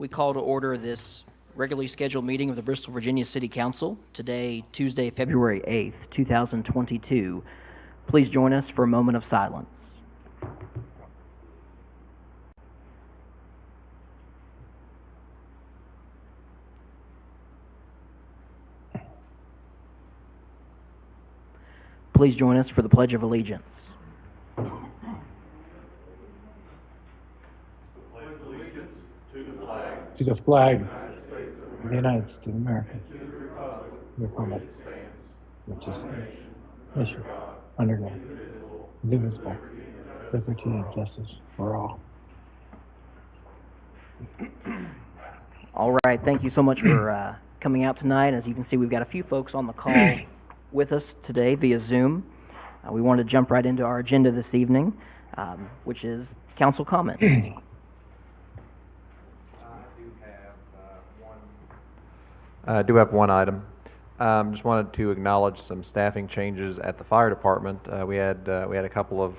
We call to order this regularly scheduled meeting of the Bristol, Virginia City Council, today, Tuesday, February 8th, 2022. Please join us for a moment of silence. Please join us for the Pledge of Allegiance. To the flag of the United States of America, republic, which is nation under God, indivisible, liberty and justice for all. All right, thank you so much for coming out tonight. As you can see, we've got a few folks on the call with us today via Zoom. We wanted to jump right into our agenda this evening, which is council comments. I do have one item. Just wanted to acknowledge some staffing changes at the fire department. We had a couple of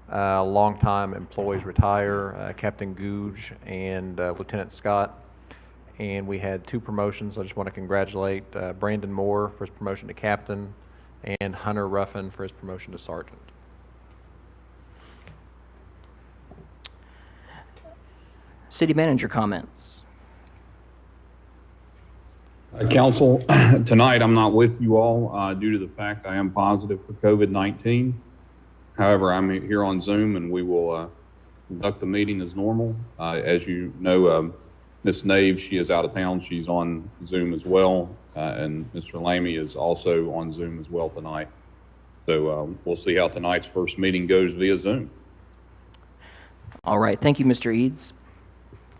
longtime employees retire, Captain Googe and Lieutenant Scott, and we had two promotions. I just want to congratulate Brandon Moore for his promotion to captain and Hunter Ruffin for his promotion to sergeant. City manager comments. Council, tonight I'm not with you all due to the fact I am positive for COVID-19. However, I'm here on Zoom and we will conduct the meeting as normal. As you know, Ms. Nave, she is out of town. She's on Zoom as well. And Mr. Lamy is also on Zoom as well tonight. So we'll see how tonight's first meeting goes via Zoom. All right, thank you, Mr. Eads.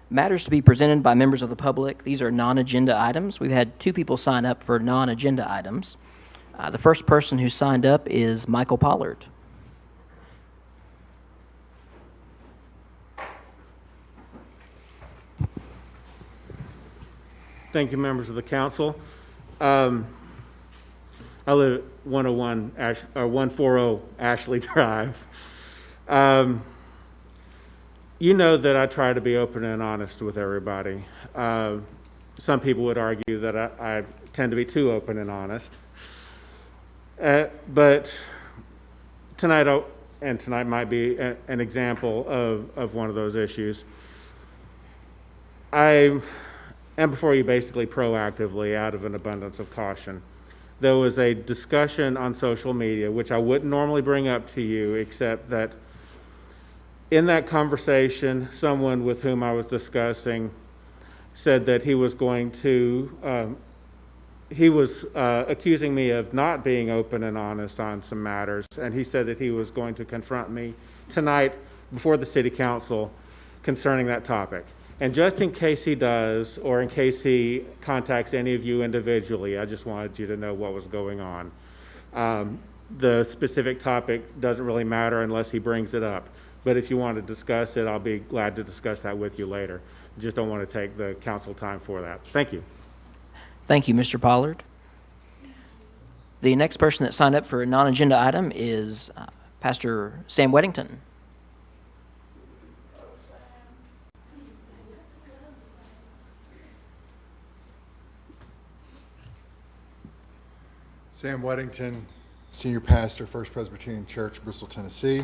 Matters to be presented by members of the public. These are non-agenda items. We've had two people sign up for non-agenda items. The first person who signed up is Michael Pollard. Thank you, members of the council. I live at 140 Ashley Drive. You know that I try to be open and honest with everybody. Some people would argue that I tend to be too open and honest. But tonight might be an example of one of those issues. I am before you basically proactively out of an abundance of caution. There was a discussion on social media, which I wouldn't normally bring up to you, except that in that conversation, someone with whom I was discussing said that he was going to, accusing me of not being open and honest on some matters, and he said that he was going to confront me tonight before the city council concerning that topic. And just in case he does, or in case he contacts any of you individually, I just wanted you to know what was going on. The specific topic doesn't really matter unless he brings it up. But if you want to discuss it, I'll be glad to discuss that with you later. Just don't want to take the council time for that. Thank you. Thank you, Mr. Pollard. The next person that signed up for a non-agenda item is Pastor Sam Weddington. Sam Weddington, Senior Pastor, First Presbyterian Church, Bristol, Tennessee.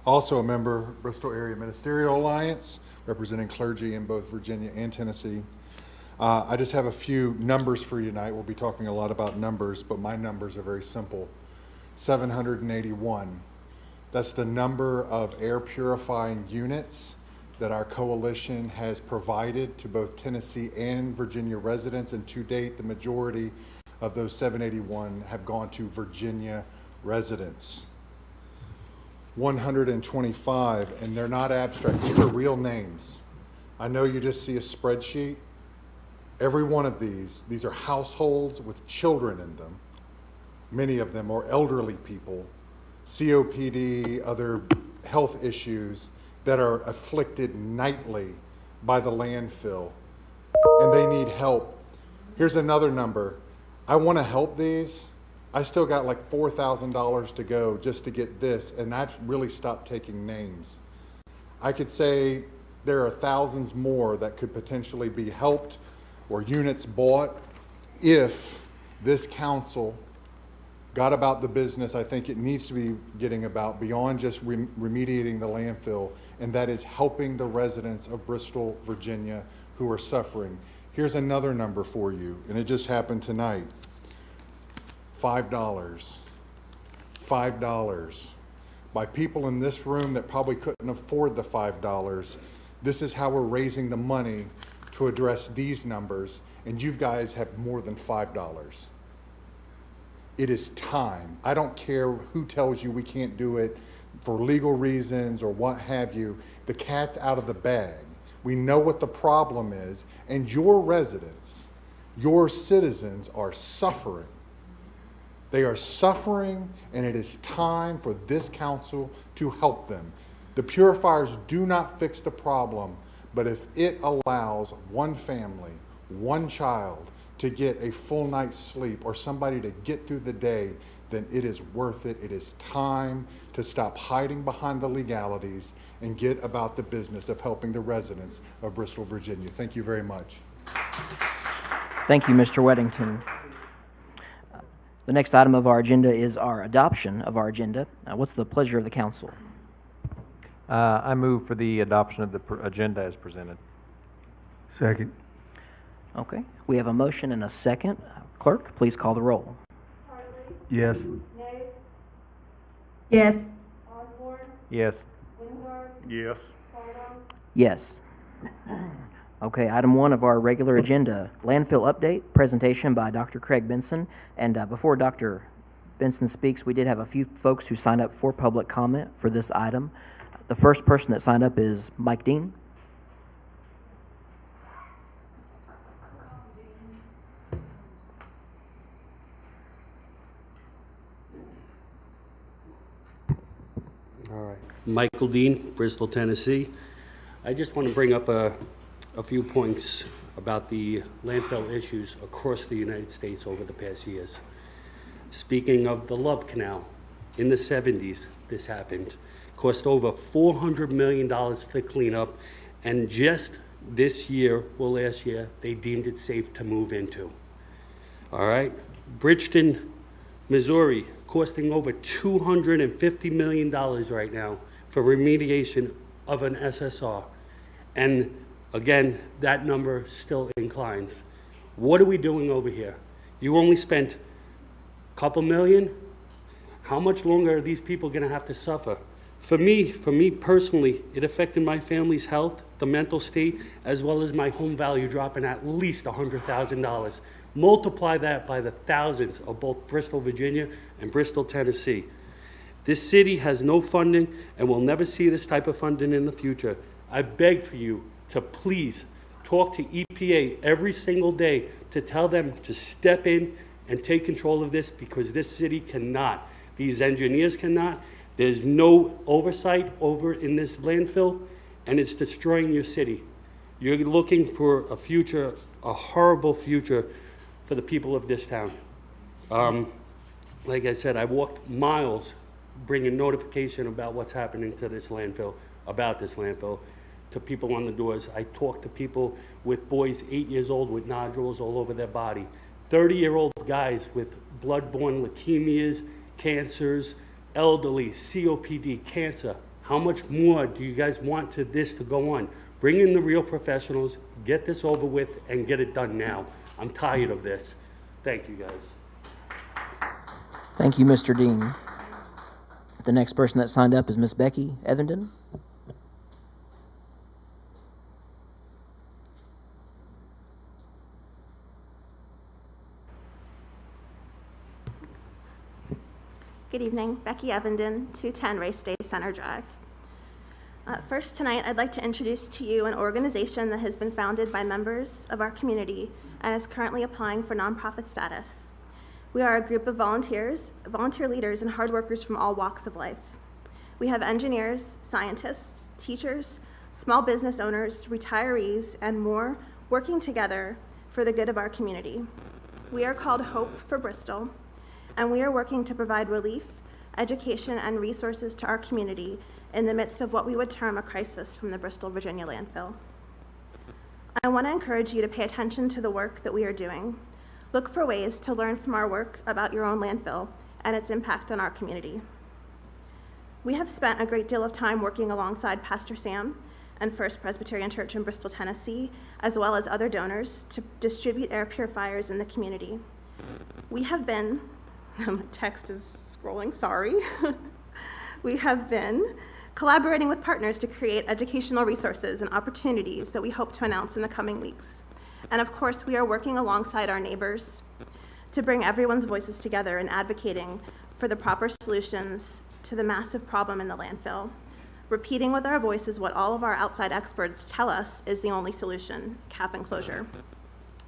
Also a member, Bristol Area Ministerial Alliance, representing clergy in both Virginia and Tennessee. I just have a few numbers for you tonight. We'll be talking a lot about numbers, but my numbers are very simple. 781. That's the number of air purifying units that our coalition has provided to both Tennessee and Virginia residents, and to date, the majority of those 781 have gone to Virginia residents. 125, and they're not abstract, these are real names. I know you just see a spreadsheet. Every one of these are households with children in them. Many of them are elderly people, COPD, other health issues that are afflicted nightly by the landfill, and they need help. Here's another number. I want to help these. I still got like $4,000 to go just to get this, and I've really stopped taking names. I could say there are thousands more that could potentially be helped or units bought if this council got about the business I think it needs to be getting about beyond just remediating the landfill, and that is helping the residents of Bristol, Virginia who are suffering. Here's another number for you, and it just happened tonight. $5. $5. By people in this room that probably couldn't afford the $5, this is how we're raising the money to address these numbers, and you guys have more than $5. It is time. I don't care who tells you we can't do it for legal reasons or what have you. The cat's out of the bag. We know what the problem is, and your residents, your citizens are suffering. They are suffering, and it is time for this council to help them. The purifiers do not fix the problem, but if it allows one family, one child to get a full night's sleep or somebody to get through the day, then it is worth it. It is time to stop hiding behind the legalities and get about the business of helping the residents of Bristol, Virginia. Thank you very much. Thank you, Mr. Weddington. The next item of our agenda is our adoption of our agenda. What's the pleasure of the council? I move for the adoption of the agenda as presented. Second. Okay, we have a motion and a second. Clerk, please call the roll. Yes. Yes. Yes. Yes. Okay, item 1 of our regular agenda, landfill update, presentation by Dr. Craig Benson. And before Dr. Benson speaks, we did have a few folks who signed up for public comment for this item. The first person that signed up is Mike Dean. All right. Michael Dean, Bristol, Tennessee. I just want to bring up a few points about the landfill issues across the United States over the past years. Speaking of the Love Canal, in the 70s, this happened. Cost over $400 million for cleanup, and just this year, or last year, they deemed it safe to move into. All right? Bridgeton, Missouri, costing over $250 million right now for remediation of an SSR. And again, that number still inclines. What are we doing over here? You only spent a couple million? How much longer are these people gonna have to suffer? For me personally, it affected my family's health, the mental state, as well as my home value dropping at least $100,000. Multiply that by the thousands of both Bristol, Virginia and Bristol, Tennessee. This city has no funding and will never see this type of funding in the future. I beg for you to please talk to EPA every single day to tell them to step in and take control of this, because this city cannot. These engineers cannot. There's no oversight over in this landfill, and it's destroying your city. You're looking for a future, a horrible future for the people of this town. Like I said, I walked miles bringing notification about what's happening to this landfill, about this landfill, to people on the doors. I talked to people with boys 8 years old with nodules all over their body, 30-year-old guys with blood-borne leukemias, cancers, elderly, COPD, cancer. How much more do you guys want this to go on? Bring in the real professionals, get this over with, and get it done now. I'm tired of this. Thank you, guys. Thank you, Mr. Dean. The next person that signed up is Miss Becky Evenden. Good evening, Becky Evenden, 210 Race Day Center Drive. First tonight, I'd like to introduce to you an organization that has been founded by members of our community and is currently applying for nonprofit status. We are a group of volunteers, volunteer leaders, and hard workers from all walks of life. We have engineers, scientists, teachers, small business owners, retirees, and more working together for the good of our community. We are called Hope for Bristol, and we are working to provide relief, education, and resources to our community in the midst of what we would term a crisis from the Bristol, Virginia landfill. I want to encourage you to pay attention to the work that we are doing. Look for ways to learn from our work about your own landfill and its impact on our community. We have spent a great deal of time working alongside Pastor Sam and First Presbyterian Church in Bristol, Tennessee, as well as other donors to distribute air purifiers in the community. We have been, text is scrolling, sorry. We have been collaborating with partners to create educational resources and opportunities that we hope to announce in the coming weeks. And of course, we are working alongside our neighbors to bring everyone's voices together in advocating for the proper solutions to the massive problem in the landfill, repeating with our voices what all of our outside experts tell us is the only solution: cap and closure.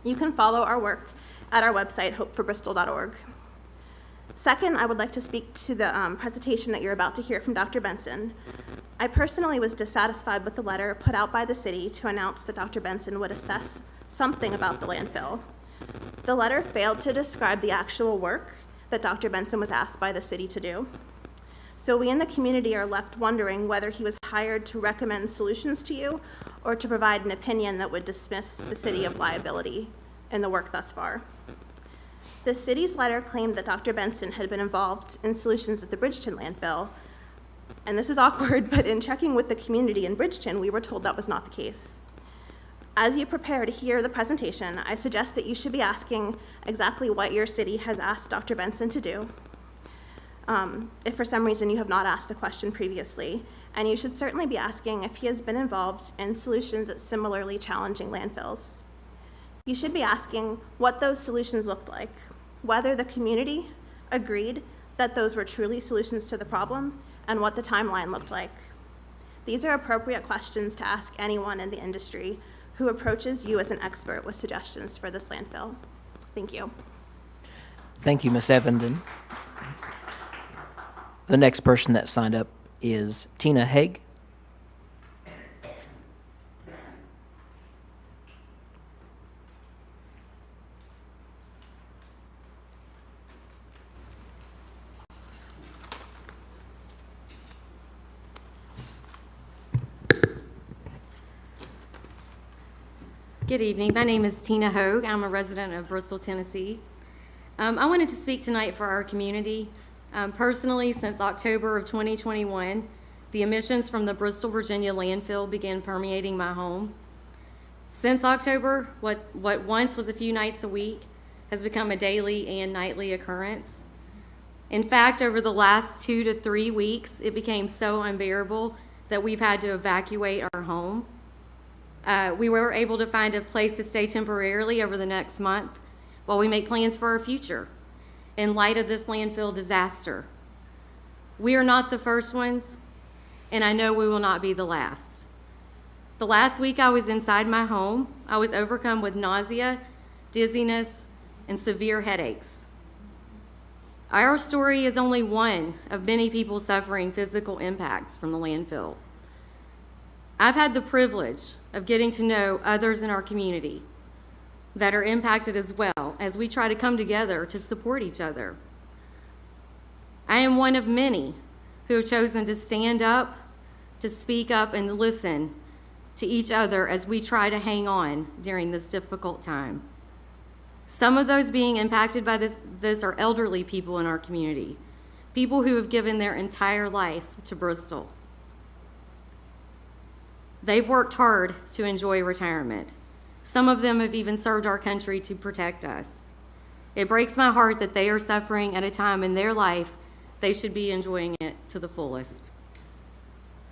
You can follow our work at our website, hopeforbristol.org. Second, I would like to speak to the presentation that you're about to hear from Dr. Benson. I personally was dissatisfied with the letter put out by the city to announce that Dr. Benson would assess something about the landfill. The letter failed to describe the actual work that Dr. Benson was asked by the city to do. So we in the community are left wondering whether he was hired to recommend solutions to you or to provide an opinion that would dismiss the city of liability in the work thus far. The city's letter claimed that Dr. Benson had been involved in solutions at the Bridgeton landfill, and this is awkward, but in checking with the community in Bridgeton, we were told that was not the case. As you prepare to hear the presentation, I suggest that you should be asking exactly what your city has asked Dr. Benson to do, if for some reason you have not asked the question previously, and you should certainly be asking if he has been involved in solutions at similarly challenging landfills. You should be asking what those solutions looked like, whether the community agreed that those were truly solutions to the problem, and what the timeline looked like. These are appropriate questions to ask anyone in the industry who approaches you as an expert with suggestions for this landfill. Thank you. Thank you, Ms. Evenden. The next person that signed up is Tina Haig. Good evening. My name is Tina Hogue. I'm a resident of Bristol, Tennessee. I wanted to speak tonight for our community. Personally, since October of 2021, the emissions from the Bristol, Virginia landfill began permeating my home. Since October, what once was a few nights a week has become a daily and nightly occurrence. In fact, over the last 2 to 3 weeks, it became so unbearable that we've had to evacuate our home. We were able to find a place to stay temporarily over the next month while we make plans for our future in light of this landfill disaster. We are not the first ones, and I know we will not be the last. The last week I was inside my home, I was overcome with nausea, dizziness, and severe headaches. Our story is only one of many people suffering physical impacts from the landfill. I've had the privilege of getting to know others in our community that are impacted as well as we try to come together to support each other. I am one of many who have chosen to stand up, to speak up, and listen to each other as we try to hang on during this difficult time. Some of those being impacted by this are elderly people in our community, people who have given their entire life to Bristol. They've worked hard to enjoy retirement. Some of them have even served our country to protect us. It breaks my heart that they are suffering at a time in their life they should be enjoying it to the fullest.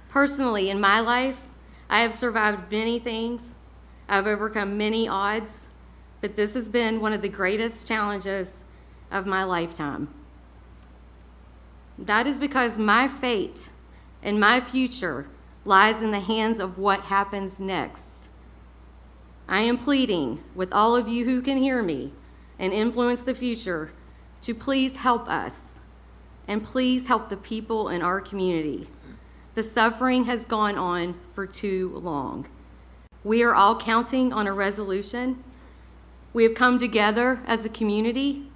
Personally, in my life, I have survived many things. I've overcome many odds, but this has been one of the greatest challenges of my lifetime. That is because my fate and my future lies in the hands of what happens next. I am pleading with all of you who can hear me and influence the future to please help us and please help the people in our community. The suffering has gone on for too long. We are all counting on a resolution. We have come together as a community,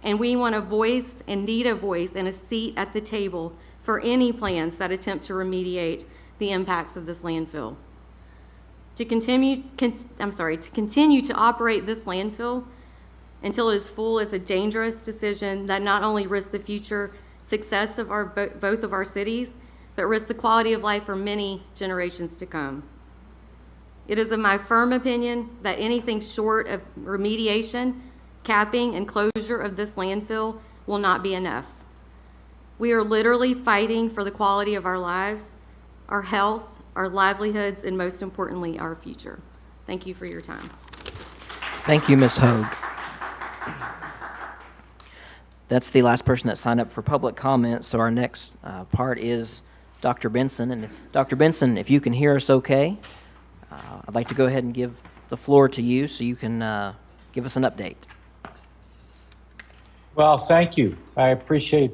and we want a voice and need a voice and a seat at the table for any plans that attempt to remediate the impacts of this landfill. To continue to operate this landfill until it is full is a dangerous decision that not only risks the future success of both of our cities, but risks the quality of life for many generations to come. It is of my firm opinion that anything short of remediation, capping, and closure of this landfill will not be enough. We are literally fighting for the quality of our lives, our health, our livelihoods, and most importantly, our future. Thank you for your time. Thank you, Ms. Hogue. That's the last person that signed up for public comment, so our next part is Dr. Benson. And Dr. Benson, if you can hear us okay, I'd like to go ahead and give the floor to you so you can give us an update. Well, thank you. I appreciate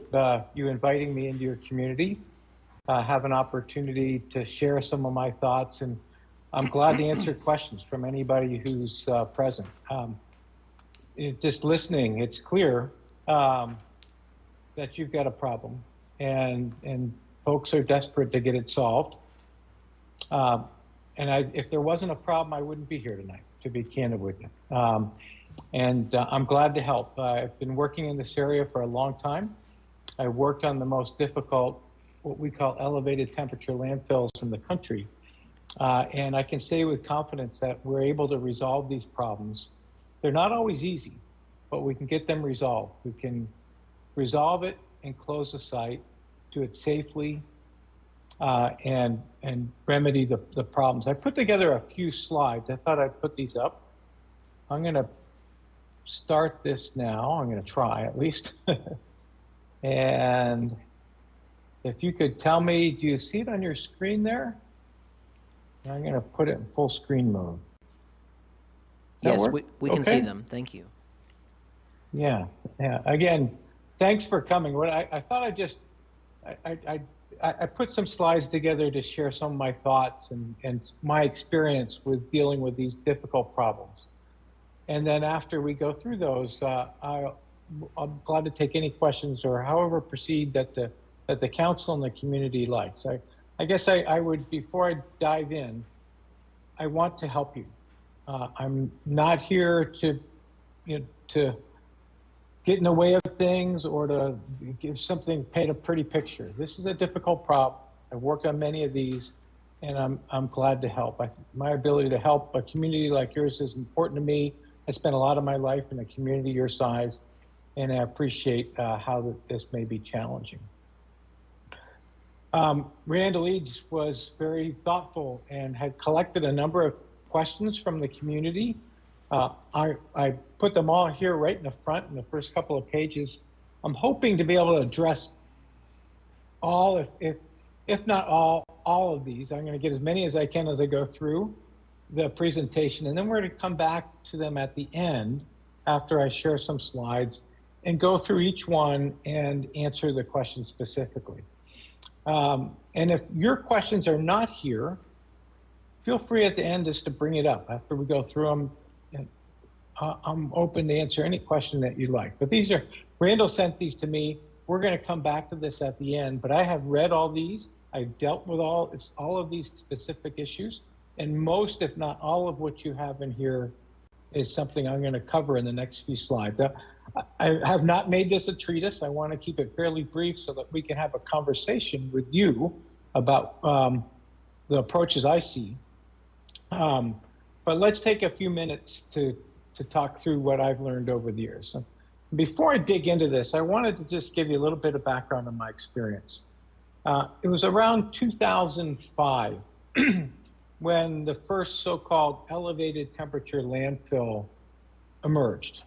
you inviting me into your community, have an opportunity to share some of my thoughts, and I'm glad to answer questions from anybody who's present. Just listening, it's clear that you've got a problem, and folks are desperate to get it solved. If there wasn't a problem, I wouldn't be here tonight, to be candid with you. I'm glad to help. I've been working in this area for a long time. I worked on the most difficult, what we call elevated temperature landfills in the country. And I can say with confidence that we're able to resolve these problems. They're not always easy, but we can get them resolved. We can resolve it and close the site, do it safely, and remedy the problems. I put together a few slides. I thought I'd put these up. I'm going to start this now. I'm going to try at least. And if you could tell me, do you see it on your screen there? I'm going to put it in full screen mode. Does that Yes, work? we can Okay. see them. Thank you. Yeah. Again, thanks for coming. What I thought I put some slides together to share some of my thoughts and my experience with dealing with these difficult problems. And then after we go through those, I'm glad to take any questions or however proceed that the council and the community likes. I guess I would, before I dive in, I want to help you. I'm not here to get in the way of things or to paint a pretty picture. This is a difficult problem. I've worked on many of these, and I'm glad to help. My ability to help a community like yours is important to me. I spent a lot of my life in a community your size, and I appreciate how this may be challenging. Randall Eads was very thoughtful and had collected a number of questions from the community. I put them all here right in the front in the first couple of pages. I'm hoping to be able to address all, if not all of these. I'm going to get as many as I can as I go through the presentation, and then we're going to come back to them at the end after I share some slides and go through each one and answer the question specifically. And if your questions are not here, feel free at the end just to bring it up after we go through them. And I'm open to answer any question that you like. But Randall sent these to me. We're going to come back to this at the end, but I have read all these. I've dealt with all of these specific issues, and most, if not all of what you have in here is something I'm going to cover in the next few slides. I have not made this a treatise. I want to keep it fairly brief so that we can have a conversation with you about the approaches I see. But let's take a few minutes to talk through what I've learned over the years. So before I dig into this, I wanted to just give you a little bit of background on my experience. It was around 2005 when the first so-called elevated temperature landfill emerged.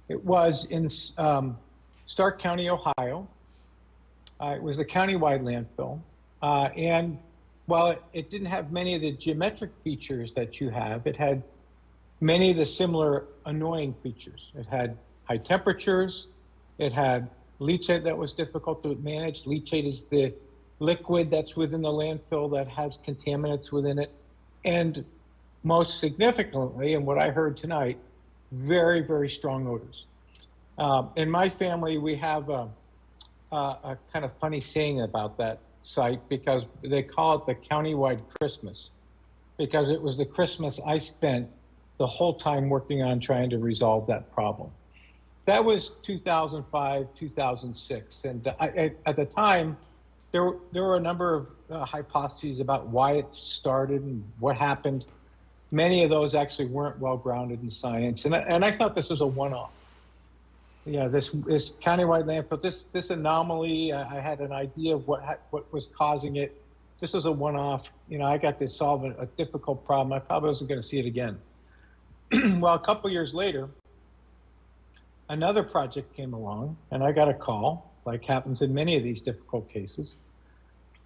It was in Stark County, Ohio. It was a countywide landfill. And while it didn't have many of the geometric features that you have, it had many of the similar annoying features. It had high temperatures. It had leachate that was difficult to manage. Leachate is the liquid that's within the landfill that has contaminants within it. And most significantly, and what I heard tonight, very, very strong odors. In my family, we have a kind of funny saying about that site because they call it the countywide Christmas, because it was the Christmas I spent the whole time working on trying to resolve that problem. That was 2005, 2006. And at the time, there were a number of hypotheses about why it started and what happened. Many of those actually weren't well grounded in science. And I thought this was a one-off. Yeah, this countywide landfill, this anomaly, I had an idea of what was causing it. This was a one-off. I got to solve a difficult problem. I probably wasn't going to see it again. Well, a couple years later, another project came along, and I got a call, like happens in many of these difficult cases,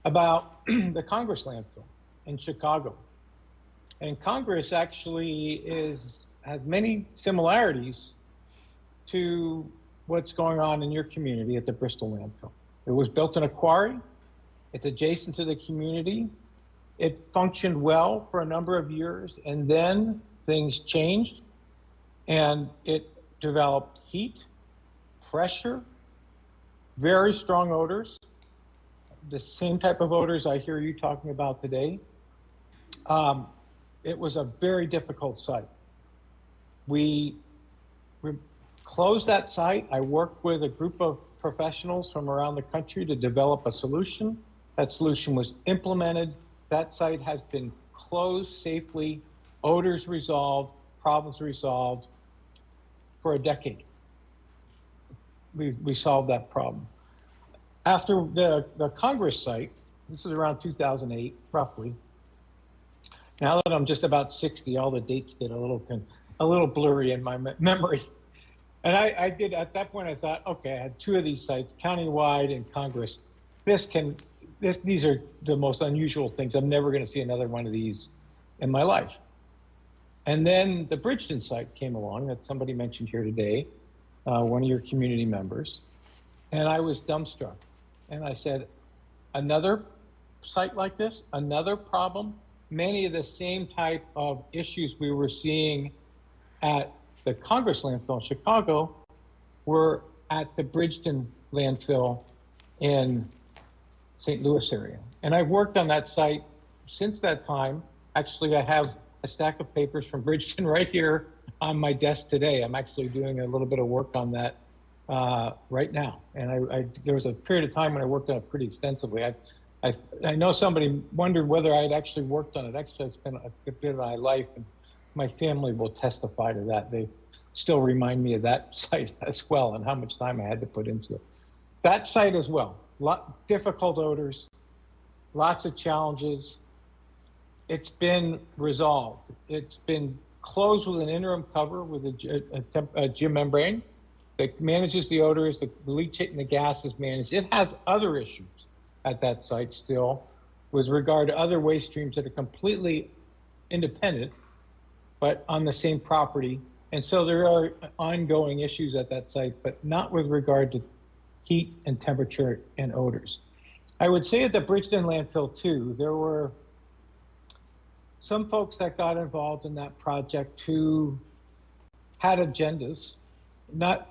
about the Congress landfill in Chicago. And Congress actually has many similarities to what's going on in your community at the Bristol landfill. It was built in a quarry. It's adjacent to the community. It functioned well for a number of years, and then things changed, and it developed heat, pressure, very strong odors, the same type of odors I hear you talking about today. It was a very difficult site. We closed that site. I worked with a group of professionals from around the country to develop a solution. That solution was implemented. That site has been closed safely, odors resolved, problems resolved for a decade. We solved that problem. After the Congress site, this is around 2008, roughly. Now that I'm just about 60, all the dates get a little blurry in my memory. And I did, at that point, I thought, okay, I had two of these sites, countywide and Congress. These are the most unusual things. I'm never going to see another one of these in my life. And then the Bridgeton site came along that somebody mentioned here today, one of your community members. And I was dumbstruck. And I said, another site like this, another problem, many of the same type of issues we were seeing at the Congress landfill in Chicago were at the Bridgeton landfill in St. Louis area. And I've worked on that site since that time. Actually, I have a stack of papers from Bridgeton right here on my desk today. I'm actually doing a little bit of work on that right now. And there was a period of time when I worked on it pretty extensively. I know somebody wondered whether I had actually worked on it. Actually, I spent a bit of my life, and my family will testify to that. They still remind me of that site as well and how much time I had to put into it. That site as well, difficult odors, lots of challenges. It's been resolved. It's been closed with an interim cover with a geomembrane that manages the odors, the leachate and the gas is managed. It has other issues at that site still with regard to other waste streams that are completely independent, but on the same property. And so there are ongoing issues at that site, but not with regard to heat and temperature and odors. I would say at the Bridgeton landfill too, there were some folks that got involved in that project who had agendas, not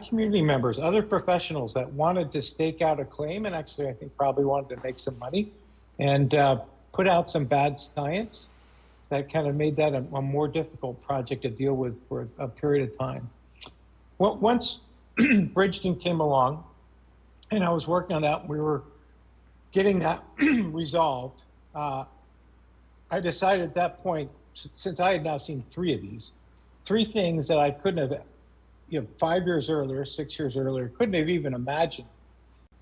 community members, other professionals that wanted to stake out a claim, and actually I think probably wanted to make some money, and put out some bad science that kind of made that a more difficult project to deal with for a period of time. Well, once Bridgeton came along, and I was working on that, we were getting that resolved. I decided at that point, since I had now seen three of these, three things that I couldn't have, 5 years earlier, 6 years earlier, couldn't have even imagined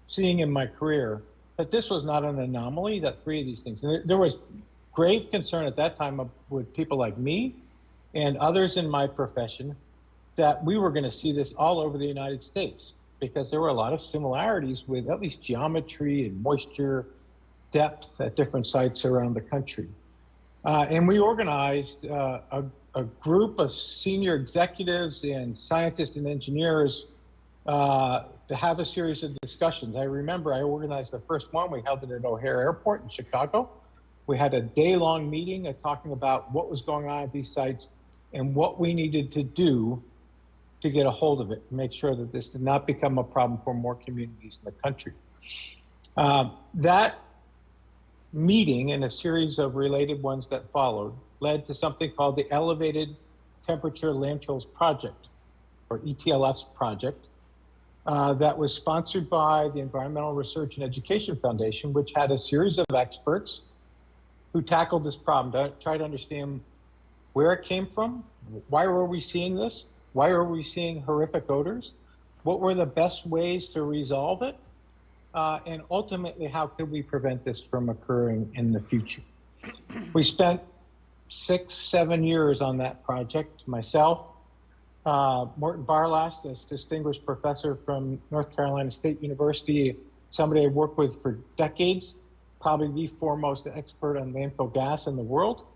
seeing in my career, that this was not an anomaly, that three of these things. And there was grave concern at that time with people like me and others in my profession that we were going to see this all over the United States, because there were a lot of similarities with at least geometry and moisture depth at different sites around the country. And we organized a group of senior executives and scientists and engineers to have a series of discussions. I remember I organized the first one. We held it at O'Hare Airport in Chicago. We had a day-long meeting talking about what was going on at these sites and what we needed to do to get a hold of it and make sure that this did not become a problem for more communities in the country. That meeting and a series of related ones that followed led to something called the Elevated Temperature Landfills Project, or ETLF's project, that was sponsored by the Environmental Research and Education Foundation, which had a series of experts who tackled this problem to try to understand where it came from, why were we seeing this, why are we seeing horrific odors, what were the best ways to resolve it, and ultimately, how could we prevent this from occurring in the future? We spent 6-7 years on that project. Myself, Morton Barlast, a distinguished professor from North Carolina State University, somebody I've worked with for decades, probably the foremost expert on landfill gas in the world.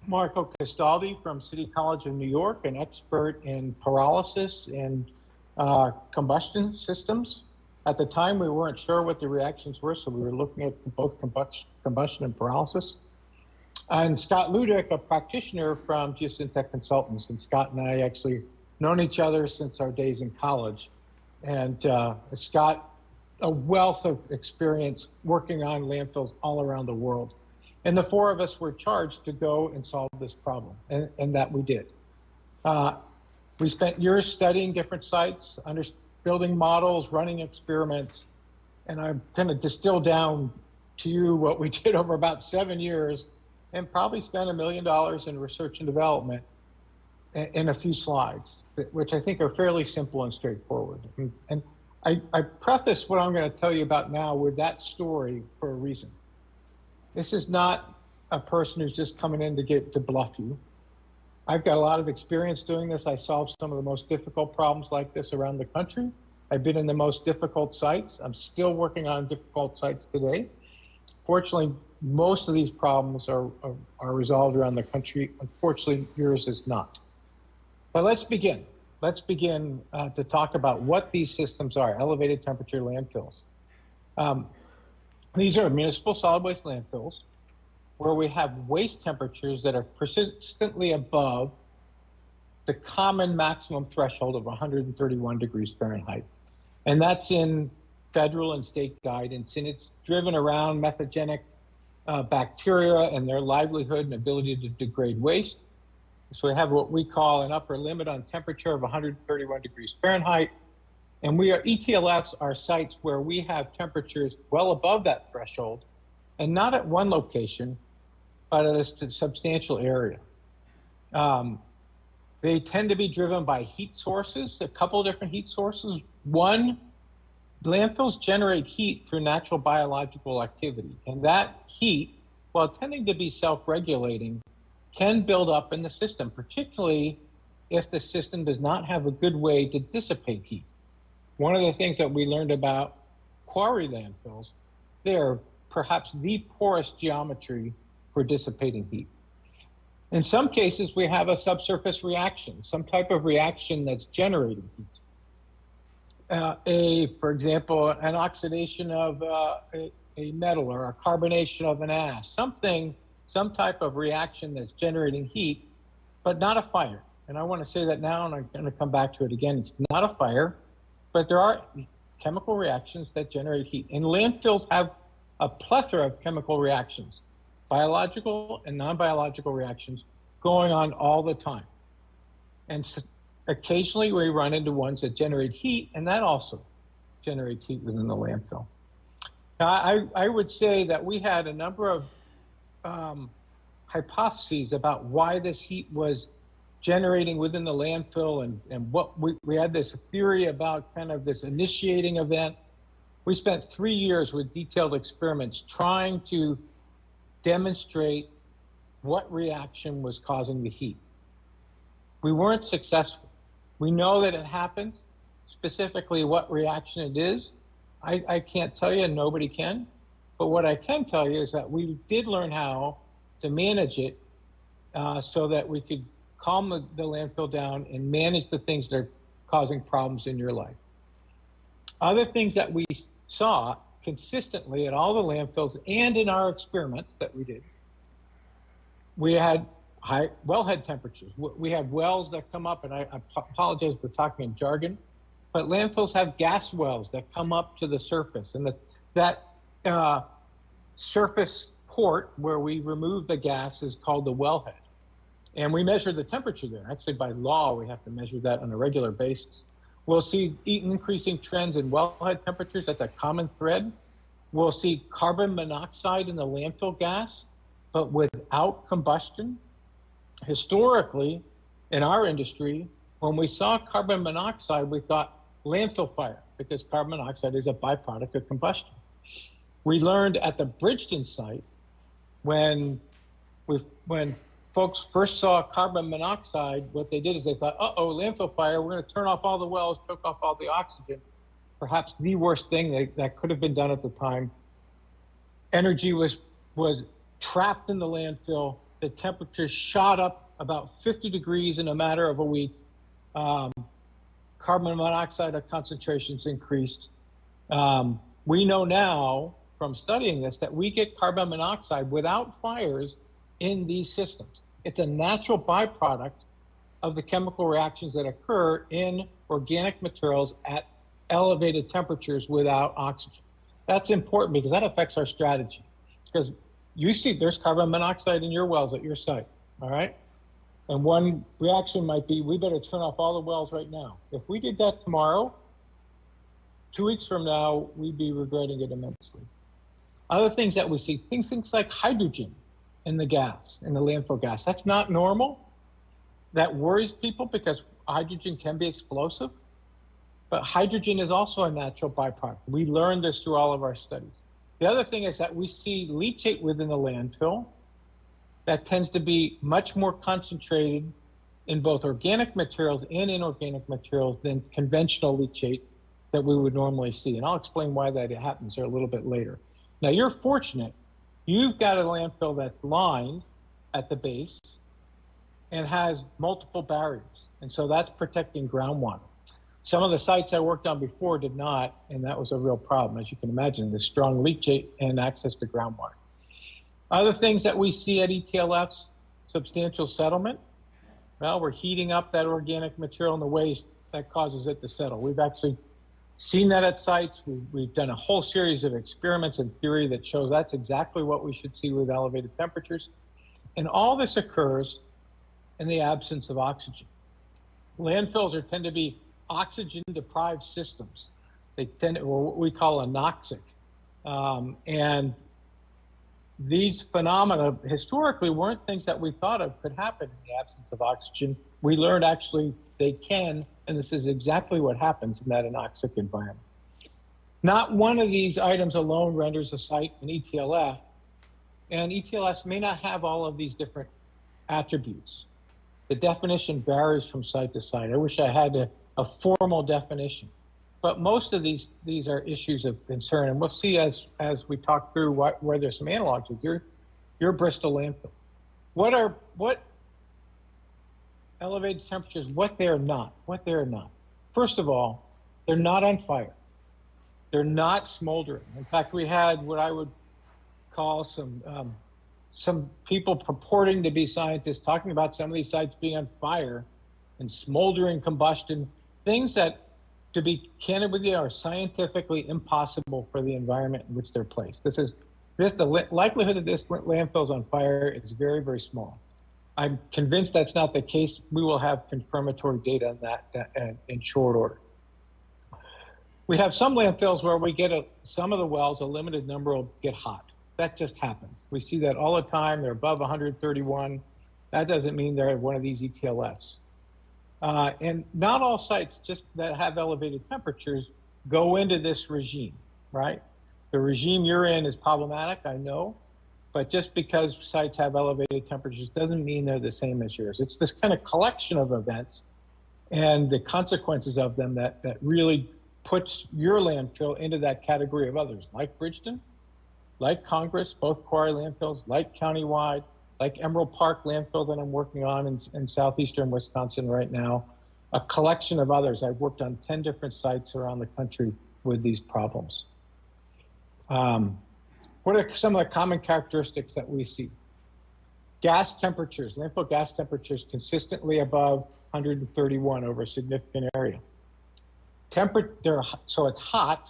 Marco Castaldi from City College of New York, an expert in pyrolysis and combustion systems. At the time, we weren't sure what the reactions were, so we were looking at both combustion and pyrolysis. And Scott Ludick, a practitioner from Geosyntec Consultants, and Scott and I actually known each other since our days in college. And Scott, a wealth of experience working on landfills all around the world. And the four of us were charged to go and solve this problem, and that we did. We spent years studying different sites, building models, running experiments, and I'm going to distill down to you what we did over about 7 years and probably spent $1 million in research and development in a few slides, which I think are fairly simple and straightforward. And I preface what I'm going to tell you about now with that story for a reason. This is not a person who's just coming in to bluff you. I've got a lot of experience doing this. I solved some of the most difficult problems like this around the country. I've been in the most difficult sites. I'm still working on difficult sites today. Fortunately, most of these problems are resolved around the country. Unfortunately, yours is not. But let's begin. Let's begin to talk about what these systems are, elevated temperature landfills. These are municipal solid waste landfills where we have waste temperatures that are persistently above the common maximum threshold of 131 degrees Fahrenheit. And that's in federal and state guidance, and it's driven around methogenic bacteria and their livelihood and ability to degrade waste. So we have what we call an upper limit on temperature of 131 degrees Fahrenheit. And ETLFs are sites where we have temperatures well above that threshold, and not at one location, but at a substantial area. They tend to be driven by heat sources, a couple of different heat sources. One, landfills generate heat through natural biological activity, and that heat, while tending to be self-regulating, can build up in the system, particularly if the system does not have a good way to dissipate heat. One of the things that we learned about quarry landfills, they are perhaps the poorest geometry for dissipating heat. In some cases, we have a subsurface reaction, some type of reaction that's generating heat. For example, an oxidation of a metal or a carbonation of an ash, some type of reaction that's generating heat, but not a fire. And I want to say that now, and I'm going to come back to it again. It's not a fire, but there are chemical reactions that generate heat. And landfills have a plethora of chemical reactions, biological and non-biological reactions going on all the time. And so occasionally we run into ones that generate heat, and that also generates heat within the landfill. Now, I would say that we had a number of hypotheses about why this heat was generating within the landfill, and what we had this theory about kind of this initiating event. We spent 3 years with detailed experiments trying to demonstrate what reaction was causing the heat. We weren't successful. We know that it happens. Specifically what reaction it is, I can't tell you, and nobody can. But what I can tell you is that we did learn how to manage it so that we could calm the landfill down and manage the things that are causing problems in your life. Other things that we saw consistently at all the landfills and in our experiments that we did, we had high wellhead temperatures. We have wells that come up, and I apologize for talking in jargon, but landfills have gas wells that come up to the surface, and that surface port where we remove the gas is called the wellhead. And we measure the temperature there. Actually, by law, we have to measure that on a regular basis. We'll see increasing trends in wellhead temperatures. That's a common thread. We'll see carbon monoxide in the landfill gas, but without combustion. Historically, in our industry, when we saw carbon monoxide, we thought landfill fire, because carbon monoxide is a byproduct of combustion. We learned at the Bridgeton site, when folks first saw carbon monoxide, what they did is they thought, uh-oh, landfill fire, we're going to turn off all the wells, choke off all the oxygen. Perhaps the worst thing that could have been done at the time. Energy was trapped in the landfill. The temperature shot up about 50 degrees in a matter of a week. Carbon monoxide concentrations increased. We know now from studying this that we get carbon monoxide without fires in these systems. It's a natural byproduct of the chemical reactions that occur in organic materials at elevated temperatures without oxygen. That's important because that affects our strategy. Because you see there's carbon monoxide in your wells at your site, all right? And one reaction might be, we better turn off all the wells right now. If we did that tomorrow, 2 weeks from now, we'd be regretting it immensely. Other things that we see, things like hydrogen in the gas, in the landfill gas. That's not normal. That worries people because hydrogen can be explosive, but hydrogen is also a natural byproduct. We learned this through all of our studies. The other thing is that we see leachate within the landfill that tends to be much more concentrated in both organic materials and inorganic materials than conventional leachate that we would normally see. And I'll explain why that happens here a little bit later. Now, you're fortunate. You've got a landfill that's lined at the base and has multiple barriers. And so that's protecting groundwater. Some of the sites I worked on before did not, and that was a real problem. As you can imagine, the strong leachate and access to groundwater. Other things that we see at ETLFs, substantial settlement. Well, we're heating up that organic material and the waste that causes it to settle. We've actually seen that at sites. We've done a whole series of experiments and theory that shows that's exactly what we should see with elevated temperatures. And all this occurs in the absence of oxygen. Landfills tend to be oxygen-deprived systems. They tend to, or what we call anoxic. And these phenomena historically weren't things that we thought of could happen in the absence of oxygen. We learned actually they can, and this is exactly what happens in that anoxic environment. Not one of these items alone renders a site an ETLF, and ETLFs may not have all of these different attributes. The definition varies from site to site. I wish I had a formal definition, but most of these are issues of concern, and we'll see as we talk through where there's some analogs with your Bristol landfill. What elevated temperatures, what they're not. First of all, they're not on fire. They're not smoldering. In fact, we had what I would call some people purporting to be scientists talking about some of these sites being on fire and smoldering combustion, things that, to be candid with you, are scientifically impossible for the environment in which they're placed. The likelihood that this landfill is on fire is very, very small. I'm convinced that's not the case. We will have confirmatory data on that in short order. We have some landfills where we get some of the wells, a limited number will get hot. That just happens. We see that all the time. They're above 131. That doesn't mean they're one of these ETLFs. And not all sites just that have elevated temperatures go into this regime, right? The regime you're in is problematic, I know, but just because sites have elevated temperatures doesn't mean they're the same as yours. It's this kind of collection of events and the consequences of them that really puts your landfill into that category of others, like Bridgeton, like Congress, both quarry landfills, like Countywide, like Emerald Park landfill that I'm working on in southeastern Wisconsin right now, a collection of others. I've worked on 10 different sites around the country with these problems. What are some of the common characteristics that we see? Gas temperatures, landfill gas temperatures consistently above 131 over a significant area. So it's hot,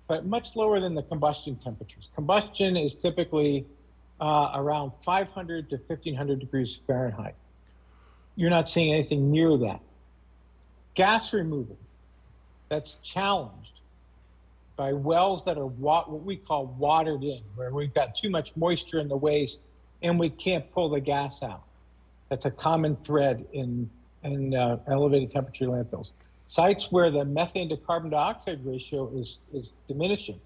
but much lower than the combustion temperatures. Combustion is typically around 500 to 1500 degrees Fahrenheit. You're not seeing anything near that. Gas removal, that's challenged by wells that are what we call watered in, where we've got too much moisture in the waste and we can't pull the gas out. That's a common thread in elevated temperature landfills. Sites where the methane to carbon dioxide ratio is diminishing.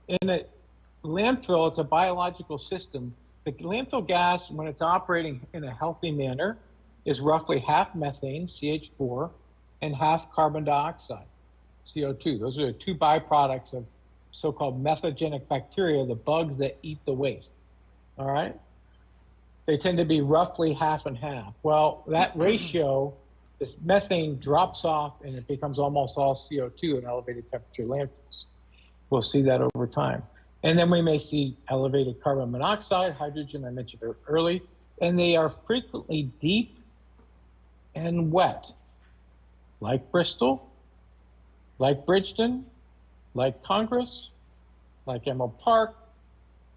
In a landfill, it's a biological system. The landfill gas, when it's operating in a healthy manner, is roughly half methane, CH4, and half carbon dioxide, CO2. Those are the two byproducts of so-called methogenic bacteria, the bugs that eat the waste, all right? They tend to be roughly half and half. Well, that ratio, this methane drops off and it becomes almost all CO2 in elevated temperature landfills. We'll see that over time. And then we may see elevated carbon monoxide, hydrogen, I mentioned early, and they are frequently deep and wet, like Bristol, like Bridgeton, like Congress, like Emerald Park,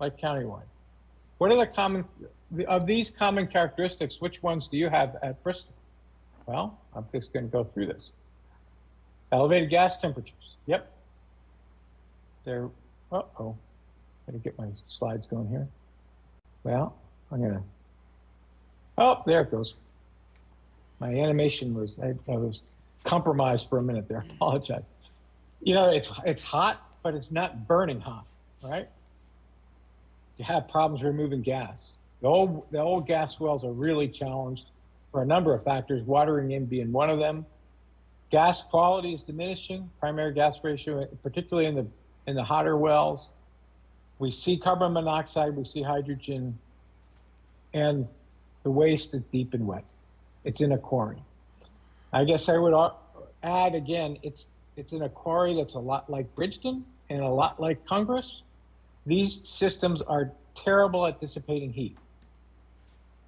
like Countywide. What are the common, of these common characteristics, which ones do you have at Bristol? Well, I'm just going to go through this. Elevated gas temperatures. Yep. They're, uh-oh. Gotta get my slides going here. Well, I'm going to, oh, there it goes. My animation was, I was compromised for a minute there. I apologize. You know, it's hot, but it's not burning hot, right? You have problems removing gas. The old gas wells are really challenged for a number of factors, watering in being one of them. Gas quality is diminishing, primary gas ratio, particularly in the hotter wells. We see carbon monoxide, we see hydrogen, and the waste is deep and wet. It's in a quarry. I guess I would add again, it's in a quarry that's a lot like Bridgeton and a lot like Congress. These systems are terrible at dissipating heat.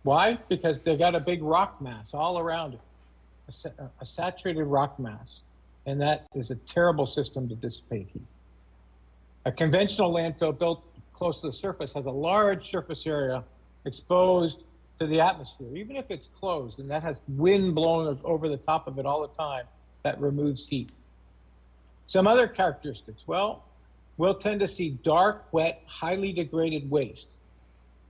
Why? Because they got a big rock mass all around it, a saturated rock mass, and that is a terrible system to dissipate heat. A conventional landfill built close to the surface has a large surface area exposed to the atmosphere, even if it's closed, and that has wind blowing over the top of it all the time, that removes heat. Some other characteristics, well, we'll tend to see dark, wet, highly degraded waste.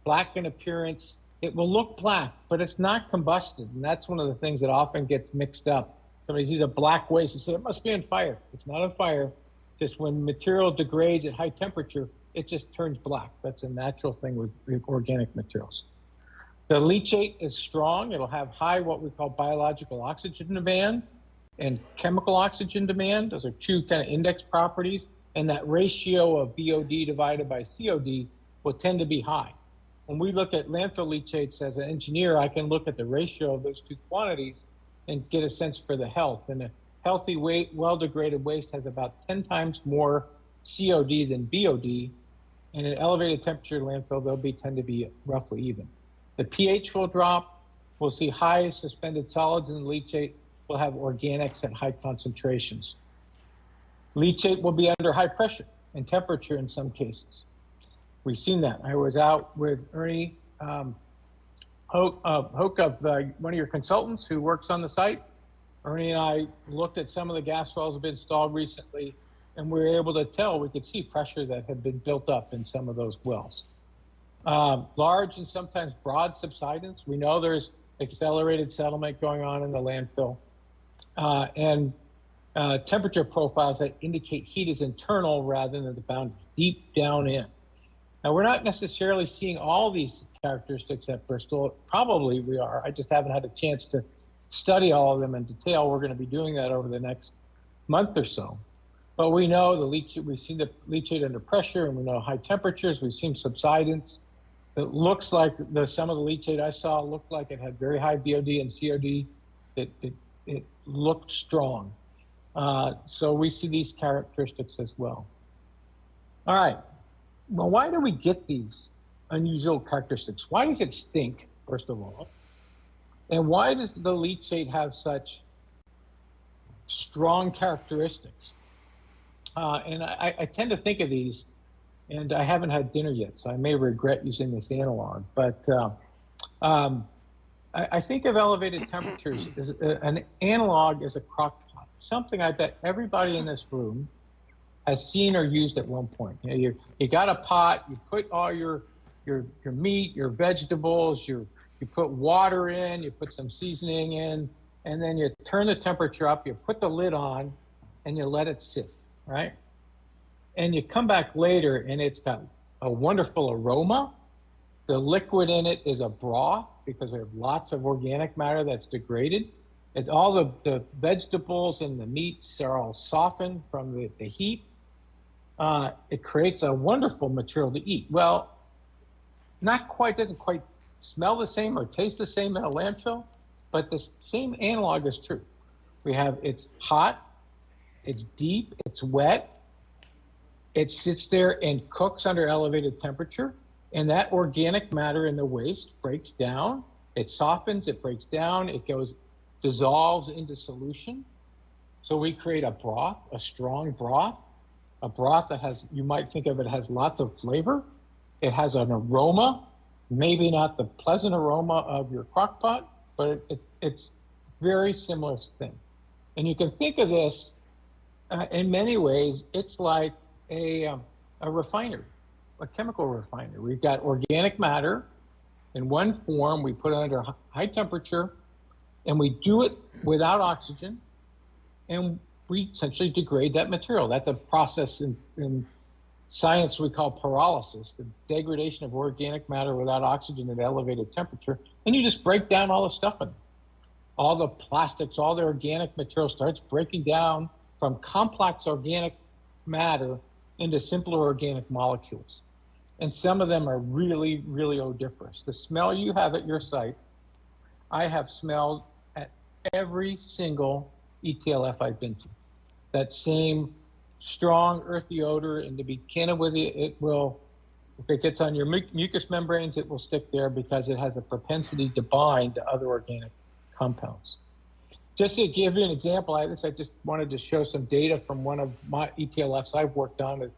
Black in appearance, it will look black, but it's not combusted, and that's one of the things that often gets mixed up. Somebody sees a black waste and says, it must be on fire. It's not on fire, just when material degrades at high temperature, it just turns black. That's a natural thing with organic materials. The leachate is strong. It'll have high, what we call biological oxygen demand and chemical oxygen demand. Those are two kind of index properties. And that ratio of BOD divided by COD will tend to be high. When we look at landfill leachates as an engineer, I can look at the ratio of those two quantities and get a sense for the health. And a healthy, well-degraded waste has about 10 times more COD than BOD. And at elevated temperature landfill, they'll tend to be roughly even. The pH will drop. We'll see high suspended solids in the leachate. We'll have organics at high concentrations. Leachate will be under high pressure and temperature in some cases. We've seen that. I was out with Ernie Hoke of one of your consultants who works on the site. Ernie and I looked at some of the gas wells that have been installed recently, and we were able to tell, we could see pressure that had been built up in some of those wells. Large and sometimes broad subsidence. We know there's accelerated settlement going on in the landfill. And temperature profiles that indicate heat is internal rather than the boundary, deep down in. Now, we're not necessarily seeing all these characteristics at Bristol. Probably we are. I just haven't had a chance to study all of them in detail. We're going to be doing that over the next month or so. But we know the leachate, we've seen the leachate under pressure, and we know high temperatures. We've seen subsidence. It looks like some of the leachate I saw looked like it had very high BOD and COD. It looked strong. So we see these characteristics as well. All right. Well, why do we get these unusual characteristics. Why does it stink, first of all? And why does the leachate have such strong characteristics? And I tend to think of these, and I haven't had dinner yet, so I may regret using this analog, but I think of elevated temperatures as an analog as a crock pot, something I bet everybody in this room has seen or used at one point. You got a pot, you put all your meat, your vegetables, you put water in, you put some seasoning in, and then you turn the temperature up, you put the lid on, and you let it sit, right? And you come back later and it's got a wonderful aroma. The liquid in it is a broth because we have lots of organic matter that's degraded. And all the vegetables and the meats are all softened from the heat. It creates a wonderful material to eat. Well, doesn't quite smell the same or taste the same in a landfill, but the same analog is true. It's hot, it's deep, it's wet, it sits there and cooks under elevated temperature, and that organic matter in the waste breaks down, it softens, it breaks down, dissolves into solution. So we create a broth, a strong broth, a broth that you might think of it has lots of flavor. It has an aroma, maybe not the pleasant aroma of your crock pot, but it's very similar thing. And you can think of this in many ways, it's like a refinery, a chemical refinery. We've got organic matter in one form, we put it under high temperature, and we do it without oxygen, and we essentially degrade that material. That's a process in science we call pyrolysis, the degradation of organic matter without oxygen at elevated temperature, and you just break down all the stuff in it. All the plastics, all the organic material starts breaking down from complex organic matter into simpler organic molecules. And some of them are really, really odoriferous. The smell you have at your site, I have smelled at every single ETLF I've been to. That same strong earthy odor, and to be candid with you, it will, if it gets on your mucous membranes, it will stick there because it has a propensity to bind to other organic compounds. Just to give you an example, I just wanted to show some data from one of my ETLFs I've worked on to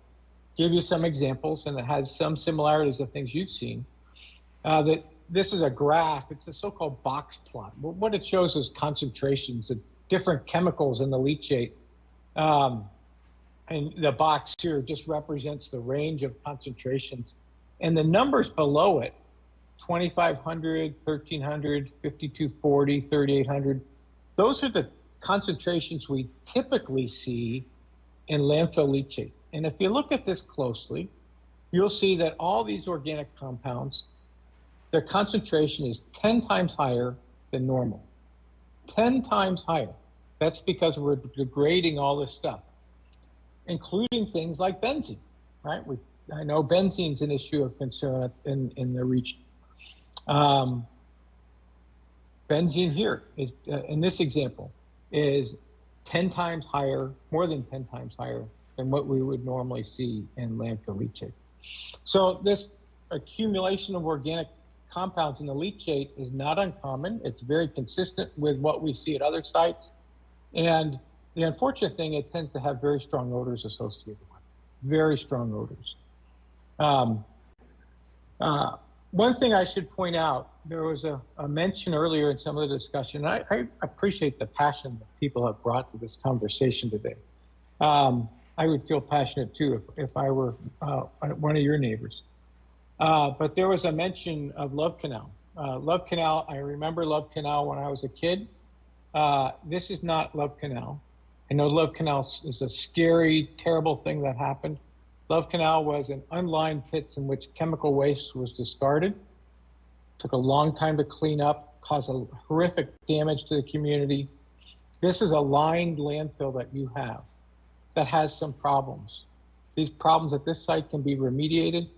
give you some examples, and it has some similarities of things you've seen. This is a graph, it's a so-called box plot. What it shows is concentrations of different chemicals in the leachate. And the box here just represents the range of concentrations. And the numbers below it, 2,500, 1,300, 5,240, 3,800, those are the concentrations we typically see in landfill leachate. And if you look at this closely, you'll see that all these organic compounds, their concentration is 10 times higher than normal. 10 times higher. That's because we're degrading all this stuff, including things like benzene, right? I know benzene's an issue of concern in the region. Benzene here, is, in this example, is 10 times higher, more than 10 times higher than what we would normally see in landfill leachate. So this accumulation of organic compounds in the leachate is not uncommon. It's very consistent with what we see at other sites. And the unfortunate thing, it tends to have very strong odors associated with it, very strong odors. One thing I should point out, there was a mention earlier in some of the discussion. I appreciate the passion that people have brought to this conversation today. I would feel passionate too if I were one of your neighbors. But there was a mention of Love Canal. Love Canal, I remember Love Canal when I was a kid. This is not Love Canal. I know Love Canal is a scary, terrible thing that happened. Love Canal was an unlined pits in which chemical waste was discarded. Took a long time to clean up, caused a horrific damage to the community. This is a lined landfill that you have that has some problems. These problems at this site can be remediated.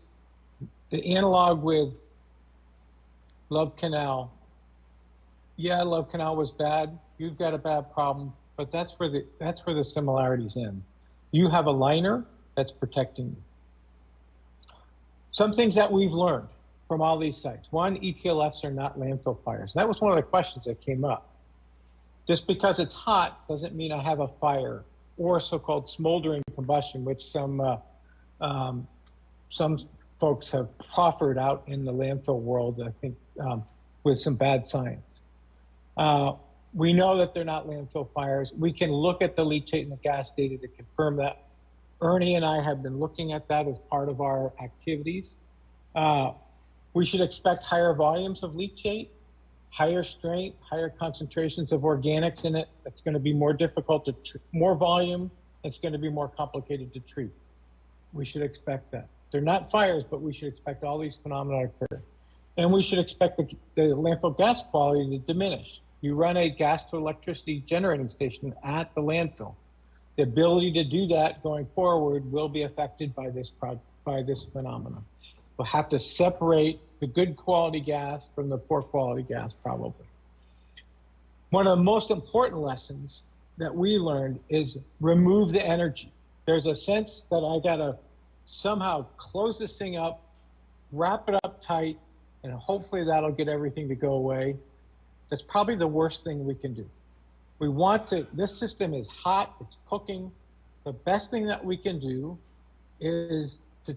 The analog with Love Canal, yeah, Love Canal was bad. You've got a bad problem, but that's where the similarities end. You have a liner that's protecting you. Some things that we've learned from all these sites. One, ETLFs are not landfill fires. That was one of the questions that came up. Just because it's hot doesn't mean I have a fire, or so-called smoldering combustion, which some folks have proffered out in the landfill world, I think, with some bad science. We know that they're not landfill fires. We can look at the leachate and the gas data to confirm that. Ernie and I have been looking at that as part of our activities. We should expect higher volumes of leachate, higher strength, higher concentrations of organics in it. That's going to be more difficult to more volume. It's going to be more complicated to treat. We should expect that. They're not fires, but we should expect all these phenomena to occur. And we should expect the landfill gas quality to diminish. You run a gas to electricity generating station at the landfill. The ability to do that going forward will be affected by this phenomenon. We'll have to separate the good quality gas from the poor quality gas, probably. One of the most important lessons that we learned is remove the energy. There's a sense that I gotta somehow close this thing up, wrap it up tight, and hopefully that'll get everything to go away. That's probably the worst thing we can do. We want to, this system is hot, it's cooking. The best thing that we can do is to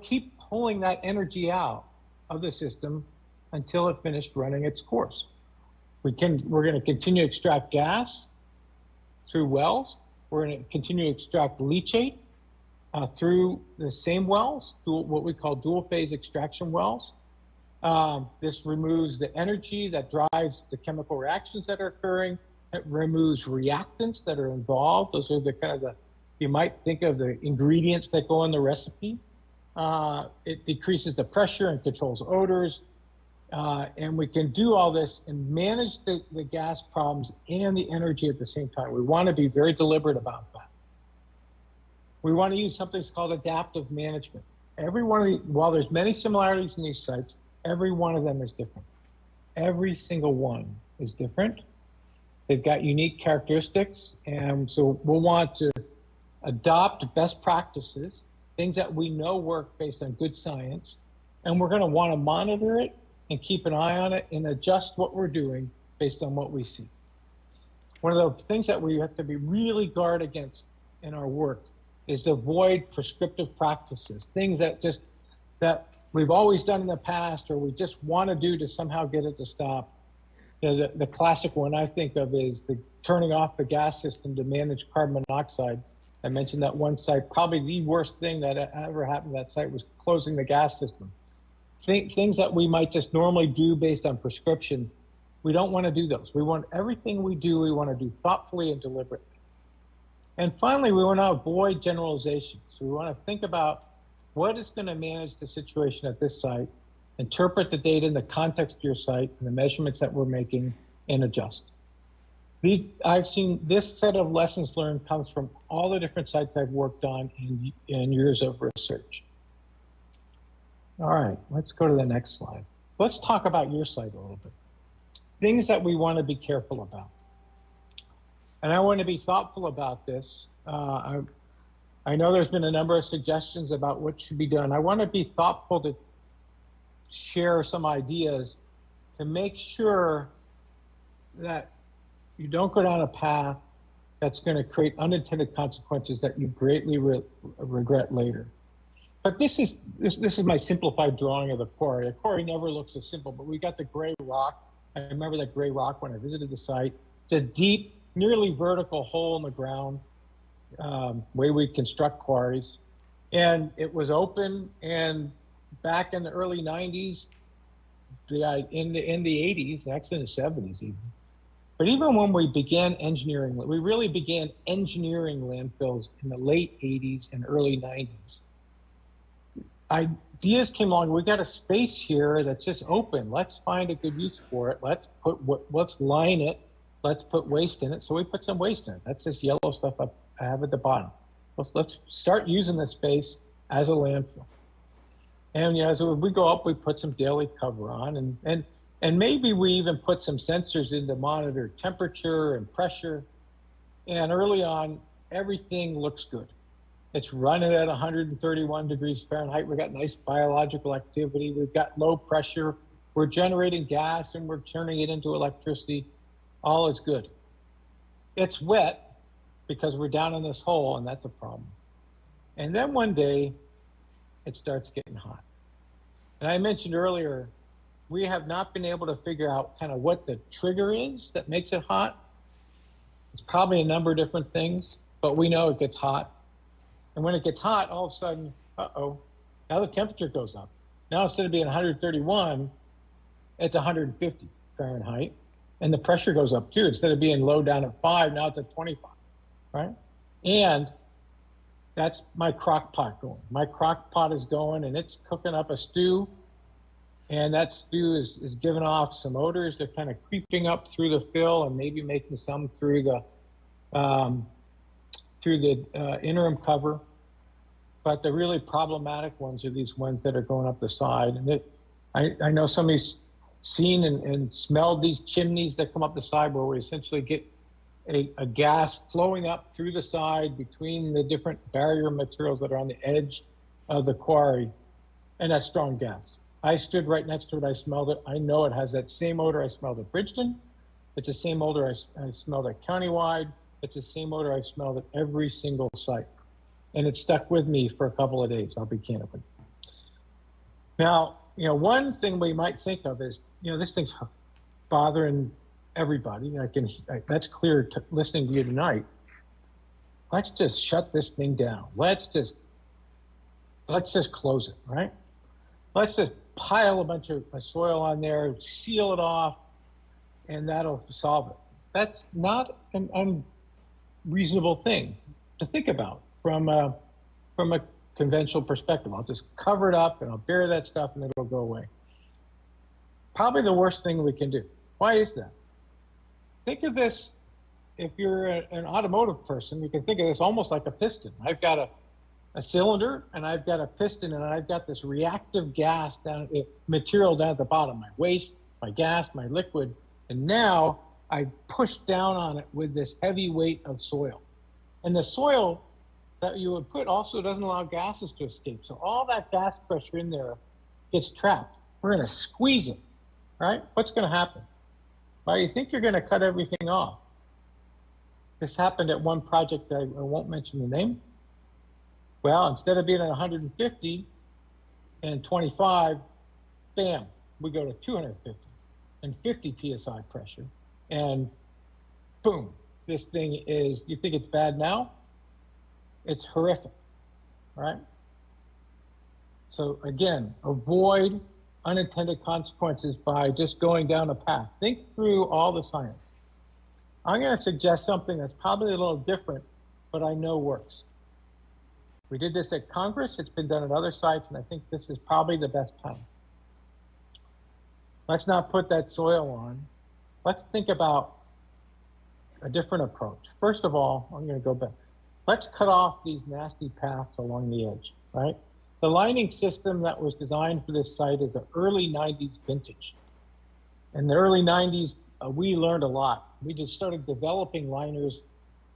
keep pulling that energy out of the system until it finished running its course. We're going to continue to extract gas through wells. We're going to continue to extract leachate through the same wells, what we call dual phase extraction wells. This removes the energy that drives the chemical reactions that are occurring. It removes reactants that are involved. Those are the kind of you might think of the ingredients that go in the recipe. It decreases the pressure and controls odors. And we can do all this and manage the gas problems and the energy at the same time. We want to be very deliberate about that. We want to use something called adaptive management. Every one of these, while there's many similarities in these sites, every one of them is different. Every single one is different. They've got unique characteristics. And so we'll want to adopt best practices, things that we know work based on good science. And we're going to want to monitor it and keep an eye on it and adjust what we're doing based on what we see. One of the things that we have to be really guard against in our work is to avoid prescriptive practices, things that we've always done in the past or we just want to do to somehow get it to stop. You know, the classic one I think of is turning off the gas system to manage carbon monoxide. I mentioned that one site, probably the worst thing that ever happened to that site was closing the gas system. Things that we might just normally do based on prescription, we don't want to do those. We want everything we do, we want to do thoughtfully and deliberately. And finally, we want to avoid generalizations. So we want to think about what is going to manage the situation at this site, interpret the data in the context of your site and the measurements that we're making, and adjust. I've seen this set of lessons learned comes from all the different sites I've worked on in years of research. All right, let's go to the next slide. Let's talk about your site a little bit. Things that we want to be careful about. And I want to be thoughtful about this. I know there's been a number of suggestions about what should be done. I want to be thoughtful to share some ideas to make sure that you don't go down a path that's going to create unintended consequences that you greatly regret later. But this is my simplified drawing of the quarry. A quarry never looks so simple, but we got the gray rock. I remember that gray rock when I visited the site. It's a deep, nearly vertical hole in the ground, way we construct quarries. And it was open, and back in the early 90s, in the 80s, actually in the 70s even. But even when we began engineering, we really began engineering landfills in the late 80s and early 90s. Ideas came along, we got a space here that's just open. Let's find a good use for it. Let's line it. Let's put waste in it. So we put some waste in it. That's this yellow stuff I have at the bottom. Let's start using this space as a landfill. And as we go up, we put some daily cover on, and maybe we even put some sensors in to monitor temperature and pressure. And early on, everything looks good. It's running at 131 degrees Fahrenheit. We've got nice biological activity. We've got low pressure. We're generating gas and we're turning it into electricity. All is good. It's wet because we're down in this hole, and that's a problem. And then one day, it starts getting hot. And I mentioned earlier, we have not been able to figure out kind of what the trigger is that makes it hot. It's probably a number of different things, but we know it gets hot. And when it gets hot, all of a sudden, now the temperature goes up. Now instead of being 131, it's 150 Fahrenheit. And the pressure goes up too. Instead of being low down at 5, now it's at 25, right? And that's my crock pot going. My crock pot is going and it's cooking up a stew. And that stew is giving off some odors. They're kind of creeping up through the fill and maybe making some through the interim cover. But the really problematic ones are these ones that are going up the side. And I know somebody's seen and smelled these chimneys that come up the side where we essentially get a gas flowing up through the side between the different barrier materials that are on the edge of the quarry. And that's strong gas. I stood right next to it. I smelled it. I know it has that same odor I smelled at Bridgeton. It's the same odor I smelled at Countywide. It's the same odor I smelled at every single site. And it stuck with me for a couple of days, I'll be candid with you. Now, one thing we might think of is, this thing's bothering everybody. That's clear listening to you tonight. Let's just shut this thing down. Let's just close it, right? Let's just pile a bunch of soil on there, seal it off, and that'll solve it. That's not an unreasonable thing to think about from a conventional perspective. I'll just cover it up and I'll bury that stuff and it'll go away. Probably the worst thing we can do. Why is that? Think of this, if you're an automotive person, you can think of this almost like a piston. I've got a cylinder and I've got a piston and I've got this reactive gas material down at the bottom, my waste, my gas, my liquid, and now I push down on it with this heavy weight of soil. And the soil that you would put also doesn't allow gases to escape. So all that gas pressure in there gets trapped. We're going to squeeze it, right? What's going to happen? Well, you think you're going to cut everything off. This happened at one project, I won't mention the name. Well, instead of being at 150 and 25, bam, we go to 250 and 50 PSI pressure. And boom, this thing is, you think it's bad now? It's horrific, right? So again, avoid unintended consequences by just going down a path. Think through all the science. I'm going to suggest something that's probably a little different, but I know works. We did this at Congress. It's been done at other sites, and I think this is probably the best time. Let's not put that soil on. Let's think about a different approach. First of all, I'm going to go back. Let's cut off these nasty paths along the edge, right? The lining system that was designed for this site is an early 90s vintage. In the early 90s, we learned a lot. We just started developing liners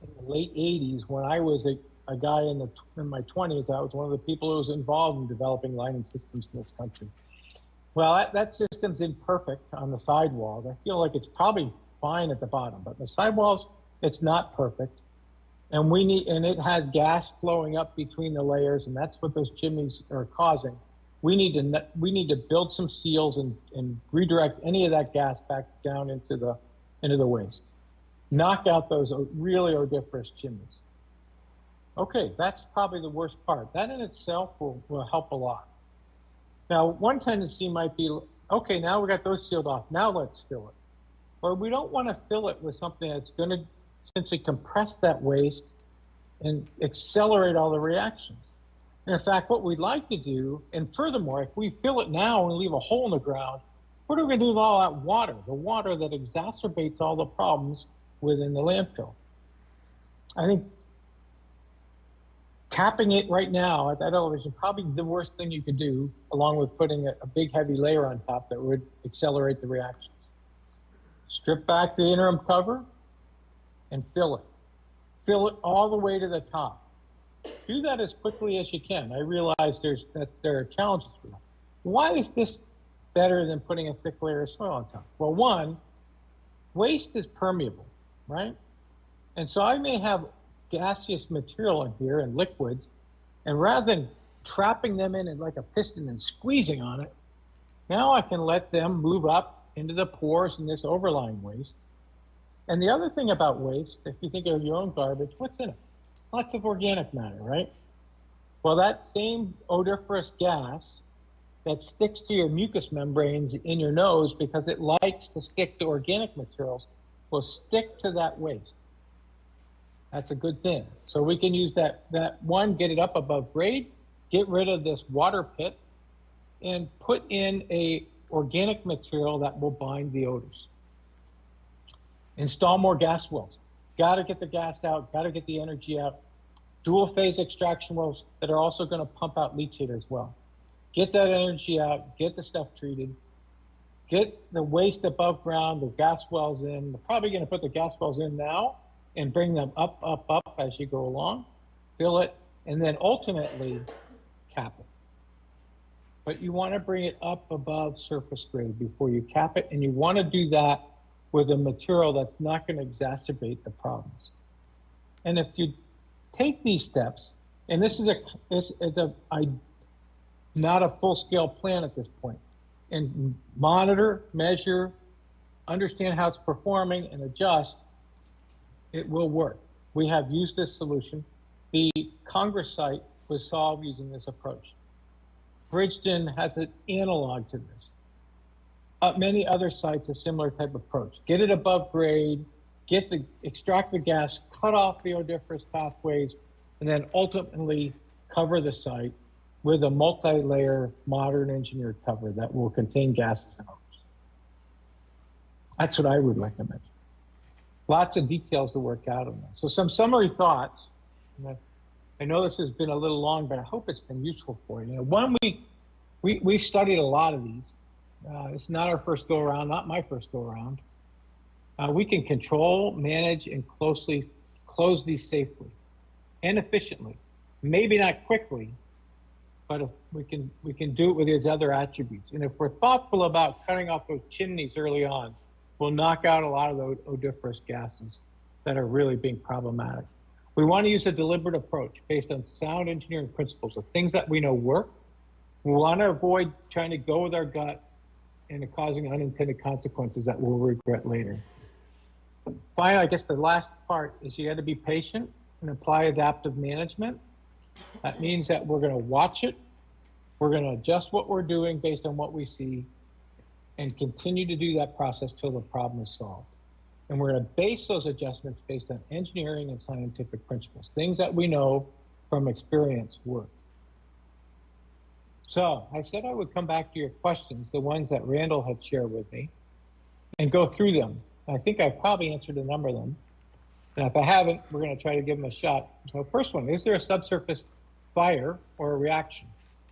in the late 80s when I was a guy in my 20s. I was one of the people who was involved in developing lining systems in this country. Well, that system's imperfect on the sidewalls. I feel like it's probably fine at the bottom, but the sidewalls, it's not perfect. And it has gas flowing up between the layers, and that's what those chimneys are causing. We need to build some seals and redirect any of that gas back down into the waste. Knock out those really odoriferous chimneys. Okay, that's probably the worst part. That in itself will help a lot. Now, one tendency might be, okay, now we got those sealed off. Now let's fill it. Or we don't want to fill it with something that's going to essentially compress that waste and accelerate all the reactions. And in fact, what we'd like to do, and furthermore, if we fill it now and leave a hole in the ground, what are we going to do with all that water? The water that exacerbates all the problems within the landfill. I think capping it right now at that elevation, probably the worst thing you could do, along with putting a big heavy layer on top that would accelerate the reactions. Strip back the interim cover and fill it. Fill it all the way to the top. do that as quickly as you can. I realize there are challenges for that. Why is this better than putting a thick layer of soil on top? Well, one, waste is permeable, right? And so I may have gaseous material in here and liquids, and rather than trapping them in like a piston and squeezing on it, now I can let them move up into the pores in this overlying waste. And the other thing about waste, if you think of your own garbage, what's in it? Lots of organic matter, right? Well, that same odoriferous gas that sticks to your mucous membranes in your nose because it likes to stick to organic materials will stick to that waste. That's a good thing. So we can use that one, get it up above grade, get rid of this water pit, and put in a organic material that will bind the odors. Install more gas wells. Got to get the gas out, got to get the energy out. Dual phase extraction wells that are also going to pump out leachate as well. Get that energy out, get the stuff treated, get the waste above ground, the gas wells in. We're probably going to put the gas wells in now and bring them up as you go along, fill it, and then ultimately cap it. But you want to bring it up above surface grade before you cap it, and you want to do that with a material that's not going to exacerbate the problems. And if you take these steps, and this is not a full-scale plan at this point, and monitor, measure, understand how it's performing, and adjust, it will work. We have used this solution. The Congress site was solved using this approach. Bridgeton has an analog to this. Many other sites, a similar type of approach. Get it above grade, extract the gas, cut off the odoriferous pathways, and then ultimately cover the site with a multi-layer modern engineered cover that will contain gases and odors. That's what I would recommend. Lots of details to work out on that. So some summary thoughts. I know this has been a little long, but I hope it's been useful for you. One, we studied a lot of these. It's not our first go around, not my first go around. We can control, manage, and closely close these safely and efficiently. Maybe not quickly, but if we can do it with these other attributes. And if we're thoughtful about cutting off those chimneys early on, we'll knock out a lot of those odoriferous gases that are really being problematic. We want to use a deliberate approach based on sound engineering principles of things that we know work. We want to avoid trying to go with our gut and causing unintended consequences that we'll regret later. Finally, I guess the last part is you got to be patient and apply adaptive management. That means that we're going to watch it. We're going to adjust what we're doing based on what we see and continue to do that process till the problem is solved. And we're going to base those adjustments based on engineering and scientific principles, things that we know from experience work. So I said I would come back to your questions, the ones that Randall had shared with me, and go through them. I think I've probably answered a number of them. And if I haven't, we're going to try to give them a shot. So first one, is there a subsurface fire or a reaction?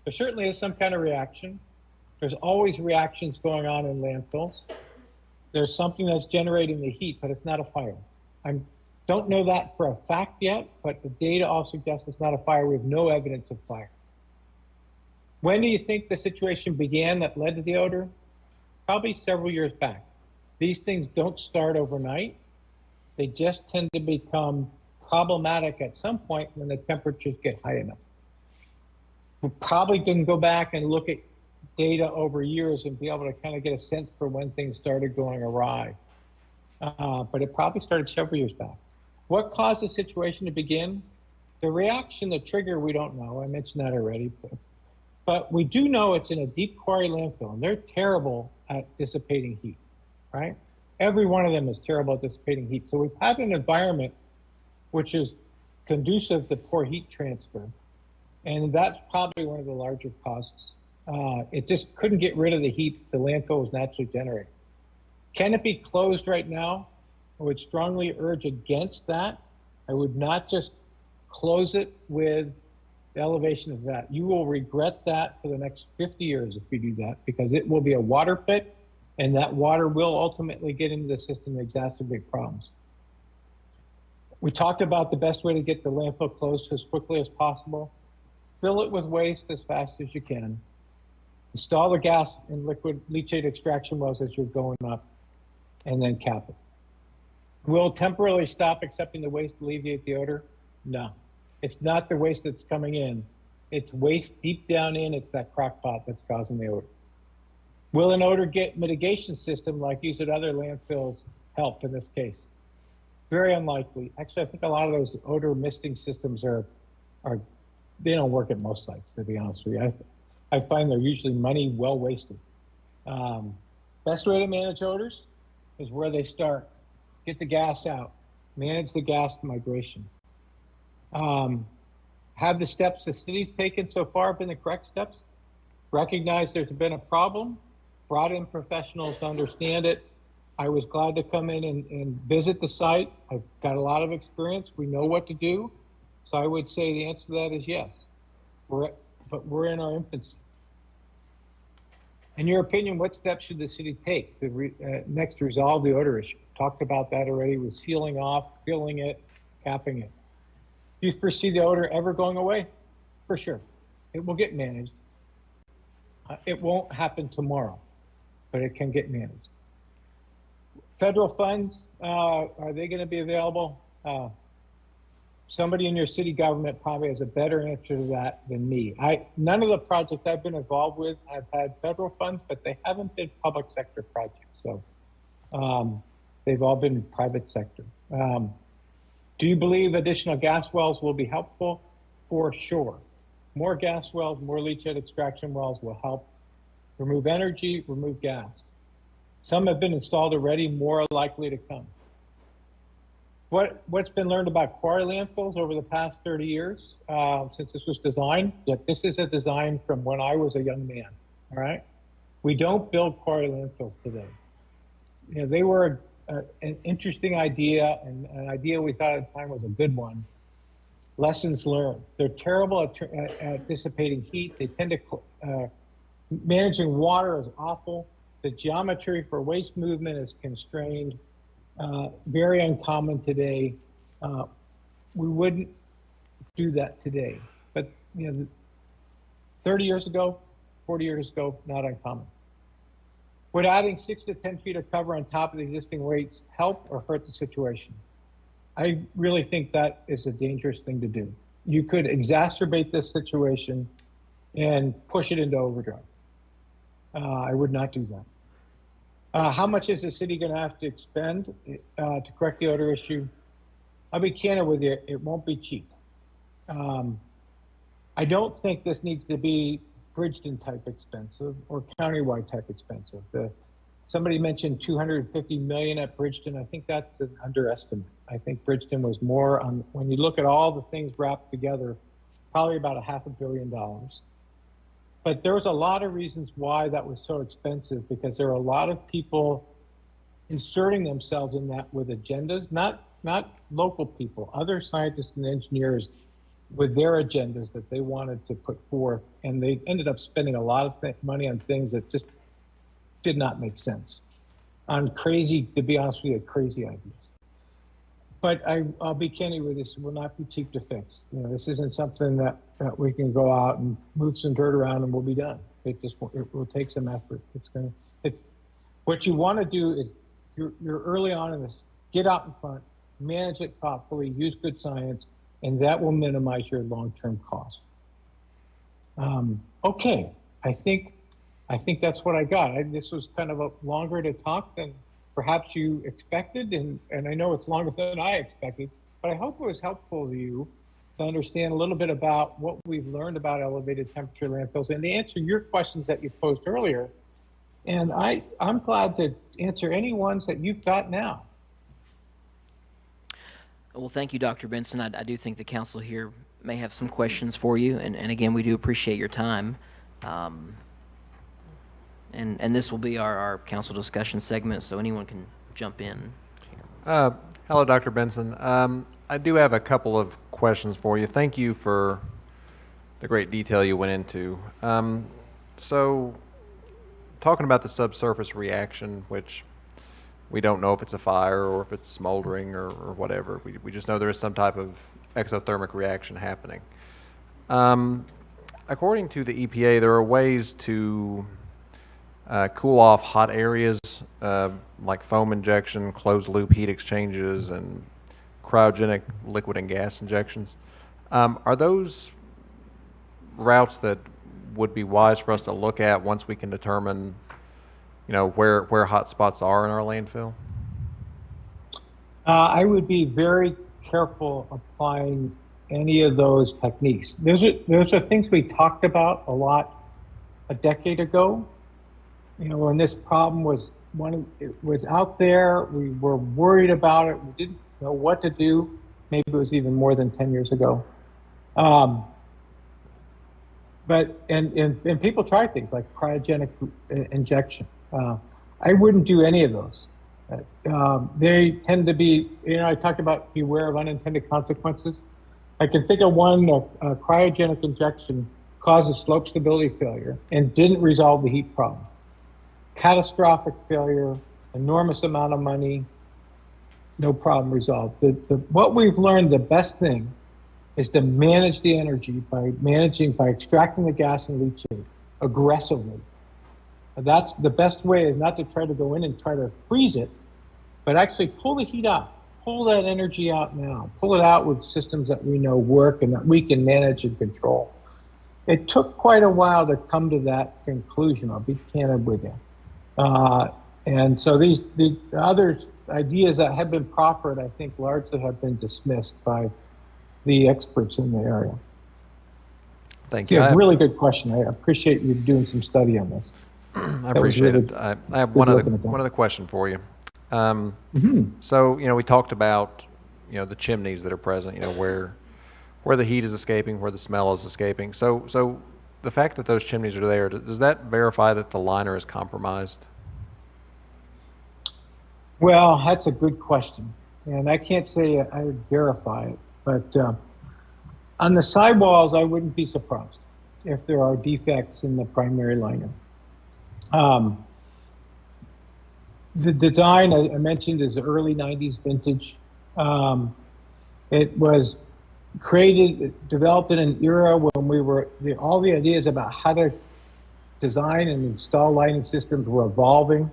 There certainly is some kind of reaction. There's always reactions going on in landfills. There's something that's generating the heat, but it's not a fire. I don't know that for a fact yet, but the data all suggests it's not a fire. We have no evidence of fire. When do you think the situation began that led to the odor? Probably several years back. These things don't start overnight. They just tend to become problematic at some point when the temperatures get high enough. We probably can go back and look at data over years and be able to kind of get a sense for when things started going awry. But it probably started several years back. What caused the situation to begin? The reaction, the trigger, we don't know. I mentioned that already. But we do know it's in a deep quarry landfill, and they're terrible at dissipating heat, right? Every one of them is terrible at dissipating heat. So we've had an environment which is conducive to poor heat transfer. And that's probably one of the larger causes. It just couldn't get rid of the heat the landfill was naturally generating. Can it be closed right now? I would strongly urge against that. I would not just close it with the elevation of that. You will regret that for the next 50 years if you do that, because it will be a water pit, and that water will ultimately get into the system and exacerbate problems. We talked about the best way to get the landfill closed as quickly as possible. Fill it with waste as fast as you can. Install the gas and liquid leachate extraction wells as you're going up, and then cap it. Will temporarily stop accepting the waste to alleviate the odor? No. It's not the waste that's coming in. It's waste deep down in, it's that crock pot that's causing the odor. Will an odor mitigation system like used at other landfills help in this case? Very unlikely. Actually, I think a lot of those odor misting systems they don't work at most sites, to be honest with you. I find they're usually money well wasted. Best way to manage odors is where they start. Get the gas out, manage the gas migration. Have the steps the city's taken so far been the correct steps? Recognize there's been a problem, brought in professionals to understand it. I was glad to come in and visit the site. I've got a lot of experience. We know what to do. So I would say the answer to that is yes. But we're in our infancy. In your opinion, what steps should the city take to next resolve the odor issue? Talked about that already with sealing off, filling it, capping it. Do you foresee the odor ever going away? For sure. It will get managed. It won't happen tomorrow, but it can get managed. Federal funds, are they going to be available? Somebody in your city government probably has a better answer to that than me. None of the projects I've been involved with have had federal funds, but they haven't been public sector projects. So they've all been private sector. Do you believe additional gas wells will be helpful? For sure. More gas wells, more leachate extraction wells will help remove energy, remove gas. Some have been installed already, more are likely to come. What's been learned about quarry landfills over the past 30 years since this was designed? Yet this is a design from when I was a young man, all right? We don't build quarry landfills today. You know, they were an interesting idea, and an idea we thought at the time was a good one. Lessons learned. They're terrible at dissipating heat. They tend to, managing water is awful. The geometry for waste movement is constrained. Very uncommon today. We wouldn't do that today, but 30 years ago, 40 years ago, not uncommon. Would adding 6 to 10 feet of cover on top of the existing waste help or hurt the situation? I really think that is a dangerous thing to do. You could exacerbate this situation and push it into overdrive. I would not do that. How much is the city going to have to expend to correct the odor issue? I'll be candid with you, it won't be cheap. I don't think this needs to be Bridgeton type expensive or countywide type expensive. Somebody mentioned 250 million at Bridgeton. I think that's an underestimate. I think Bridgeton was more on, when you look at all the things wrapped together, probably about $500 million. But there was a lot of reasons why that was so expensive, because there are a lot of people inserting themselves in that with agendas, not local people, other scientists and engineers with their agendas that they wanted to put forth, and they ended up spending a lot of money on things that just did not make sense, on crazy, to be honest with you, crazy ideas. But I'll be candid with this, it will not be cheap to fix. This isn't something that we can go out and move some dirt around and we'll be done. It will take some effort. What you want to do is, you're early on in this, get out in front, manage it thoughtfully, use good science, and that will minimize your long-term costs. Okay, I think that's what I got. This was kind of a longer to talk than perhaps you expected, and I know it's longer than I expected, but I hope it was helpful to you to understand a little bit about what we've learned about elevated temperature landfills and to answer your questions that you posed earlier. And I'm glad to answer any ones that you've got now. Well, thank you, Dr. Benson. I do think the council here may have some questions for you, and again, we do appreciate your time. And this will be our council discussion segment, so anyone can jump in. Hello, Dr. Benson. I do have a couple of questions for you. Thank you for the great detail you went into. So, talking about the subsurface reaction, which We don't know if it's a fire or if it's smoldering or whatever. We just know there is some type of exothermic reaction happening. According to the EPA, there are ways to cool off hot areas, like foam injection, closed loop heat exchanges, and cryogenic liquid and gas injections. Are those routes that would be wise for us to look at once we can determine, where hot spots are in our landfill? I would be very careful applying any of those techniques. Those are things we talked about a lot a decade ago. When this problem it was out there, we were worried about it, we didn't know what to do. Maybe it was even more than 10 years ago. But people try things like cryogenic injection. I wouldn't do any of those. They tend to be, I talked about beware of unintended consequences. I can think of one, a cryogenic injection causes slope stability failure and didn't resolve the heat problem. Catastrophic failure, enormous amount of money, no problem resolved. What we've learned, the best thing is to manage the energy by extracting the gas and leachate aggressively. That's the best way, is not to try to go in and try to freeze it, but actually pull the heat out. Pull that energy out now. Pull it out with systems that we know work and that we can manage and control. It took quite a while to come to that conclusion. I'll be candid with you. And so the other ideas that have been proffered, I think, largely have been dismissed by the experts in the area. Thank you. Yeah, really good question. I appreciate you doing some study on this. I appreciate it. I have one other question for you. So, we talked about, the chimneys that are present, where the heat is escaping, where the smell is escaping. So the fact that those chimneys are there, does that verify that the liner is compromised? Well, that's a good question. And I can't say I would verify it, but on the sidewalls, I wouldn't be surprised if there are defects in the primary liner. The design I mentioned is early 90s vintage. It was developed in an era when all the ideas about how to design and install lighting systems were evolving.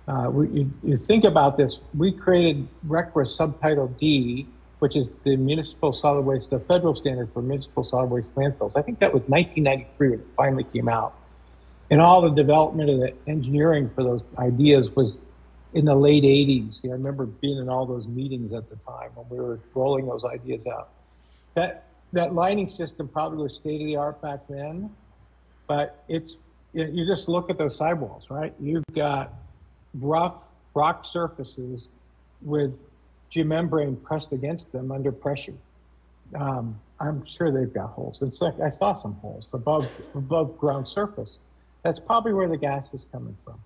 You think about this, we created RCRA Subtitle D, which is the the federal standard for municipal solid waste landfills. I think that was 1993 when it finally came out. And all the development of the engineering for those ideas was in the late 80s. I remember being in all those meetings at the time when we were rolling those ideas out. That lighting system probably was state of the art back then, but you just look at those sidewalls, right? You've got rough rock surfaces with geomembrane pressed against them under pressure. I'm sure they've got holes. It's like I saw some holes above ground surface. That's probably where the gas is coming from.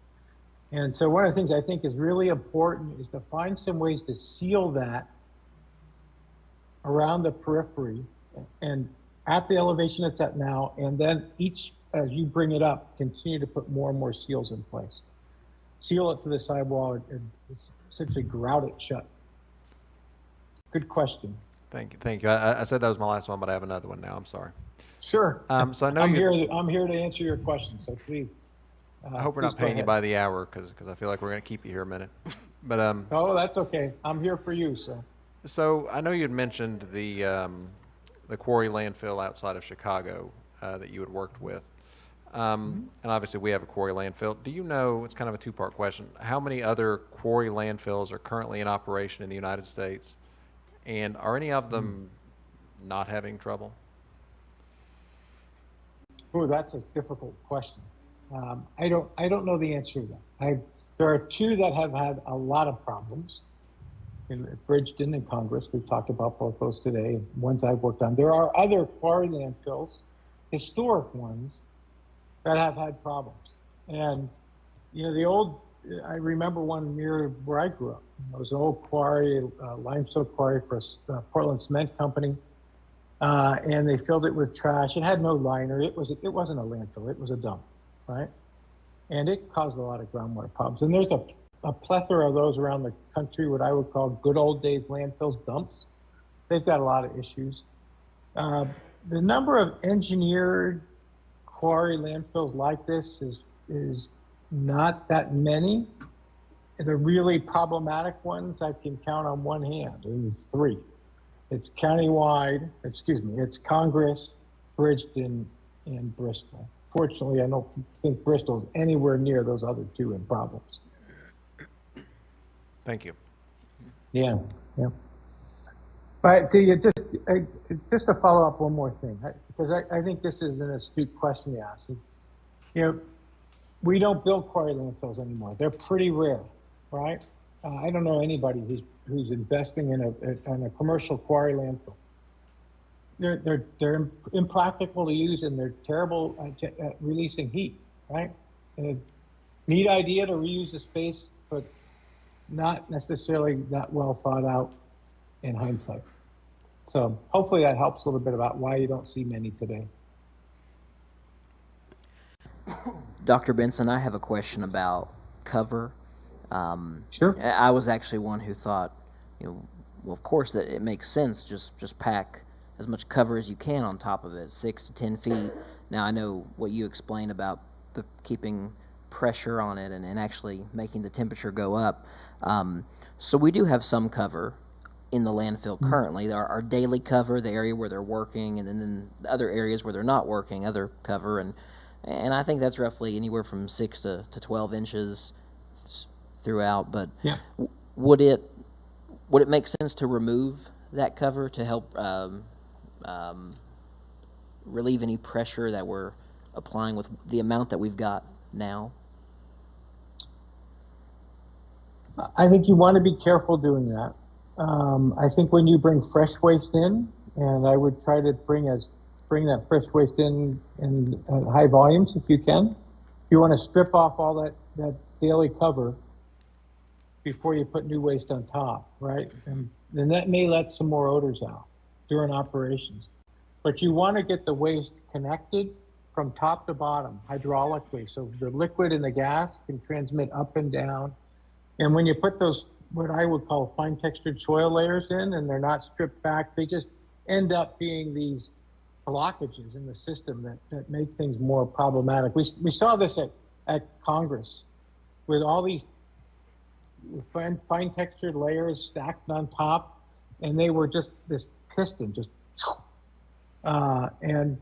And so one of the things I think is really important is to find some ways to seal that around the periphery and at the elevation it's at now, and then as you bring it up, continue to put more and more seals in place. Seal it to the sidewall and essentially grout it shut. Good question. Thank you. I said that was my last one, but I have another one now. I'm sorry. Sure. So I know I'm here to answer your question, so please. I hope we're not paying you by the hour, because I feel like we're going to keep you here a minute. But oh, that's okay. I'm here for you, so. So I know you had mentioned the quarry landfill outside of Chicago that you had worked with, and obviously we have a quarry landfill. Do you know? It's kind of a two-part question. How many other quarry landfills are currently in operation in the United States, and are any of them not having trouble? Oh, that's a difficult question. I don't know the answer to that. There are two that have had a lot of problems. In Bridgeton and Congress, we've talked about both those today, ones I've worked on. There are other quarry landfills, historic ones, that have had problems. And, I remember one near where I grew up. It was an old quarry, limestone quarry for a Portland cement company. And they filled it with trash. It had no liner. It wasn't a landfill. It was a dump, right? And it caused a lot of groundwater problems. And there's a plethora of those around the country, what I would call good old days landfills, dumps. They've got a lot of issues. The number of engineered quarry landfills like this is not that many. The really problematic ones I can count on one hand, and 3. It's countywide, it's Congress, Bridgeton, and Bristol. Fortunately, I don't think Bristol's anywhere near those other 2 in problems. Thank you. Yeah. But just to follow up one more thing, because I think this is an astute question you asked. We don't build quarry landfills anymore. They're pretty rare, right? I don't know anybody who's investing in a commercial quarry landfill. They're impractical to use, and they're terrible at releasing heat, right? Neat idea to reuse the space, but not necessarily that well thought out in hindsight. So hopefully that helps a little bit about why you don't see many today. Dr. Benson, I have a question about cover. Sure. I was actually one who thought, well, of course that it makes sense. Just pack as much cover as you can on top of it, 6 to 10 feet. Now I know what you explained about the keeping pressure on it and actually making the temperature go up. So we do have some cover in the landfill currently. Our daily cover, the area where they're working, and then the other areas where they're not working, other cover, and I think that's roughly anywhere from 6 to 12 inches throughout. But Yeah. would it make sense to remove that cover to help relieve any pressure that we're applying with the amount that we've got now? I think you want to be careful doing that. I think when you bring fresh waste in, and I would try to bring that fresh waste in high volumes if you can. You want to strip off all that daily cover before you put new waste on top, right? And then that may let some more odors out during operations. But you want to get the waste connected from top to bottom hydraulically, so the liquid and the gas can transmit up and down. And when you put those, what I would call fine textured soil layers in, and they're not stripped back, they just end up being these blockages in the system that make things more problematic. We saw this at Congress with all these fine textured layers stacked on top, and they were just this piston, and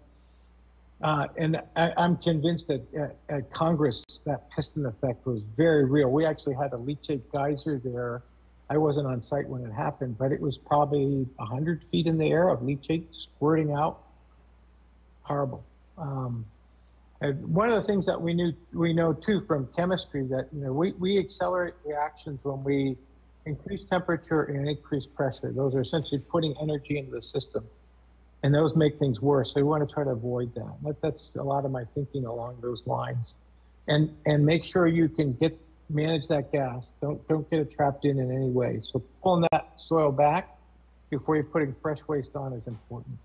I'm convinced that at Congress, that piston effect was very real. We actually had a leachate geyser there. I wasn't on site when it happened, but it was probably 100 feet in the air of leachate squirting out. Horrible. And one of the things that we know too from chemistry that we accelerate reactions when we increase temperature and increase pressure. Those are essentially putting energy into the system, and those make things worse. So we want to try to avoid that. That's a lot of my thinking along those lines, and make sure you can manage that gas. Don't get it trapped in any way. So pulling that soil back before you're putting fresh waste on is important.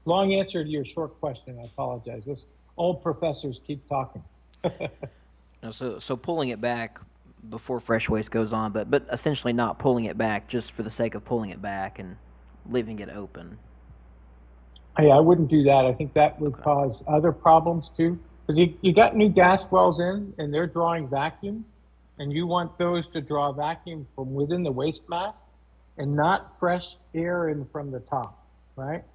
Long answer to your short question. I apologize. Those old professors keep talking. No, so pulling it back before fresh waste goes on, but essentially not pulling it back just for the sake of pulling it back and leaving it open. I wouldn't do that. I think that would cause other problems too. Because you got new gas wells in, and they're drawing vacuum, and you want those to draw vacuum from within the waste mass and not fresh air in from the top, right?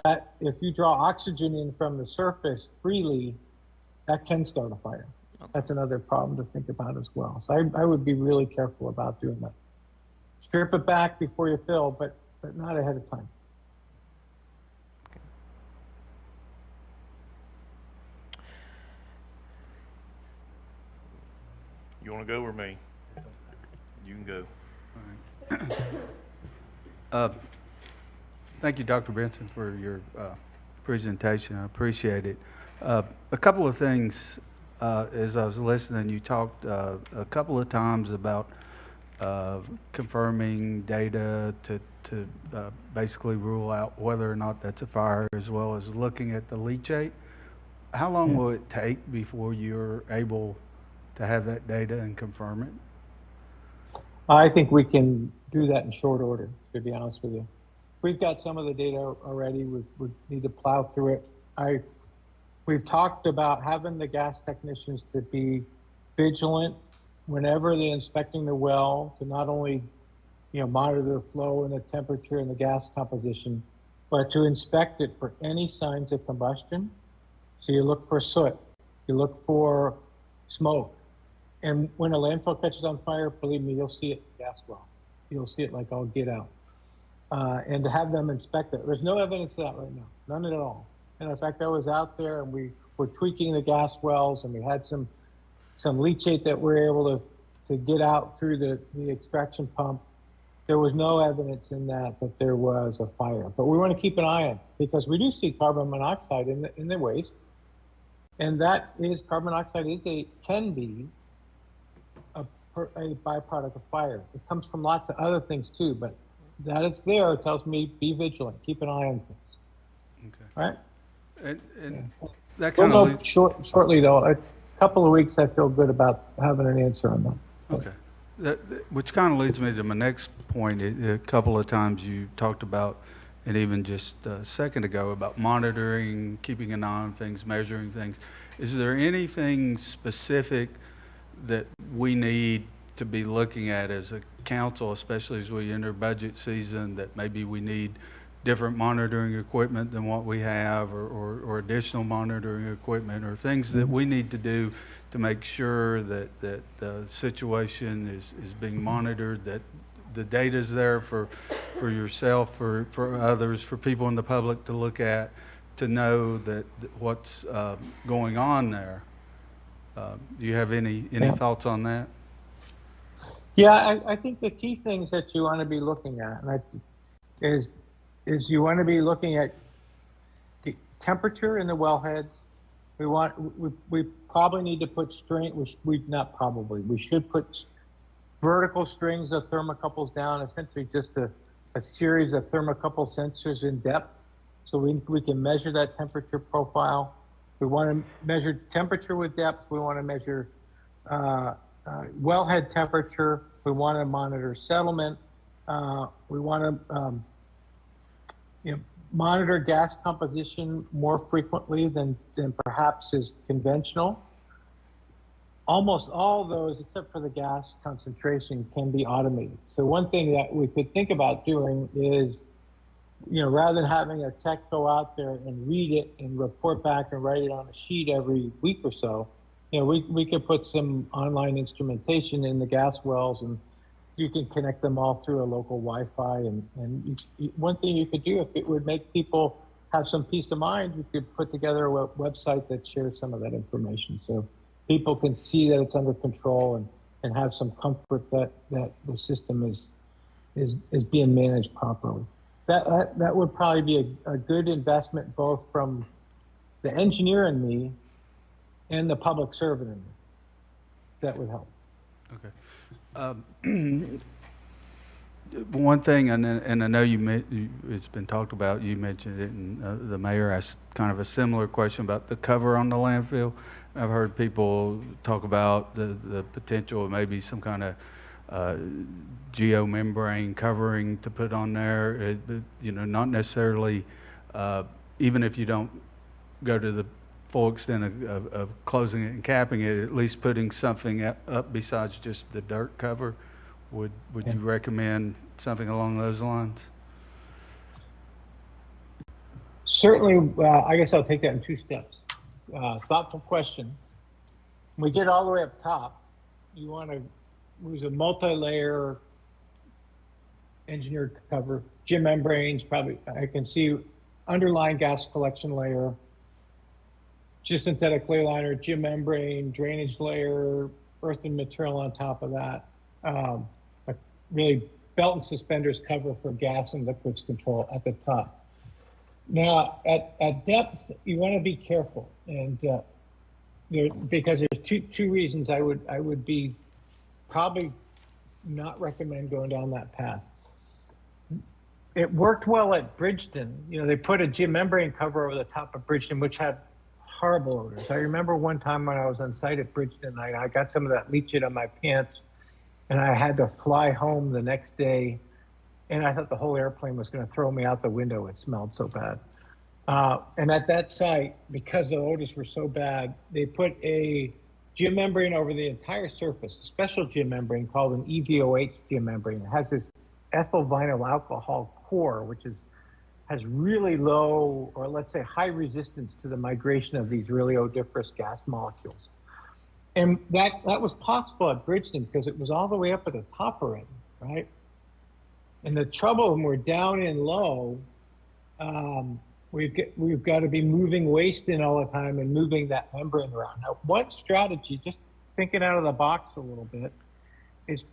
That if you draw oxygen in from the surface freely, that can start a fire. Okay. That's another problem to think about as well. So I would be really careful about doing that. Strip it back before you fill, but not ahead of time. You want to go or me? You can go. Thank you, Dr. Benson, for your presentation. I appreciate it. A couple of things, as I was listening, you talked a couple of times about confirming data to basically rule out whether or not that's a fire, as well as looking at the leachate. How long will it take before you're able to have that data and confirm it? I think we can do that in short order, to be honest with you. We've got some of the data already. We need to plow through it. We've talked about having the gas technicians to be vigilant whenever they're inspecting the well, to not only, monitor the flow and the temperature and the gas composition, but to inspect it for any signs of combustion. So you look for soot, you look for smoke. And when a landfill catches on fire, believe me, you'll see it in the gas well. You'll see it like all get out. And to have them inspect it. There's no evidence of that right now, none at all. And in fact, I was out there and we were tweaking the gas wells, and we had some leachate that we were able to get out through the extraction pump. There was no evidence in that there was a fire. But we want to keep an eye on it, because we do see carbon monoxide in the waste. And carbon monoxide can be a byproduct of fire. It comes from lots of other things too, but that it's there tells me be vigilant, keep an eye on things. Okay. Right? And that We'll kind know of shortly though. A couple of weeks, I feel good about having an answer on that. okay. Which kind of leads me to my next point. A couple of times you talked about, and even just a second ago, about monitoring, keeping an eye on things, measuring things. Is there anything specific that we need to be looking at as a council, especially as we enter budget season, that maybe we need different monitoring equipment than what we have, or additional monitoring equipment, or things that we need to do to make sure that the situation is being monitored, that the data is there for yourself, for others, for people in the public to look at, to know that what's going on there. Do you have any thoughts on that? Yeah, I think the key things that you want to be looking at is you want to be looking at the temperature in the wellheads. We probably need to put we should put vertical strings of thermocouples down, essentially just a series of thermocouple sensors in depth, so we can measure that temperature profile. We want to measure temperature with depth. We want to measure wellhead temperature. We want to monitor settlement. We want to monitor gas composition more frequently than perhaps is conventional. Almost all of those, except for the gas concentration, can be automated. So one thing that we could think about doing is, rather than having a tech go out there and read it and report back and write it on a sheet every week or so, we could put some online instrumentation in the gas wells, and you can connect them all through a local Wi-Fi. And one thing you could do, if it would make people have some peace of mind, you could put together a website that shares some of that information, so people can see that it's under control and have some comfort that the system is being managed properly. That would probably be a good investment, both from the engineer in me and the public servant in me. That would help. Okay. One thing, and I know it's been talked about, you mentioned it, and the mayor asked kind of a similar question about the cover on the landfill. I've heard people talk about the potential of maybe some kind of geomembrane covering to put on there. Not necessarily, even if you don't go to the full extent of closing it and capping it, at least putting something up besides just the dirt cover. Would you recommend something along those lines? Certainly, I guess I'll take that in two steps. Thoughtful question. When we get all the way up top, you want to use a multi-layer engineered cover, geomembranes, probably, I can see underlying gas collection layer, geosynthetic clay liner, geomembrane, drainage layer, earthen material on top of that. Really belt and suspenders cover for gas and liquids control at the top. Now, at depth, you want to be careful, and because there's two reasons I would be probably not recommend going down that path. It worked well at Bridgeton. They put a geomembrane cover over the top of Bridgeton, which had horrible odors. I remember one time when I was on site at Bridgeton, I got some of that leachate on my pants, and I had to fly home the next day, and I thought the whole airplane was going to throw me out the window. It smelled so bad. And at that site, because the odors were so bad, they put a geomembrane over the entire surface, a special geomembrane called an EVOH geomembrane. It has this ethyl vinyl alcohol core, which has really low, or let's say high resistance to the migration of these really odoriferous gas molecules. And that was possible at Bridgeton because it was all the way up at the top already, right? And the trouble when we're down and low, we've got to be moving waste in all the time and moving that membrane around. Now, one strategy, just thinking out of the box a little bit,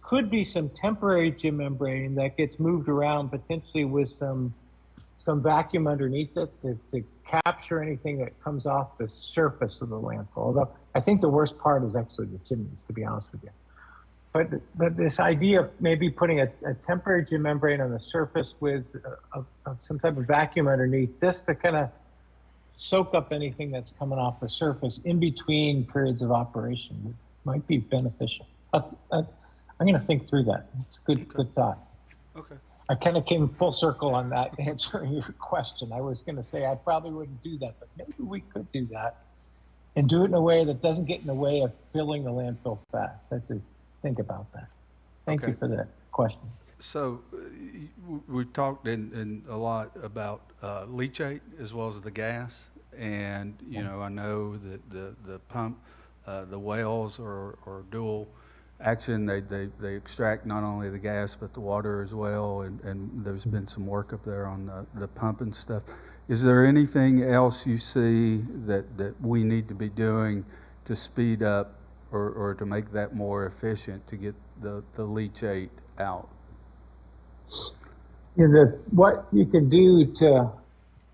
could be some temporary geomembrane that gets moved around potentially with some vacuum underneath it to capture anything that comes off the surface of the landfill. Although I think the worst part is actually the chimneys, to be honest with you. But this idea of maybe putting a temporary geomembrane on the surface with some type of vacuum underneath, just to kind of soak up anything that's coming off the surface in between periods of operation might be beneficial. I'm going to think through that. It's a good thought. Okay. I kind of came full circle on that answering your question. I was going to say I probably wouldn't do that, but maybe we could do that and do it in a way that doesn't get in the way of filling the landfill fast. I have to think about that. Thank you for that question. So we talked in a lot about leachate as well as the gas, and I know that the pump, the wells are dual action. They extract not only the gas but the water as well, and there's been some work up there on the pump and stuff. Is there anything else you see that we need to be doing to speed up or to make that more efficient to get the leachate out? What you can do to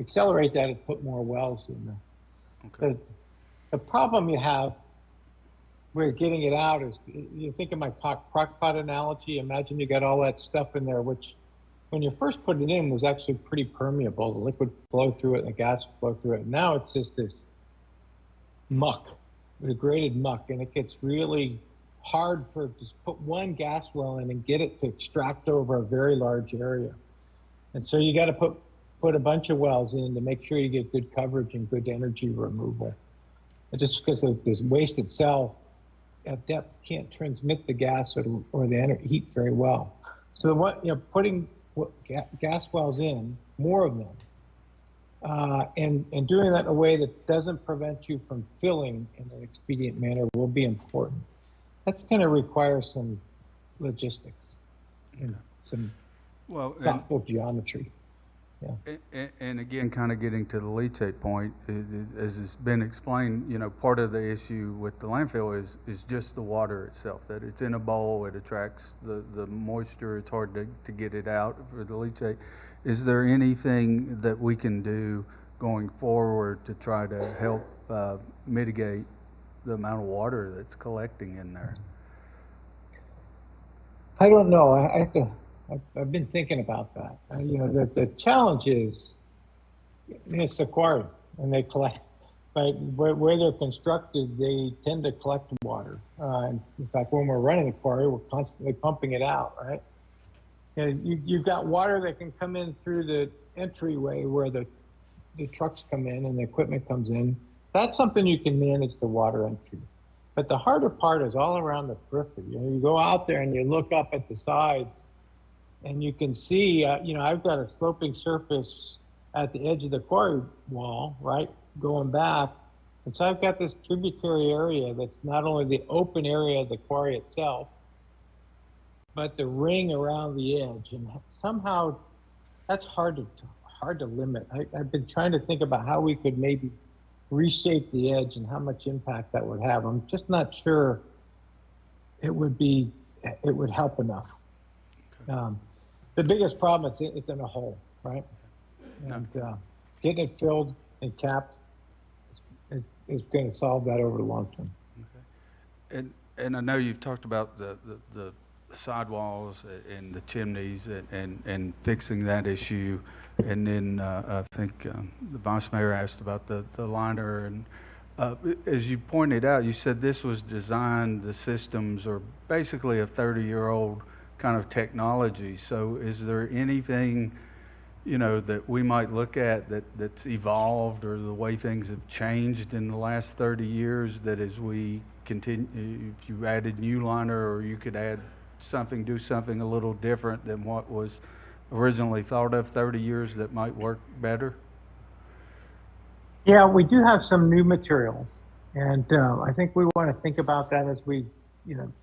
accelerate that is put more wells in there. Okay. The problem you have with getting it out is, you think of my crock pot analogy. Imagine you got all that stuff in there, which when you first put it in was actually pretty permeable. The liquid flow through it and the gas flow through it. Now it's just this muck, degraded muck, and it gets really hard for just put one gas well in and get it to extract over a very large area. And so you got to put a bunch of wells in to make sure you get good coverage and good energy removal. And just because the waste itself at depth can't transmit the gas or the heat very well. So putting gas wells in, more of them, and doing that in a way that doesn't prevent you from filling in an expedient manner will be important. That's going to require some logistics and some thoughtful geometry. Yeah. And again, kind of getting to the leachate point, as has been explained, part of the issue with the landfill is just the water itself, that it's in a bowl, it attracts the moisture, it's hard to get it out for the leachate. Is there anything that we can do going forward to try to help mitigate the amount of water that's collecting in there? I don't know. I've been thinking about that. The challenge is it's a quarry, and they collect. But where they're constructed, they tend to collect water. In fact, when we're running the quarry, we're constantly pumping it out, right? You've got water that can come in through the entryway where the trucks come in and the equipment comes in. That's something you can manage the water entry. But the harder part is all around the periphery. You go out there and you look up at the sides, and you can see, I've got a sloping surface at the edge of the quarry wall, right, going back. And so I've got this tributary area that's not only the open area of the quarry itself, but the ring around the edge. And somehow that's hard to limit. I've been trying to think about how we could maybe reshape the edge and how much impact that would have. I'm just not sure it would help enough. The biggest problem is it's in a hole, right? And getting it filled and capped is going to solve that over the long term. Okay. And I know you've talked about the sidewalls and the chimneys and fixing that issue, and then I think the vice mayor asked about the liner and As you pointed out, you said this was designed, the systems are basically a 30-year-old kind of technology. So is there anything, that we might look at that's evolved, or the way things have changed in the last 30 years, that as we continue, if you added new liner, or you could add something, do something a little different than what was originally thought of 30 years, that might work better? Yeah, we do have some new materials, and I think we want to think about that as we,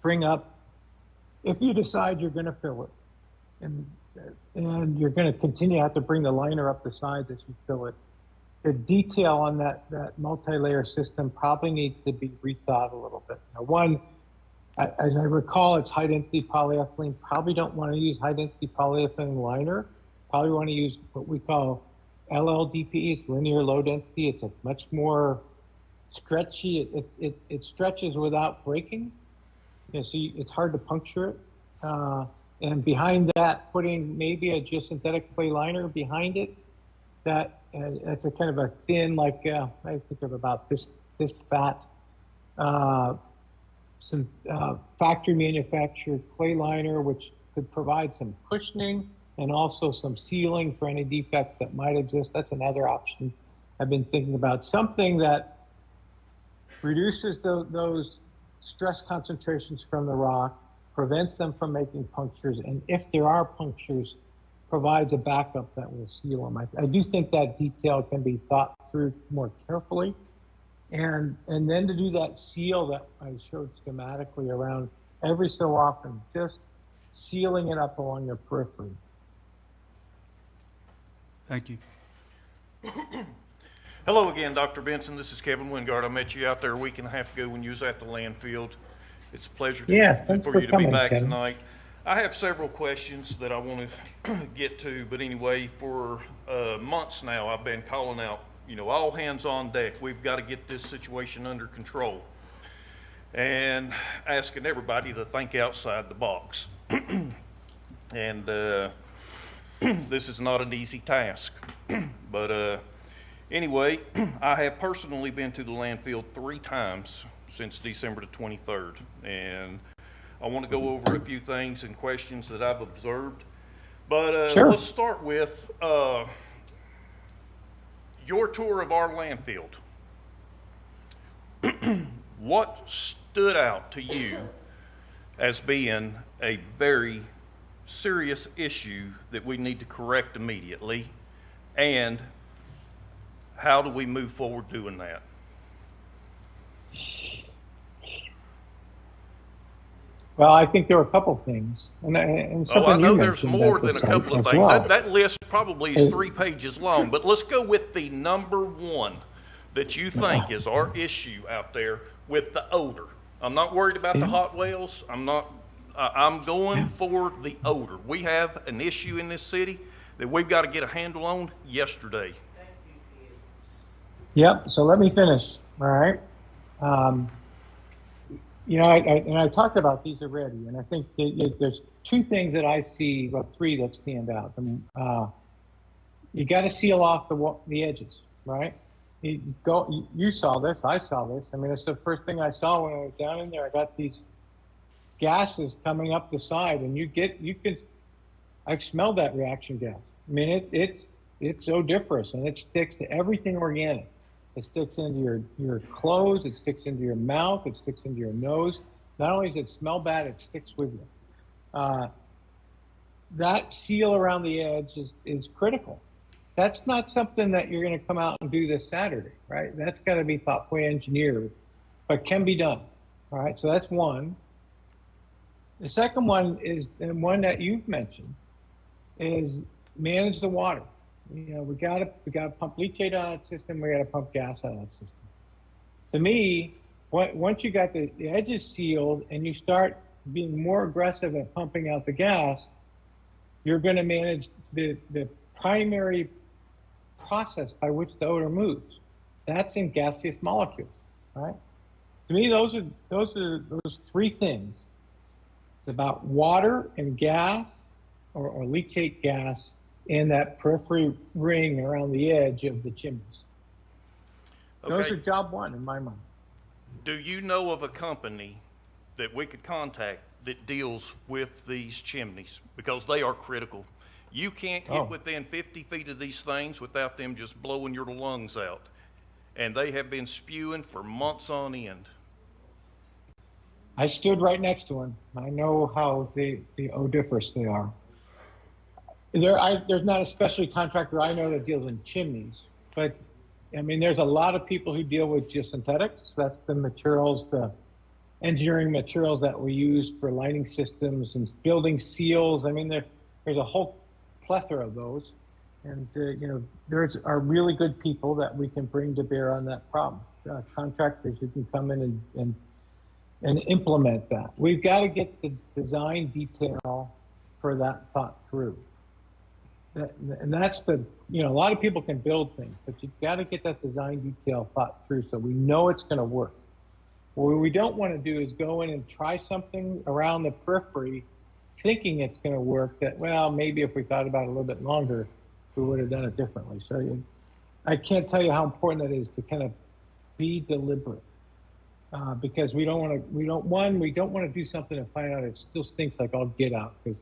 bring up, if you decide you're going to fill it, and you're going to continue to have to bring the liner up the sides as you fill it, the detail on that multi-layer system probably needs to be rethought a little bit. One, as I recall, it's high-density polyethylene. Probably don't want to use high-density polyethylene liner. Probably want to use what we call LLDP. It's linear low density. It's a much more stretchy. It stretches without breaking. So it's hard to puncture it. And behind that, putting maybe a geosynthetic clay liner behind it. That's a kind of a thin, like I think of about this fat. Some factory manufactured clay liner, which could provide some cushioning and also some sealing for any defects that might exist. That's another option I've been thinking about. Something that reduces those stress concentrations from the rock, prevents them from making punctures, and if there are punctures, provides a backup that will seal them. I do think that detail can be thought through more carefully. And then to do that seal that I showed schematically around every so often, just sealing it up along your periphery. Thank you. Hello again, Dr. Benson. This is Kevin Wingard. I met you out there a week and a half ago when you was at the landfill. It's a pleasure Thanks for you to coming, be back Kevin. tonight. I have several questions that I want to get to, but anyway, for months now, I've been calling out, all hands on deck. We've got to get this situation under control, and asking everybody to think outside the box. And this is not an easy task, but anyway, I have personally been to the landfill 3 times since December the 23rd, and I want to go over a few things and questions that I've observed. But Sure. Let's start with your tour of our landfill. What stood out to you as being a very serious issue that we need to correct immediately, and how do we move forward doing that? Well, I think there were a couple things, and something I know you there's mentioned more at the than a site couple of as things. well. That list probably is 3 pages long, but let's go with the number 1 that you think is our issue out there with the odor. I'm not worried about the hot wells. I'm going for the odor. We have an issue in this city that we've got to get a handle on yesterday. Yep, so let me finish, all right? I talked about these already, and I think there's 2 things that I see, well, 3 that stand out. You got to seal off the edges, right? You saw this, I saw this. I mean, it's the first thing I saw when I was down in there. I got these gases coming up the side, and I've smelled that reaction gas. I mean, it's odoriferous, and it sticks to everything organic. It sticks into your clothes, it sticks into your mouth, it sticks into your nose. Not only does it smell bad, it sticks with you. That seal around the edge is critical. That's not something that you're going to come out and do this Saturday, right? That's got to be thoughtfully engineered, but can be done. All right, so that's one. The second one is, and one that you've mentioned, is manage the water. We got to pump leachate out of that system. We got to pump gas out of that system. To me, once you got the edges sealed and you start being more aggressive at pumping out the gas, you're going to manage the primary process by which the odor moves. That's in gaseous molecules, right? To me, those are those 3 things. It's about water and gas, or leachate gas, in that periphery ring around the edge of the chimneys. Those Okay. are job one in my mind. Do you know of a company that we could contact that deals with these chimneys? Because they are critical. You can't Oh. get within 50 feet of these things without them just blowing your lungs out. And they have been spewing for months on end. I stood right next to one. I know how the odoriferous they are. There's not a specialty contractor I know that deals in chimneys, but I mean, there's a lot of people who deal with geosynthetics. That's the materials, the engineering materials that we use for lighting systems and building seals. I mean, there's a whole plethora of those. And, there's are really good people that we can bring to bear on that problem. Contractors who can come in and implement that. We've got to get the design detail for that thought through. And that's a lot of people can build things, but you've got to get that design detail thought through so we know it's going to work. What we don't want to do is go in and try something around the periphery thinking it's going to work that, well, maybe if we thought about it a little bit longer, we would have done it differently. So I can't tell you how important that is to kind of be deliberate. Because we don't want to do something and find out it still stinks like all get out, because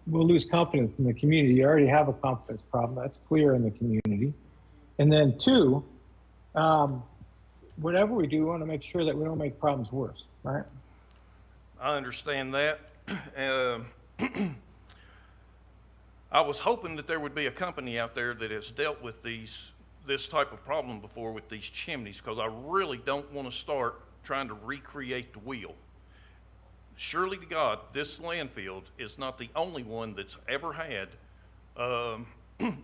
we'll lose confidence in the community. You already have a confidence problem. That's clear in the community. And then two, whatever we do, we want to make sure that we don't make problems worse, right? I understand that. I was hoping that there would be a company out there that has dealt with this type of problem before with these chimneys, because I really don't want to start trying to recreate the wheel. Surely to God, this landfill is not the only one that's ever had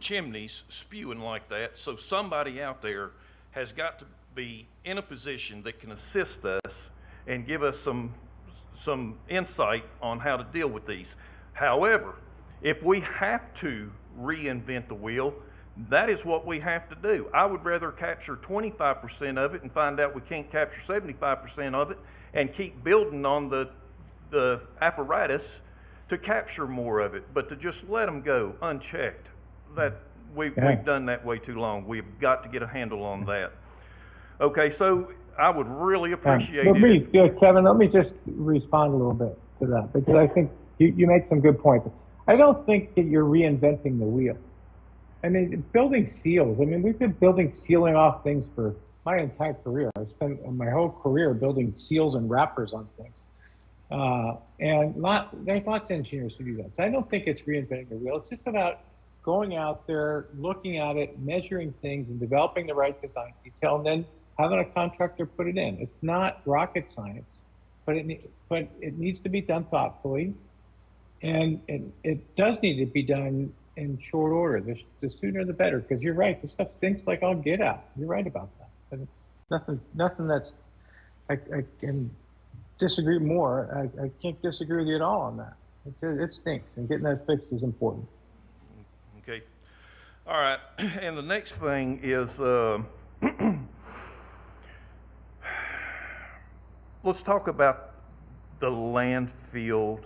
chimneys spewing like that. So somebody out there has got to be in a position that can assist us and give us some insight on how to deal with these. However, if we have to reinvent the wheel, that is what we have to do. I would rather capture 25% of it and find out we can't capture 75% of it and keep building on the apparatus to capture more of it. But to just let them go unchecked, that we've done that way too long. We've got to get a handle on that. Okay, so I would really appreciate it. Kevin, let me just respond a little bit to that, because I think you make some good points. I don't think that you're reinventing the wheel. I mean, building seals. I mean, we've been sealing off things for my entire career. I spent my whole career building seals and wrappers on things. And there's lots of engineers who do that. So I don't think it's reinventing the wheel. It's just about going out there, looking at it, measuring things, and developing the right design detail, and then having a contractor put it in. It's not rocket science, but it needs to be done thoughtfully, and it does need to be done in short order. The sooner the better, because you're right, this stuff stinks like all get out. You're right about that. And nothing that's I can disagree more. I can't disagree with you at all on that. It stinks, and getting that fixed is important. Okay. All right. And the next thing is, let's talk about the landfill.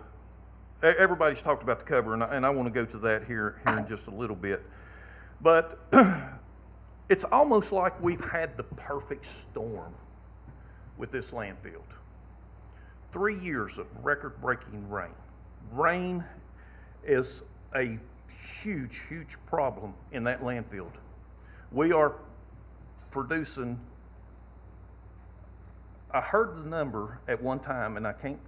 Everybody's talked about the cover, and I want to go to that here in just a little bit. But it's almost like we've had the perfect storm with this landfill. 3 years of record-breaking rain. Rain is a huge, huge problem in that landfill. We are producing, I heard the number at one time, and I can't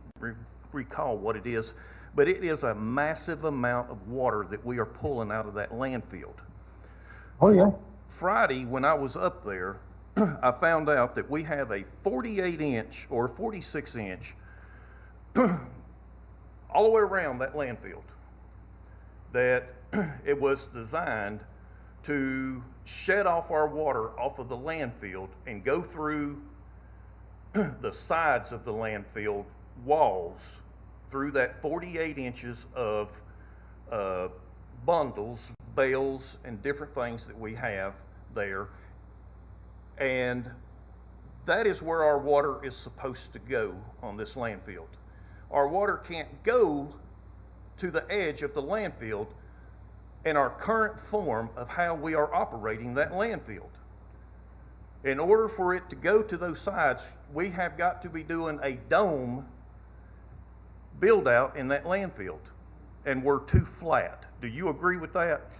recall what it is, but it is a massive amount of water that we are pulling out of that landfill. Oh, yeah. Friday, when I was up there, I found out that we have a 48-inch or 46-inch all the way around that landfill, that it was designed to shed off our water off of the landfill and go through the sides of the landfill walls through that 48 inches of bundles, bales, and different things that we have there. And that is where our water is supposed to go on this landfill. Our water can't go to the edge of the landfill in our current form of how we are operating that landfill. In order for it to go to those sides, we have got to be doing a dome build out in that landfill, and we're too flat. Do you agree with that?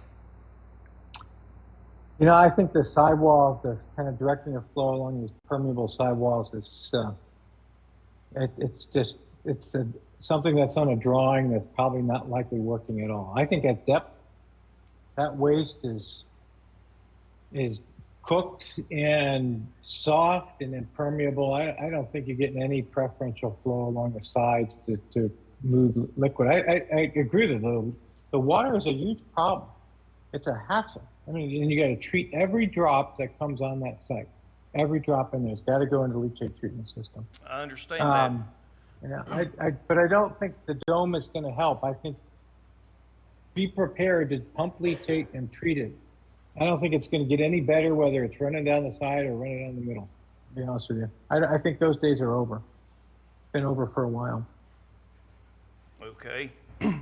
You know, I think the sidewall, the kind of directing of flow along these permeable sidewalls is, it's something that's on a drawing that's probably not likely working at all. I think at depth, that waste is cooked and soft and impermeable. I don't think you're getting any preferential flow along the sides to move liquid. I agree that the water is a huge problem. It's a hassle. I mean, and you got to treat every drop that comes on that site. Every drop in there's got to go into the leachate treatment system. I understand that. Yeah, but I don't think the dome is going to help. I think be prepared to pump leachate and treat it. I don't think it's going to get any better whether it's running down the side or running down the middle, to be honest with you. I think those days are over. Been over for a while. Okay. All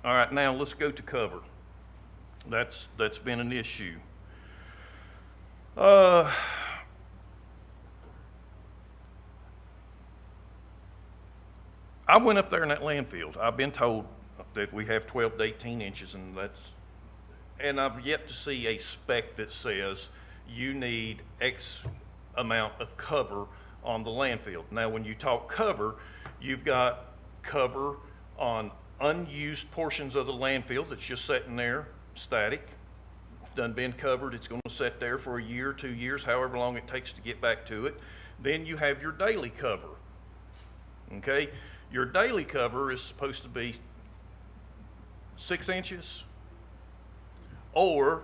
right, now let's go to cover. That's been an issue. I went up there in that landfill. I've been told that we have 12 to 18 inches, and I've yet to see a spec that says you need X amount of cover on the landfill. Now, when you talk cover, you've got cover on unused portions of the landfill that's just sitting there, static, done been covered. It's going to sit there for a year, 2 years, however long it takes to get back to it. Then you have your daily cover. Okay, your daily cover is supposed to be 6 inches, or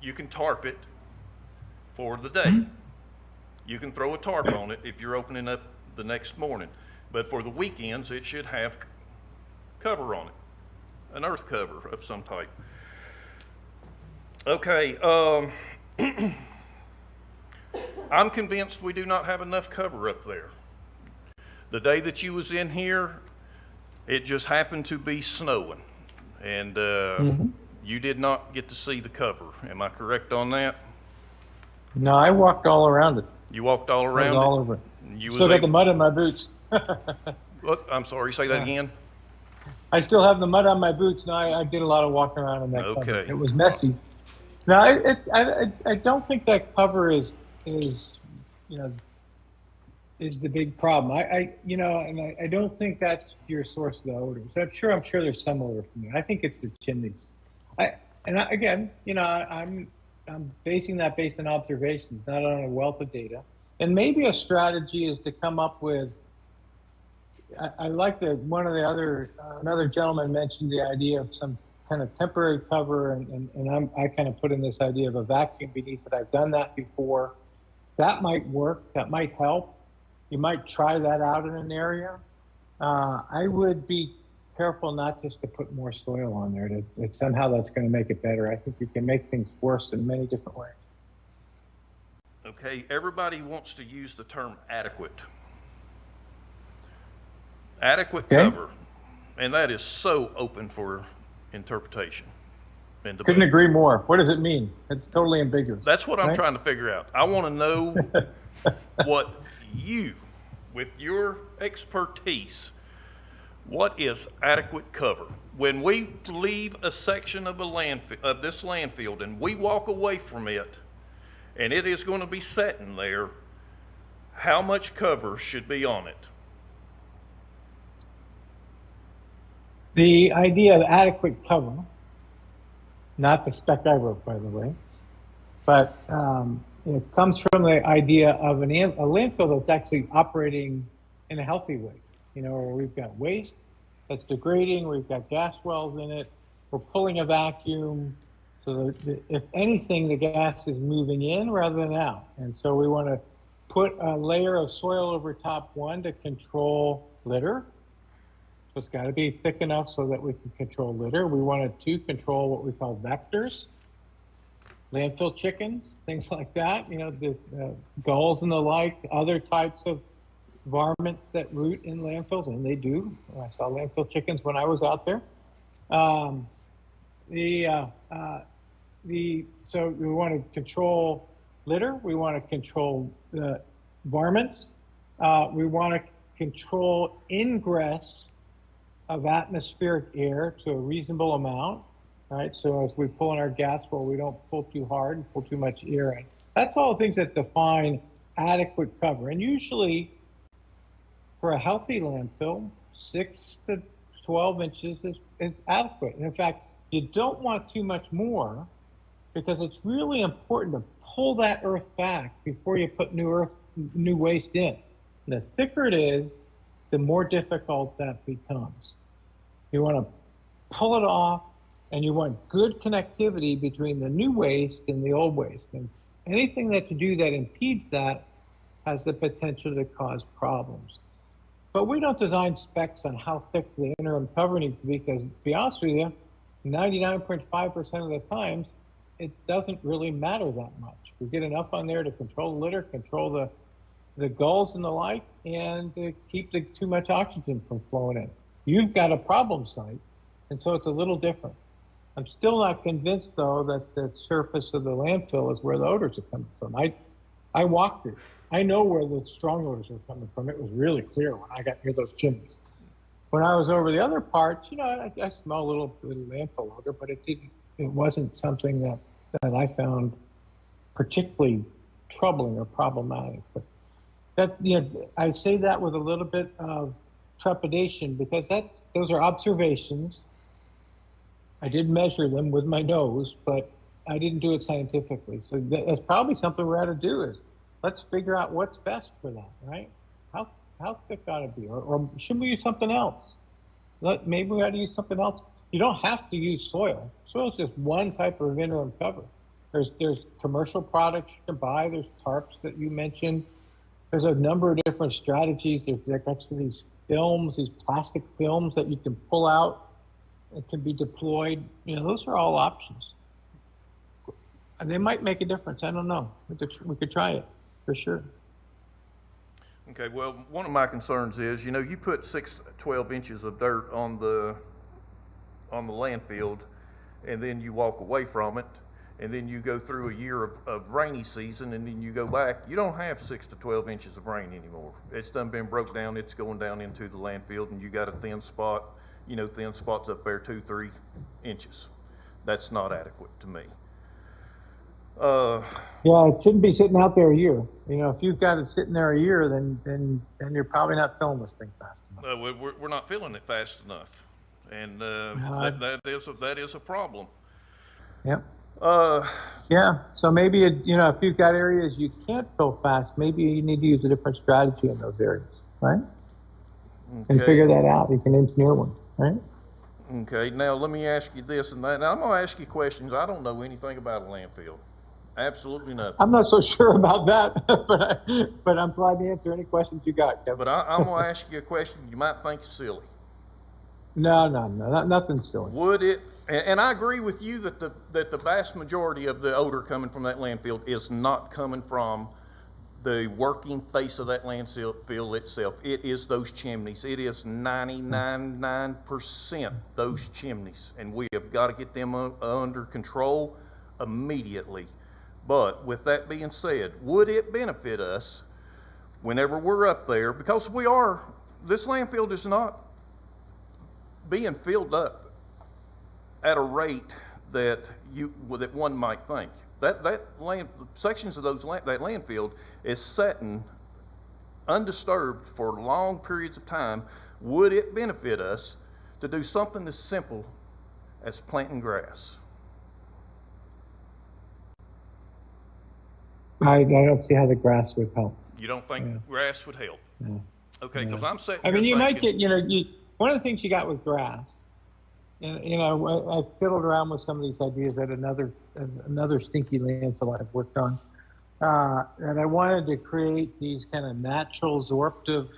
you can tarp it for the day. You can throw a tarp on it if you're opening up the next morning, but for the weekends it should have cover on it, an earth cover of some type. Okay, I'm convinced we do not have enough cover up there. The day that you was in here, it just happened to be snowing, and you did not get to see the cover. Am I correct on that? No, I walked all around it. You walked all around all it? over it. You Still was got the mud on my boots. What? I'm sorry, say that again? I still have the mud on my boots. No, I did a lot of walking around in that cover. Okay. It was messy. No, I don't think that cover is the big problem. And I don't think that's your source of the odors. I'm sure there's some odor from there. I think it's the chimneys. I'm basing that based on observations, not on a wealth of data. And maybe a strategy is to come up with. I like another gentleman mentioned the idea of some kind of temporary cover, and I kind of put in this idea of a vacuum beneath it. I've done that before. That might work. That might help. You might try that out in an area. I would be careful not just to put more soil on there. That somehow that's going to make it better. I think you can make things worse in many different ways. Okay, everybody wants to use the term adequate. Adequate cover, and that is so open for interpretation and debate. Couldn't agree more. What does it mean? It's totally ambiguous. That's what I'm right? trying to figure out. I want to know what you, with your expertise, what is adequate cover? When we leave a section of this landfill and we walk away from it, and it is going to be sitting there, how much cover should be on it? The idea of adequate cover, not the spec I wrote, by the way, but it comes from the idea of a landfill that's actually operating in a healthy way. Where we've got waste that's degrading, we've got gas wells in it, we're pulling a vacuum, so that if anything, the gas is moving in rather than out. And so we want to put a layer of soil over top one to control litter. So it's got to be thick enough so that we can control litter. We wanted to control what we call vectors, landfill chickens, things like that, the gulls and the like, other types of varmints that root in landfills, and they do. I saw landfill chickens when I was out there. So we want to control litter. We want to control varmints. We want to control ingress of atmospheric air to a reasonable amount, right? So as we pull in our gas well, we don't pull too hard and pull too much air in. That's all things that define adequate cover. And usually for a healthy landfill, 6 to 12 inches is adequate. And in fact, you don't want too much more because it's really important to pull that earth back before you put new waste in. And the thicker it is, the more difficult that becomes. You want to pull it off, and you want good connectivity between the new waste and the old waste. And anything that you do that impedes that has the potential to cause problems. But we don't design specs on how thick the interim cover needs to be, because to be honest with you, 99.5% of the times, it doesn't really matter that much. We get enough on there to control the litter, control the gulls and the like, and to keep too much oxygen from flowing in. You've got a problem site, and so it's a little different. I'm still not convinced, though, that the surface of the landfill is where the odors are coming from. I walked it. I know where the strong odors are coming from. It was really clear when I got near those chimneys. When I was over the other parts, I smell a little landfill odor, but it wasn't something that I found particularly troubling or problematic. But I say that with a little bit of trepidation, because those are observations. I did measure them with my nose, but I didn't do it scientifically. So that's probably something we ought to do is let's figure out what's best for that, right? How thick ought it be? Or should we use something else? Maybe we ought to use something else. You don't have to use soil. Soil is just one type of interim cover. There's commercial products you can buy. There's tarps that you mentioned. There's a number of different strategies. There's actually these films, these plastic films that you can pull out that can be deployed. Those are all options. And they might make a difference. I don't know. We could try it for sure. Okay, well, one of my concerns is, you put 12 inches of dirt on the landfill, and then you walk away from it, and then you go through a year of rainy season, and then you go back. You don't have 6 to 12 inches of rain anymore. It's done been broke down. It's going down into the landfill, and you got a thin spot. Thin spots up there 2-3 inches. That's not adequate to me. Yeah, it shouldn't be sitting out there a year. If you've got it sitting there a year, then you're probably not filling this thing fast enough. We're not filling it fast enough, and that is a problem. Yep. Yeah. So maybe if you've got areas you can't fill fast, maybe you need to use a different strategy in those areas, right? Okay. And figure that out. You can engineer one, right? Okay. Now let me ask you this and that. Now I'm going to ask you questions. I don't know anything about a landfill. Absolutely nothing. I'm not so sure about that, but I'm glad to answer any questions you got, Kevin. But I'm going to ask you a question you might think is silly. No, nothing silly. Would it? And I agree with you that the vast majority of the odor coming from that landfill is not coming from the working face of that landfill itself. It is those chimneys. It is 99.9% those chimneys, and we have got to get them under control immediately. But with that being said, would it benefit us whenever we're up there, because this landfill is not being filled up at a rate that one might think. Sections of that landfill is sitting undisturbed for long periods of time. Would it benefit us to do something as simple as planting grass? I don't see how the grass would help. You don't think grass would help? No. Okay, because I'm sitting I mean, here you might thinking, get, one of the things you got with grass, and I've fiddled around with some of these ideas at another stinky landfill I've worked on, and I wanted to create these kind of natural absorptive,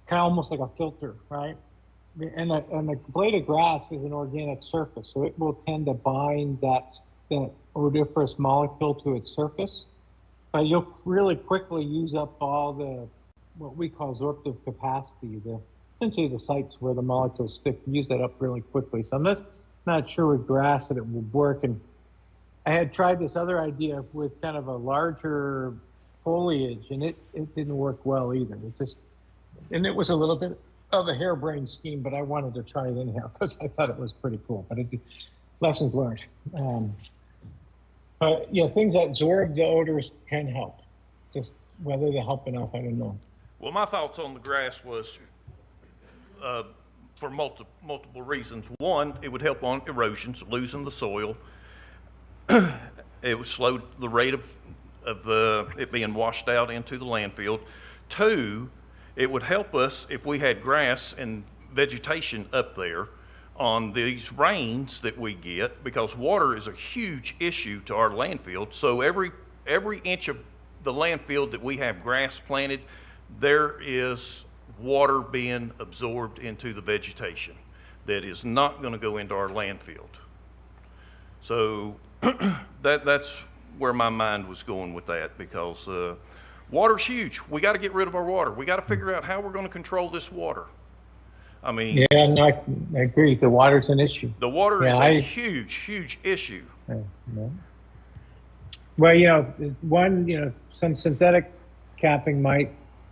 kind of almost like a filter, right? And a blade of grass is an organic surface, so it will tend to bind that odoriferous molecule to its surface, but you'll really quickly use up all what we call absorptive capacity, essentially the sites where the molecules stick. Use that up really quickly. So I'm not sure with grass that it will work. And I had tried this other idea with kind of a larger foliage, and it didn't work well either. And it was a little bit of a harebrained scheme, but I wanted to try it anyhow because I thought it was pretty cool. But lessons learned. But yeah, things that absorb the odors can help. Just whether they help enough, I don't know. Well, my thoughts on the grass was for multiple reasons. One, it would help on erosions, losing the soil. It would slow the rate of it being washed out into the landfill. Two, it would help us if we had grass and vegetation up there on these rains that we get, because water is a huge issue to our landfill. So every inch of the landfill that we have grass planted, there is water being absorbed into the vegetation that is not going to go into our landfill. So that's where my mind was going with that, because water's huge. We got to get rid of our water. We got to figure out how we're going to control this water. I mean, yeah, no, I agree. The water's an issue. the water Yeah, is a huge issue. Yeah. Well, some synthetic capping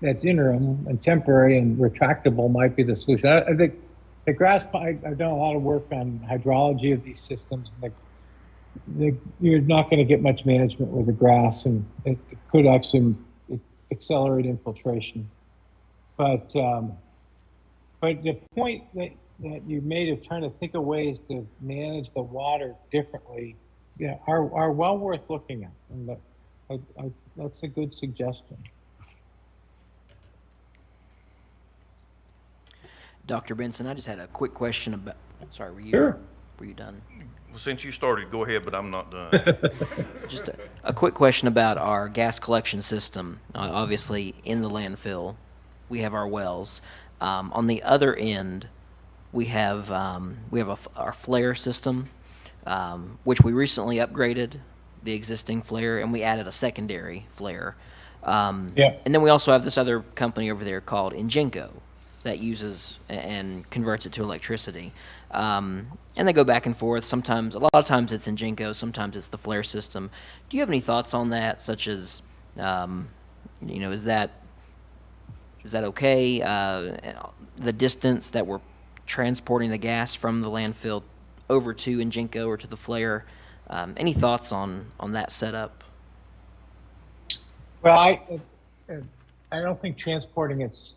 that's interim and temporary and retractable might be the solution. I think the grass, I've done a lot of work on hydrology of these systems. You're not going to get much management with the grass, and it could actually accelerate infiltration. But the point that you made of trying to think of ways to manage the water differently, are well worth looking at. And that's a good suggestion. Dr. Benson, I just had a quick question about, sorry, were you done? Well, since you started, go ahead, but I'm not done. Just a quick question about our gas collection system. Obviously, in the landfill, we have our wells. On the other end, we have our flare system, which we recently upgraded the existing flare, and we added a secondary flare. And then we also have this other company over there called Ingenco that uses and converts it to electricity. And they go back and forth. Sometimes, a lot of times it's Ingenco, sometimes it's the flare system. Do you have any thoughts on that, such as, is that okay? The distance that we're transporting the gas from the landfill over to Ingenco or to the flare. Any thoughts on that setup? Well, I don't think transporting it's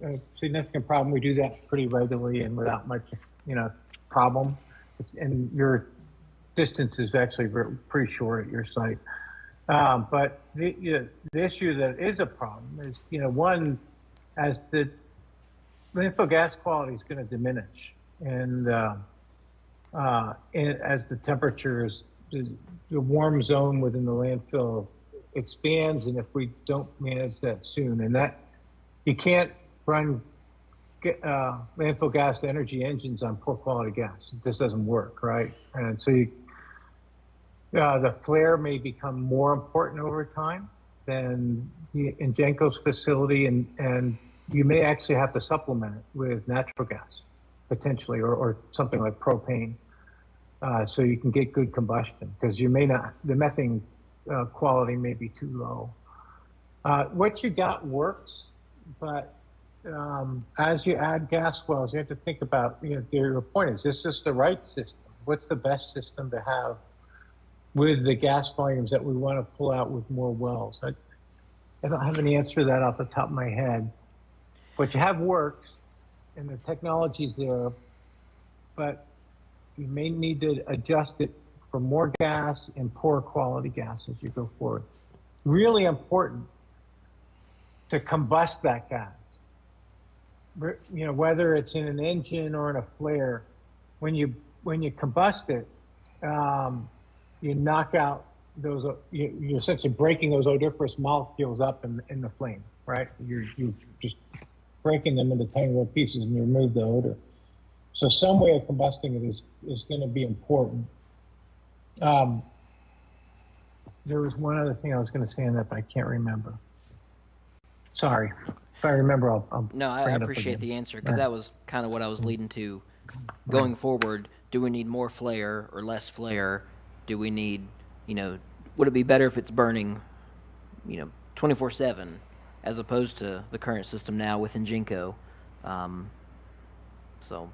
a significant problem. We do that pretty regularly and without much, problem. And your distance is actually pretty short at your site. But the issue that is a problem is, one, as the landfill gas quality is going to diminish, and as the temperatures, the warm zone within the landfill expands, and if we don't manage that soon, and that you can't run landfill gas to energy engines on poor quality gas. It just doesn't work, right? And so the flare may become more important over time than Ingenco's facility, and you may actually have to supplement it with natural gas, potentially, or something like propane, so you can get good combustion, because the methane quality may be too low. What you got works, but as you add gas wells, you have to think about, your point is this the right system? What's the best system to have with the gas volumes that we want to pull out with more wells? I don't have any answer to that off the top of my head. What you have works, and the technology's there, but you may need to adjust it for more gas and poor quality gas as you go forward. Really important to combust that gas. Whether it's in an engine or in a flare, when you combust it, you knock out those. You're essentially breaking those odoriferous molecules up in the flame, right? You're just breaking them into tiny little pieces, and you remove the odor. So some way of combusting it is going to be important. There was one other thing I was going to say on that, but I can't remember. Sorry. If I remember, I'll No, I bring it up appreciate again. the answer, because that was kind of what I was leading to. Going forward, do we need more flare or less flare? do we need, would it be better if it's burning, 24/7 as opposed to the current system now with Ingenco? So,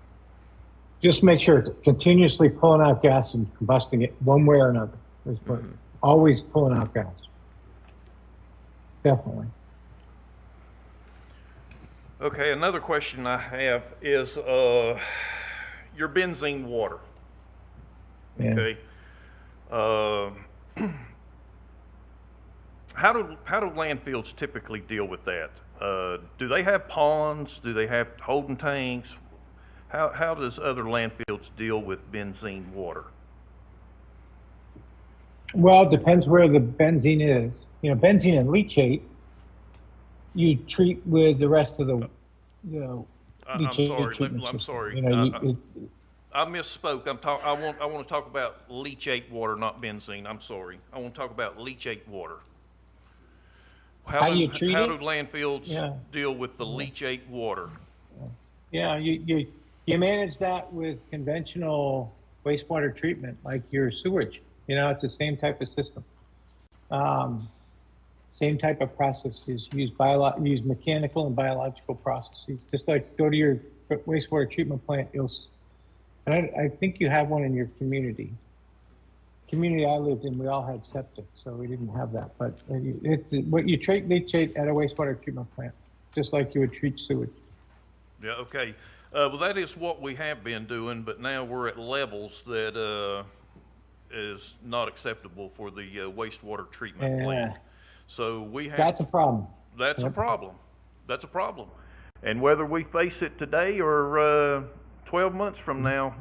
Just make sure it's continuously pulling out gas and combusting it one way or another. Always pulling out gas. Definitely. Okay, another question I have is your benzene water. Yeah. Okay. How do landfills typically deal with that? Do they have ponds? Do they have holding tanks? How does other landfills deal with benzene water? Well, it depends where the benzene is. Benzene and leachate, you treat with the rest of the I'm leachate sorry. treatment I'm system. sorry. I misspoke. I want to talk about leachate water, not benzene. I'm sorry. I want to talk about leachate water. How do you treat How it? do landfills Yeah. deal with the leachate water? Yeah, you manage that with conventional wastewater treatment, like your sewage. It's the same type of system. Same type of processes. Use mechanical and biological processes. Just like go to your wastewater treatment plant, and I think you have one in your community. Community I lived in, we all had septic, so we didn't have that. But what you treat leachate at a wastewater treatment plant, just like you would treat sewage. Yeah, okay. Well, that is what we have been doing, but now we're at levels that is not acceptable for the wastewater treatment plant. So we have. That's a problem. That's a problem. That's a problem. And whether we face it today or 12 months from now,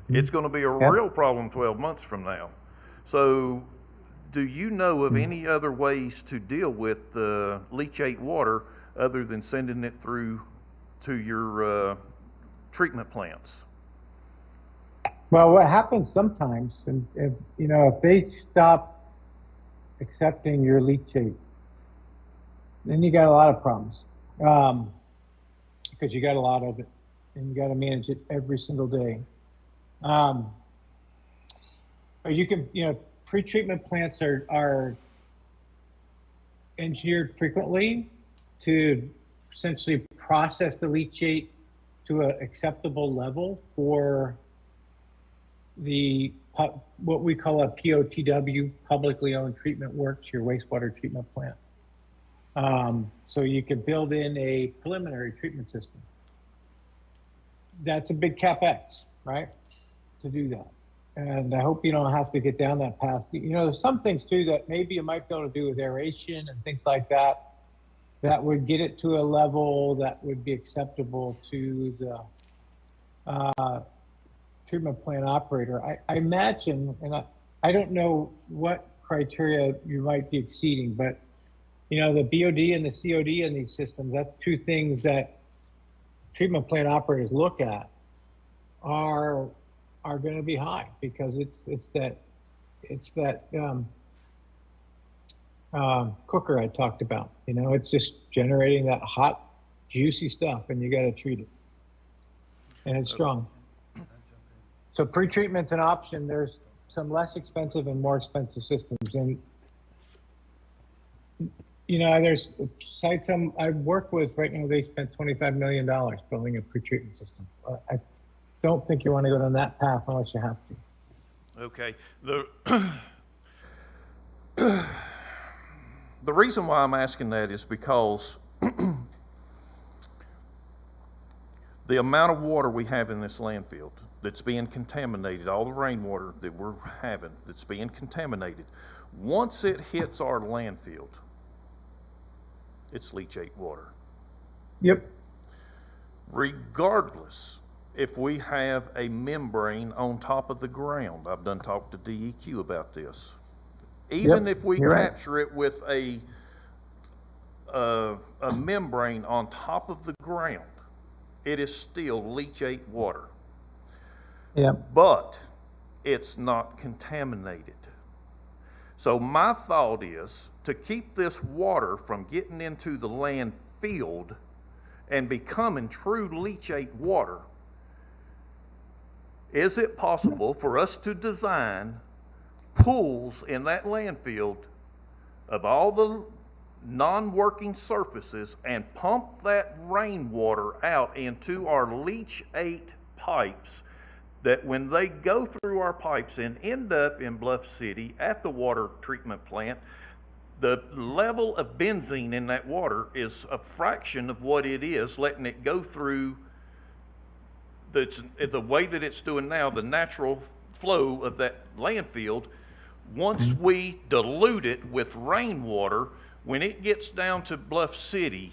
it's going to be a real problem 12 months from now. So do you know of any other ways to deal with leachate water other than sending it through to your treatment plants? Well, what happens sometimes, and if they stop accepting your leachate, then you got a lot of problems, because you got a lot of it, and you got to manage it every single day. Or you can, pre-treatment plants are engineered frequently to essentially process the leachate to an acceptable level for what we call a POTW, publicly owned treatment works, your wastewater treatment plant. So you can build in a preliminary treatment system. That's a big CapEx, right? To do that. And I hope you don't have to get down that path. There's some things too that maybe you might be able to do with aeration and things like that, that would get it to a level that would be acceptable to the treatment plant operator. I imagine, and I don't know what criteria you might be exceeding, but the BOD and the COD in these systems, that's two things that treatment plant operators look at are going to be high, because it's that cooker I talked about. It's just generating that hot, juicy stuff, and you got to treat it, and it's strong. So pre-treatment's an option. There's some less expensive and more expensive systems, and there's sites I work with right now. They spent $25 million building a pre-treatment system. I don't think you want to go down that path unless you have to. Okay. The reason why I'm asking that is because the amount of water we have in this landfill that's being contaminated, all the rainwater that we're having that's being contaminated, once it hits our landfill, it's leachate water. Yep. Regardless if we have a membrane on top of the ground. I've done talked to DEQ about this. Even if we capture it with a membrane on top of the ground, it is still leachate water. Yeah. But it's not contaminated. So my thought is to keep this water from getting into the landfill and becoming true leachate water, is it possible for us to design pools in that landfill of all the non-working surfaces and pump that rainwater out into our leachate pipes, that when they go through our pipes and end up in Bluff City at the water treatment plant, the level of benzene in that water is a fraction of what it is letting it go through the way that it's doing now, the natural flow of that landfill. Once we dilute it with rainwater, when it gets down to Bluff City,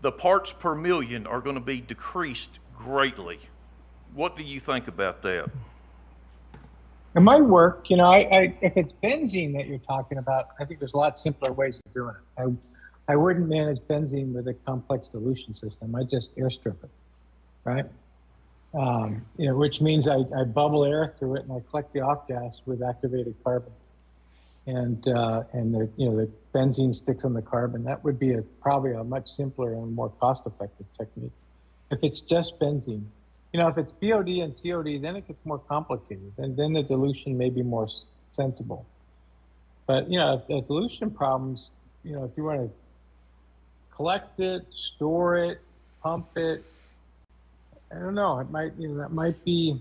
the parts per million are going to be decreased greatly. What do you think about that? It might work. You know, if it's benzene that you're talking about, I think there's a lot simpler ways of doing it. I wouldn't manage benzene with a complex dilution system. I just airstrip it, right? You know, which means I bubble air through it and I collect the off gas with activated carbon, and the the benzene sticks on the carbon. That would be probably a much simpler and more cost-effective technique. If it's just benzene, you know, if it's BOD and COD, then it gets more complicated, and then the dilution may be more sensible. But you know, the dilution problems, you know, if you want to collect it, store it, pump it, I don't know. It might, you know, that might be,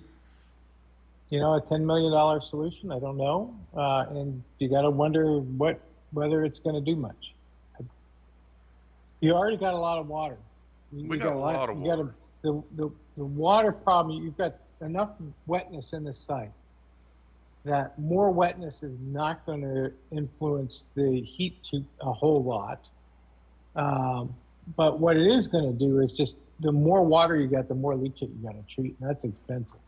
you know, a $10 million solution. I don't know, and you got to wonder whether it's going to do much. You already got a lot of water. We got a lot of water. The water problem. You've got enough wetness in the site that more wetness is not going to influence the heat to a whole lot. But what it is going to do is just, the more water you got, the more leachate you got to treat, and that's expensive.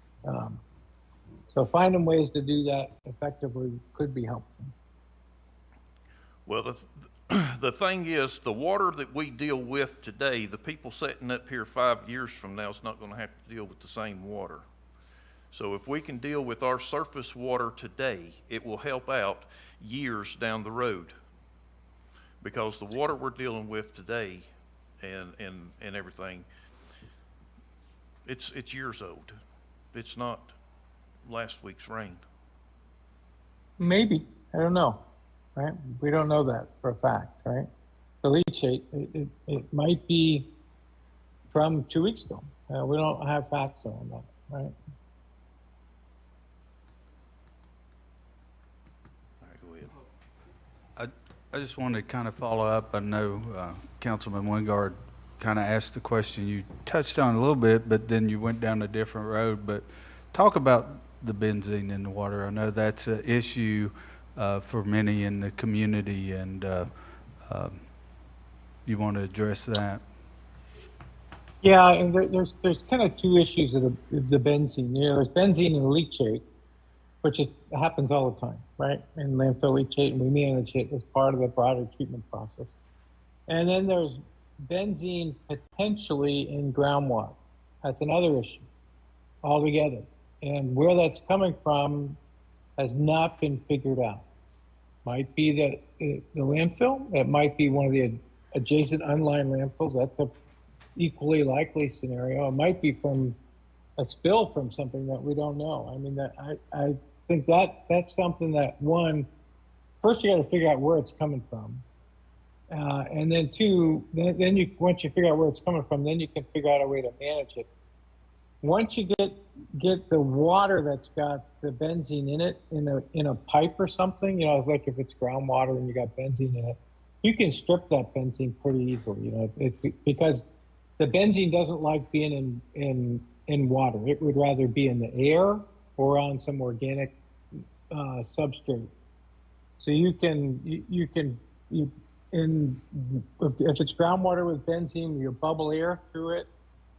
So finding ways to do that effectively could be helpful. Well, the thing is, the water that we deal with today, the people sitting up here 5 years from now is not going to have to deal with the same water. So if we can deal with our surface water today, it will help out years down the road. Because the water we're dealing with today and everything, it's years old. It's not last week's rain. Maybe, I don't know, right? We don't know that for a fact, right? The leachate, it might be from 2 weeks ago. We don't have facts on that, right? All right, go ahead. I just wanted to kind of follow up. I know Councilman Wingard kind of asked the question. You touched on it a little bit, but then you went down a different road. But talk about the benzene in the water. I know that's an issue for many in the community, and you want to address that? Yeah, and there's kind of two issues of the benzene. You know, there's benzene and leachate, which happens all the time, right? In landfill leachate, and we manage it as part of the broader treatment process. And then there's benzene potentially in groundwater. That's another issue altogether. And where that's coming from has not been figured out. Might be the landfill. It might be one of the adjacent unlined landfills. That's a equally likely scenario. It might be from a spill from something that we don't know. I mean, I think that's something that, one, first you got to figure out where it's coming from, and then two, then you, once you figure out where it's coming from, then you can figure out a way to manage it. Once you get the water that's got the benzene in it in a pipe or something, you know, like if it's groundwater and you got benzene in it, you can strip that benzene pretty easily, you know, because the benzene doesn't like being in water. It would rather be in the air or on some organic substrate. So if it's groundwater with benzene, you bubble air through it,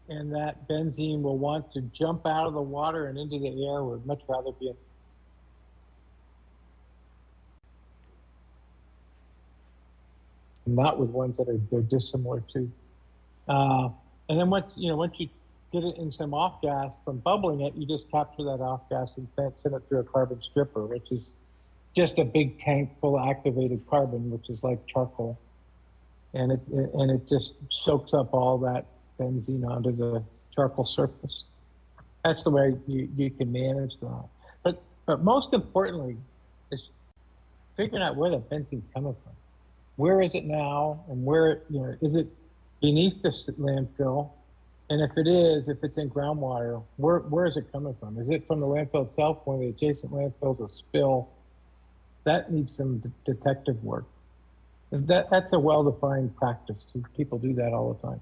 and that benzene will want to jump out of the water and into the air. Would much rather be in. Not with ones that they're dissimilar to. And then once you get it in some off gas from bubbling it, you just capture that off gas and send it through a carbon stripper, which is just a big tank full of activated carbon, which is like charcoal, and it just soaks up all that benzene onto the charcoal surface. That's the way you can manage that. But most importantly, is figuring out where the benzone's coming from. Where is it now, and where, is it beneath the landfill? And if it is, if it's in groundwater, where is it coming from? Is it from the landfill itself, one of the adjacent landfills, a spill? That needs some detective work. And that's a well-defined practice. People do that all the time.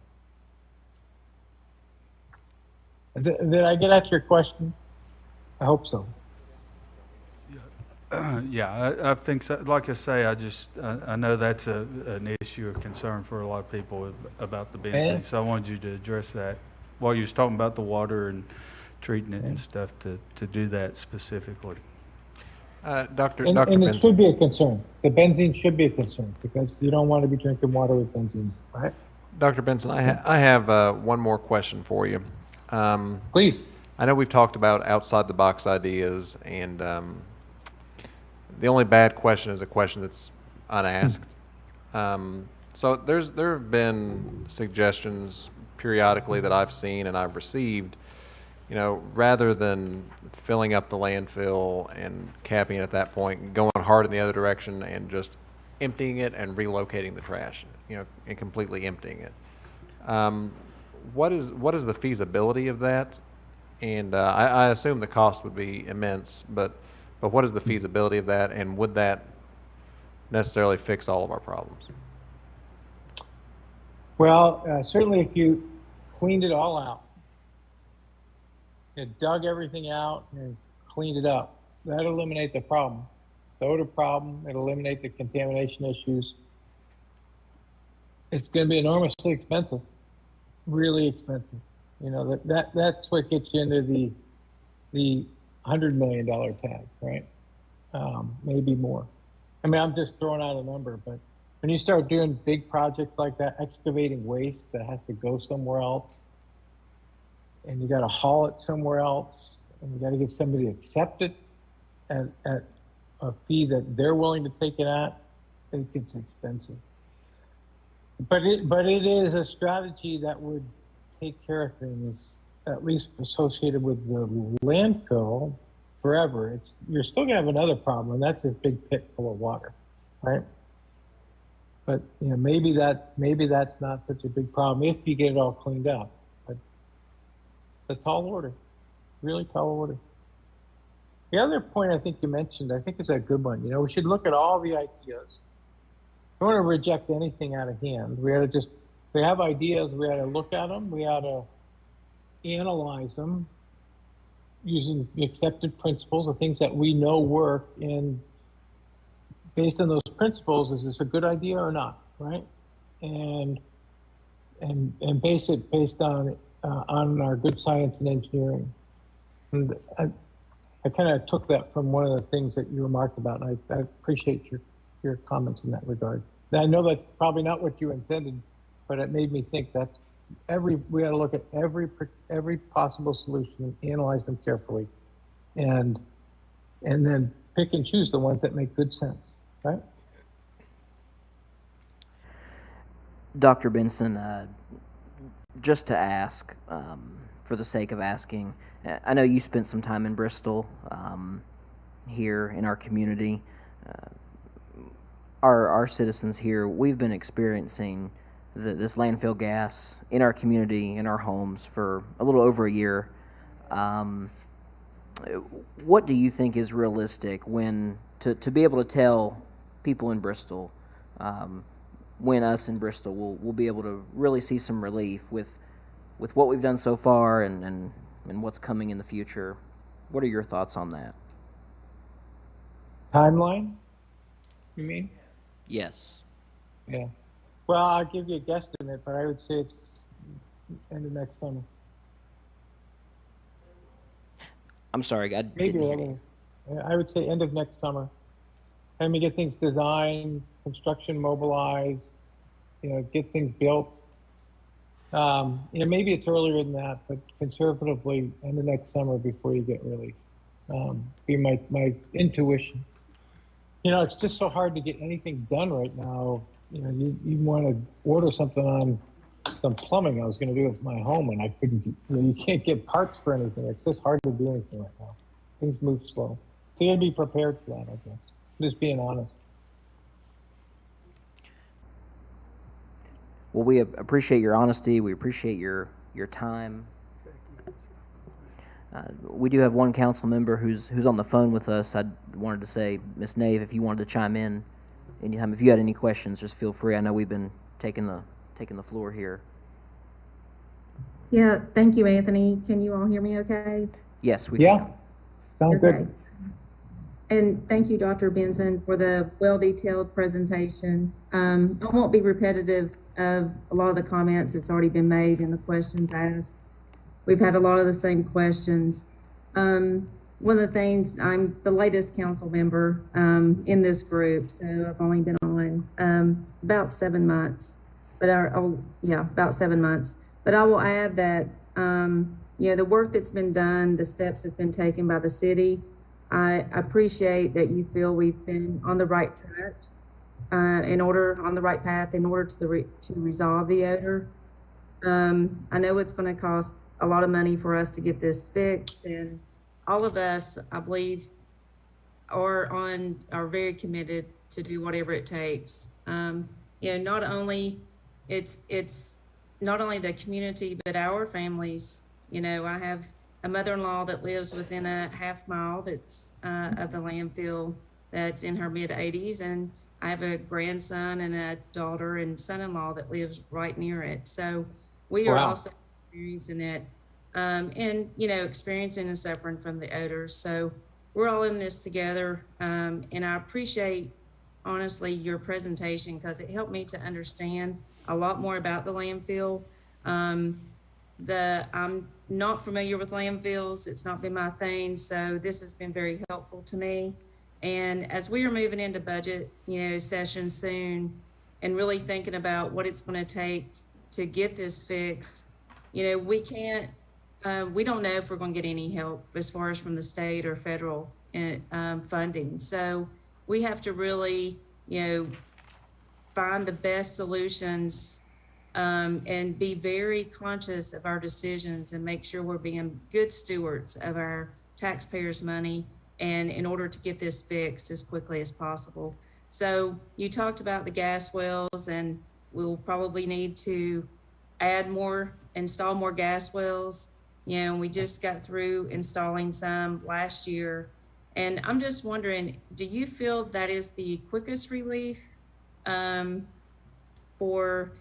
Did I get at your question? I hope so. Yeah, I think so. Like I say, I know that's an issue of concern for a lot of people about the benzene. So I wanted you to address that while you was talking about the water and treating it and stuff to do that specifically. Dr. And it Benson. should be a concern. The benzene should be a concern because you don't want to be drinking water with benzene, right? Dr. Benson, I have one more question for you. Please. I know we've talked about outside the box ideas, and the only bad question is a question that's unasked. So there have been suggestions periodically that I've seen and I've received, rather than filling up the landfill and capping it at that point, going hard in the other direction and just emptying it and relocating the trash, and completely emptying it. What is the feasibility of that? And I assume the cost would be immense, but what is the feasibility of that, and would that necessarily fix all of our problems? Well, certainly if you cleaned it all out, you dug everything out and cleaned it up, that'd eliminate the problem. The odor problem, it'll eliminate the contamination issues. It's going to be enormously expensive, really expensive. That's what gets you into the $100 million tag, right? Maybe more. I mean, I'm just throwing out a number, but when you start doing big projects like that, excavating waste that has to go somewhere else, and you got to haul it somewhere else, and you got to get somebody to accept it at a fee that they're willing to take it at, it gets expensive. But it is a strategy that would take care of things, at least associated with the landfill, forever. You're still gonna have another problem, and that's this big pit full of water, right? But maybe that's not such a big problem if you get it all cleaned up. But it's a tall order, really tall order. The other point I think you mentioned, I think is a good one. We should look at all the ideas. Don't want to reject anything out of hand. We have ideas, we ought to look at them, we ought to analyze them using the accepted principles, the things that we know work, and based on those principles, is this a good idea or not, right? And base it based on our good science and engineering. And I kind of took that from one of the things that you remarked about, and I appreciate your comments in that regard. Now, I know that's probably not what you intended, but it made me think we got to look at every possible solution and analyze them carefully, and then pick and choose the ones that make good sense, right? Dr. Benson, just to ask, for the sake of asking, I know you spent some time in Bristol, here in our community. Our citizens here, we've been experiencing this landfill gas in our community, in our homes, for a little over a year. What do you think is realistic to be able to tell people in Bristol, when us in Bristol will be able to really see some relief with what we've done so far and what's coming in the future? What are your thoughts on that? Timeline, you mean? Yes. Yeah. Well, I'll give you a guesstimate, but I would say it's end of next summer. I'm sorry, I Maybe didn't hear you. I would say end of next summer. And we get things designed, construction mobilized, get things built. Maybe it's earlier than that, but conservatively, end of next summer before you get relief. Be my intuition. It's just so hard to get anything done right now. You want to order something on some plumbing I was going to do with my home, and I couldn't. You can't get parts for anything. It's just hard to do anything right now. Things move slow, so you got to be prepared for that, I guess. Just being honest. Well, we appreciate your honesty. We appreciate your time. We do have one council member who's on the phone with us. I wanted to say, Ms. Nave, if you wanted to chime in anytime, if you had any questions, just feel free. I know we've been taking the floor here. Yeah, thank you, Anthony. Can you all hear me okay? Yes, we Yeah. can. Sounds Okay. good. And thank you, Dr. Benson, for the well-detailed presentation. I won't be repetitive of a lot of the comments that's already been made and the questions asked. We've had a lot of the same questions. One of the things, I'm the latest council member in this group, so I've only been on about 7 months. But about 7 months. But I will add that the work that's been done, the steps that's been taken by the city, I appreciate that you feel we've been on the right track, on the right path in order to resolve the odor. I know it's going to cost a lot of money for us to get this fixed, and all of us, I believe, are very committed to do whatever it takes. Not only it's not only the community, but our families. I have a mother-in-law that lives within a half mile that's of the landfill that's in her mid-80s, and I have a grandson and a daughter and son-in-law that lives right near it. So we are also experiencing it and experiencing and suffering from the odors. So we're all in this together, and I appreciate honestly your presentation because it helped me to understand a lot more about the landfill. I'm not familiar with landfills. It's not been my thing. So this has been very helpful to me. And as we are moving into budget, session soon and really thinking about what it's going to take to get this fixed, we don't know if we're going to get any help as far as from the state or federal funding. So we have to really, find the best solutions and be very conscious of our decisions and make sure we're being good stewards of our taxpayers' money and in order to get this fixed as quickly as possible. So you talked about the gas wells, and we'll probably need to install more gas wells. We just got through installing some last year. And I'm just wondering, do you feel that is the quickest relief for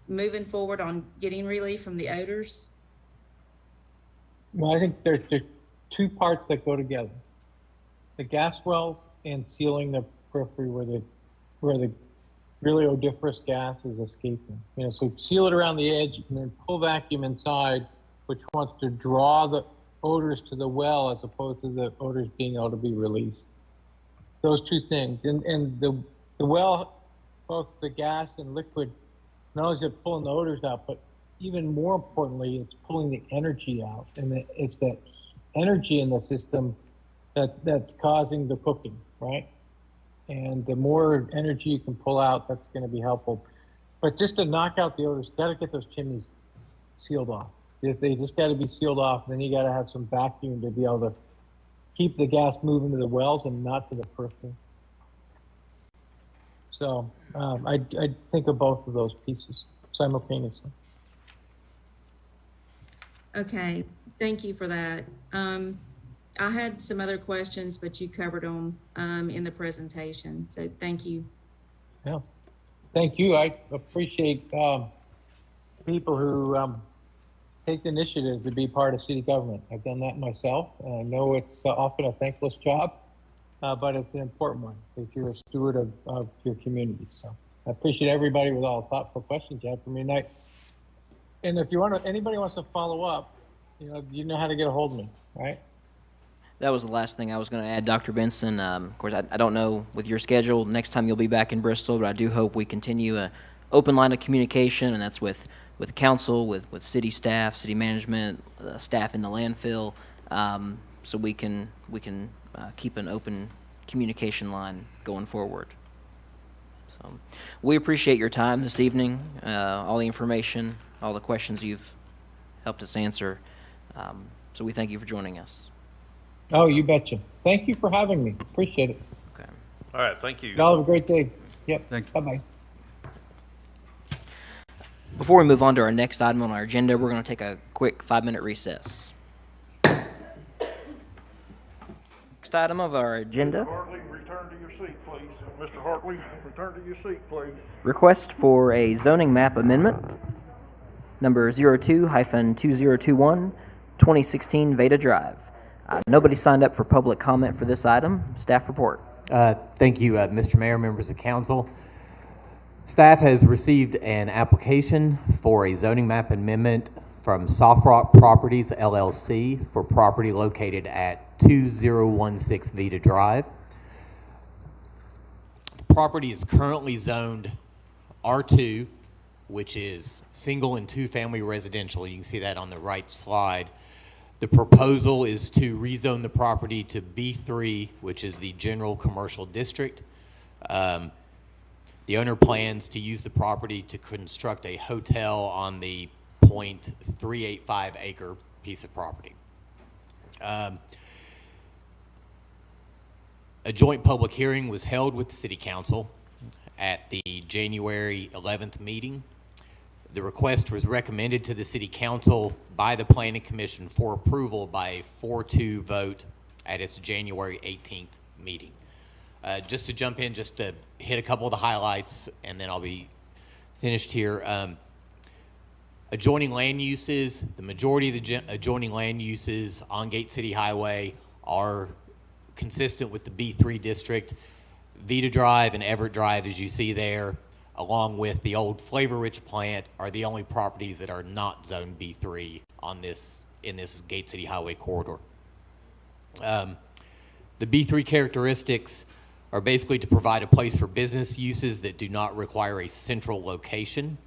moving forward on getting relief from the odors? Well, I think there's two parts that go together. The gas wells and sealing the periphery where the really odoriferous gas is escaping. So seal it around the edge and then pull vacuum inside, which wants to draw the odors to the well as opposed to the odors being able to be released. Those two things. And the well, both the gas and liquid, not only is it pulling the odors out, but even more importantly, it's pulling the energy out. And it's that energy in the system that's causing the cooking, right? And the more energy you can pull out, that's going to be helpful. But just to knock out the odors, got to get those chimneys sealed off. They just got to be sealed off. And then you got to have some vacuum to be able to keep the gas moving to the wells and not to the periphery. So I think of both of those pieces simultaneously. Okay, thank you for that. I had some other questions, but you covered them in the presentation. So thank you. Yeah, thank you. I appreciate people who take the initiative to be part of city government. I've done that myself, and I know it's often a thankless job, but it's an important one if you're a steward of your community. So I appreciate everybody with all the thoughtful questions you had for me tonight. And if anybody wants to follow up, you know how to get a hold of me, right? That was the last thing I was going to add, Dr. Benson. Of course, I don't know with your schedule next time you'll be back in Bristol, but I do hope we continue an open line of communication, and that's with council, with city staff, city management, staff in the landfill, so we can keep an open communication line going forward. So we appreciate your time this evening, all the information, all the questions you've helped us answer. So we thank you for joining us. Oh, you betcha. Thank you for having me. Appreciate it. Okay. All right, thank you. Y'all have a great day. Yep. Thank you. Bye-bye. Before we move on to our next item on our agenda, we're going to take a quick 5-minute recess. Next item of our agenda, Hartley, return to your seat, please. Mr. Hartley, return to your seat, please. request for a zoning map amendment, number 02-2021, 2016 Veda Drive. Nobody signed up for public comment for this item. Staff report. Thank you, Mr. Mayor, members of council. Staff has received an application for a zoning map amendment from Soft Rock Properties LLC for property located at 2016 Veda Drive. The property is currently zoned R2, which is single and two-family residential. You can see that on the right slide. The proposal is to rezone the property to B3, which is the general commercial district. The owner plans to use the property to construct a hotel on the 0.385 acre piece of property. A joint public hearing was held with the City Council at the January 11th meeting. The request was recommended to the City Council by the Planning Commission for approval by a 4-2 vote at its January 18th meeting. Just to jump in, just to hit a couple of the highlights, and then I'll be finished here. Adjoining land uses, the majority of the adjoining land uses on Gate City Highway are consistent with the B3 district. Veda Drive and Everett Drive, as you see there, along with the old Flavor Rich plant, are the only properties that are not zoned B3 on this in this Gate City Highway corridor. The B3 characteristics are basically to provide a place for business uses that do not require a central location.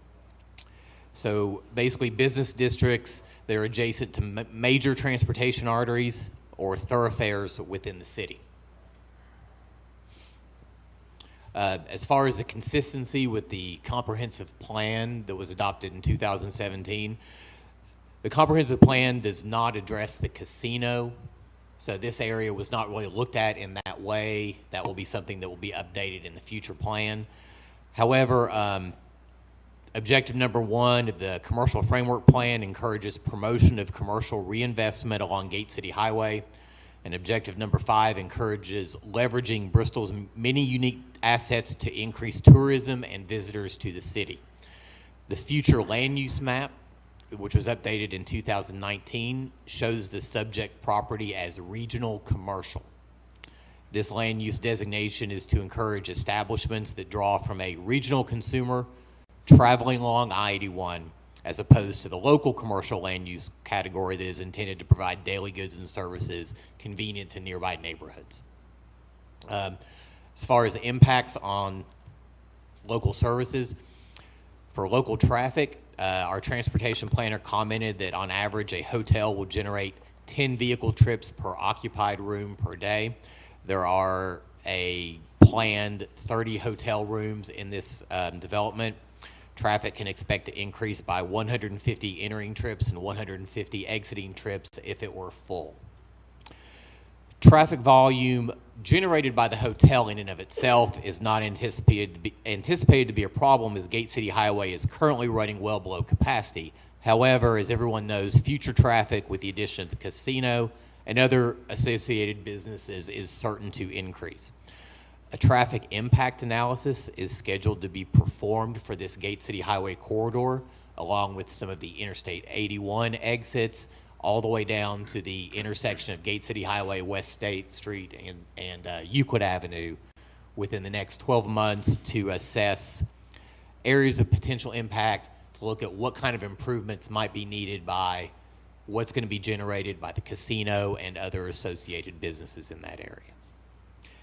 So basically business districts that are adjacent to major transportation arteries or thoroughfares within the city. As far as the consistency with the comprehensive plan that was adopted in 2017, the comprehensive plan does not address the casino. So this area was not really looked at in that way. That will be something that will be updated in the future plan. However, objective number 1 of the commercial framework plan encourages promotion of commercial reinvestment along Gate City Highway. And objective number 5 encourages leveraging Bristol's many unique assets to increase tourism and visitors to the city. The future land use map, which was updated in 2019, shows the subject property as regional commercial. This land use designation is to encourage establishments that draw from a regional consumer traveling along I-81, as opposed to the local commercial land use category that is intended to provide daily goods and services, convenience in nearby neighborhoods. As far as impacts on local services, for local traffic, our transportation planner commented that on average a hotel will generate 10 vehicle trips per occupied room per day. There are a planned 30 hotel rooms in this development. Traffic can expect to increase by 150 entering trips and 150 exiting trips if it were full. Traffic volume generated by the hotel in and of itself is not anticipated to be a problem, as Gate City Highway is currently running well below capacity. However, as everyone knows, future traffic with the addition of the casino and other associated businesses is certain to increase. A traffic impact analysis is scheduled to be performed for this Gate City Highway corridor, along with some of the Interstate 81 exits, all the way down to the intersection of Gate City Highway, West State Street, and Euclid Avenue within the next 12 months to assess areas of potential impact, to look at what kind of improvements might be needed by what's going to be generated by the casino and other associated businesses in that area.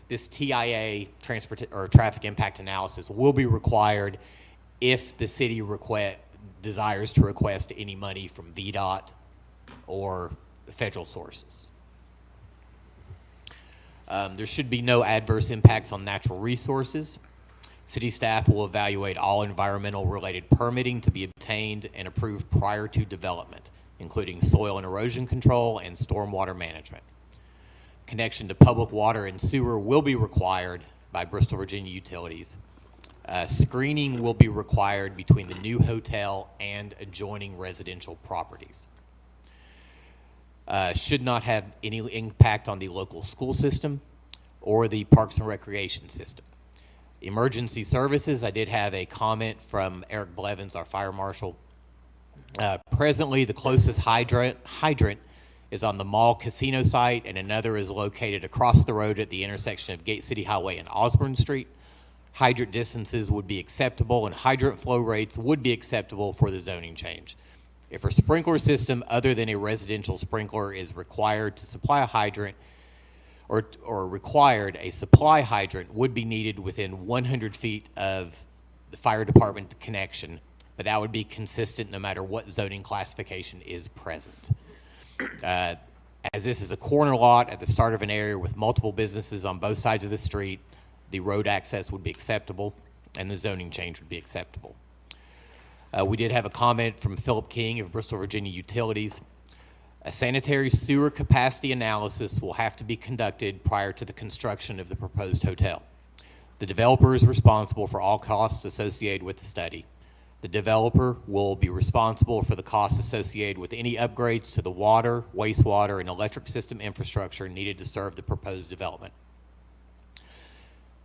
This TIA, traffic impact analysis, will be required if the city desires to request any money from VDOT or federal sources. There should be no adverse impacts on natural resources. City staff will evaluate all environmental related permitting to be obtained and approved prior to development, including soil and erosion control and stormwater management. Connection to public water and sewer will be required by Bristol, Virginia Utilities. Screening will be required between the new hotel and adjoining residential properties. Should not have any impact on the local school system or the Parks and Recreation system. Emergency services, I did have a comment from Eric Blevins, our fire marshal. Presently, the closest hydrant is on the mall casino site, and another is located across the road at the intersection of Gate City Highway and Osborne Street. Hydrant distances would be acceptable, and hydrant flow rates would be acceptable for the zoning change. If a sprinkler system other than a residential sprinkler is required to supply a hydrant, or required, a supply hydrant would be needed within 100 feet of the fire department connection, but that would be consistent no matter what zoning classification is present. As this is a corner lot at the start of an area with multiple businesses on both sides of the street, the road access would be acceptable and the zoning change would be acceptable. We did have a comment from Philip King of Bristol, Virginia Utilities. A sanitary sewer capacity analysis will have to be conducted prior to the construction of the proposed hotel. The developer is responsible for all costs associated with the study. The developer will be responsible for the costs associated with any upgrades to the water, wastewater, and electric system infrastructure needed to serve the proposed development.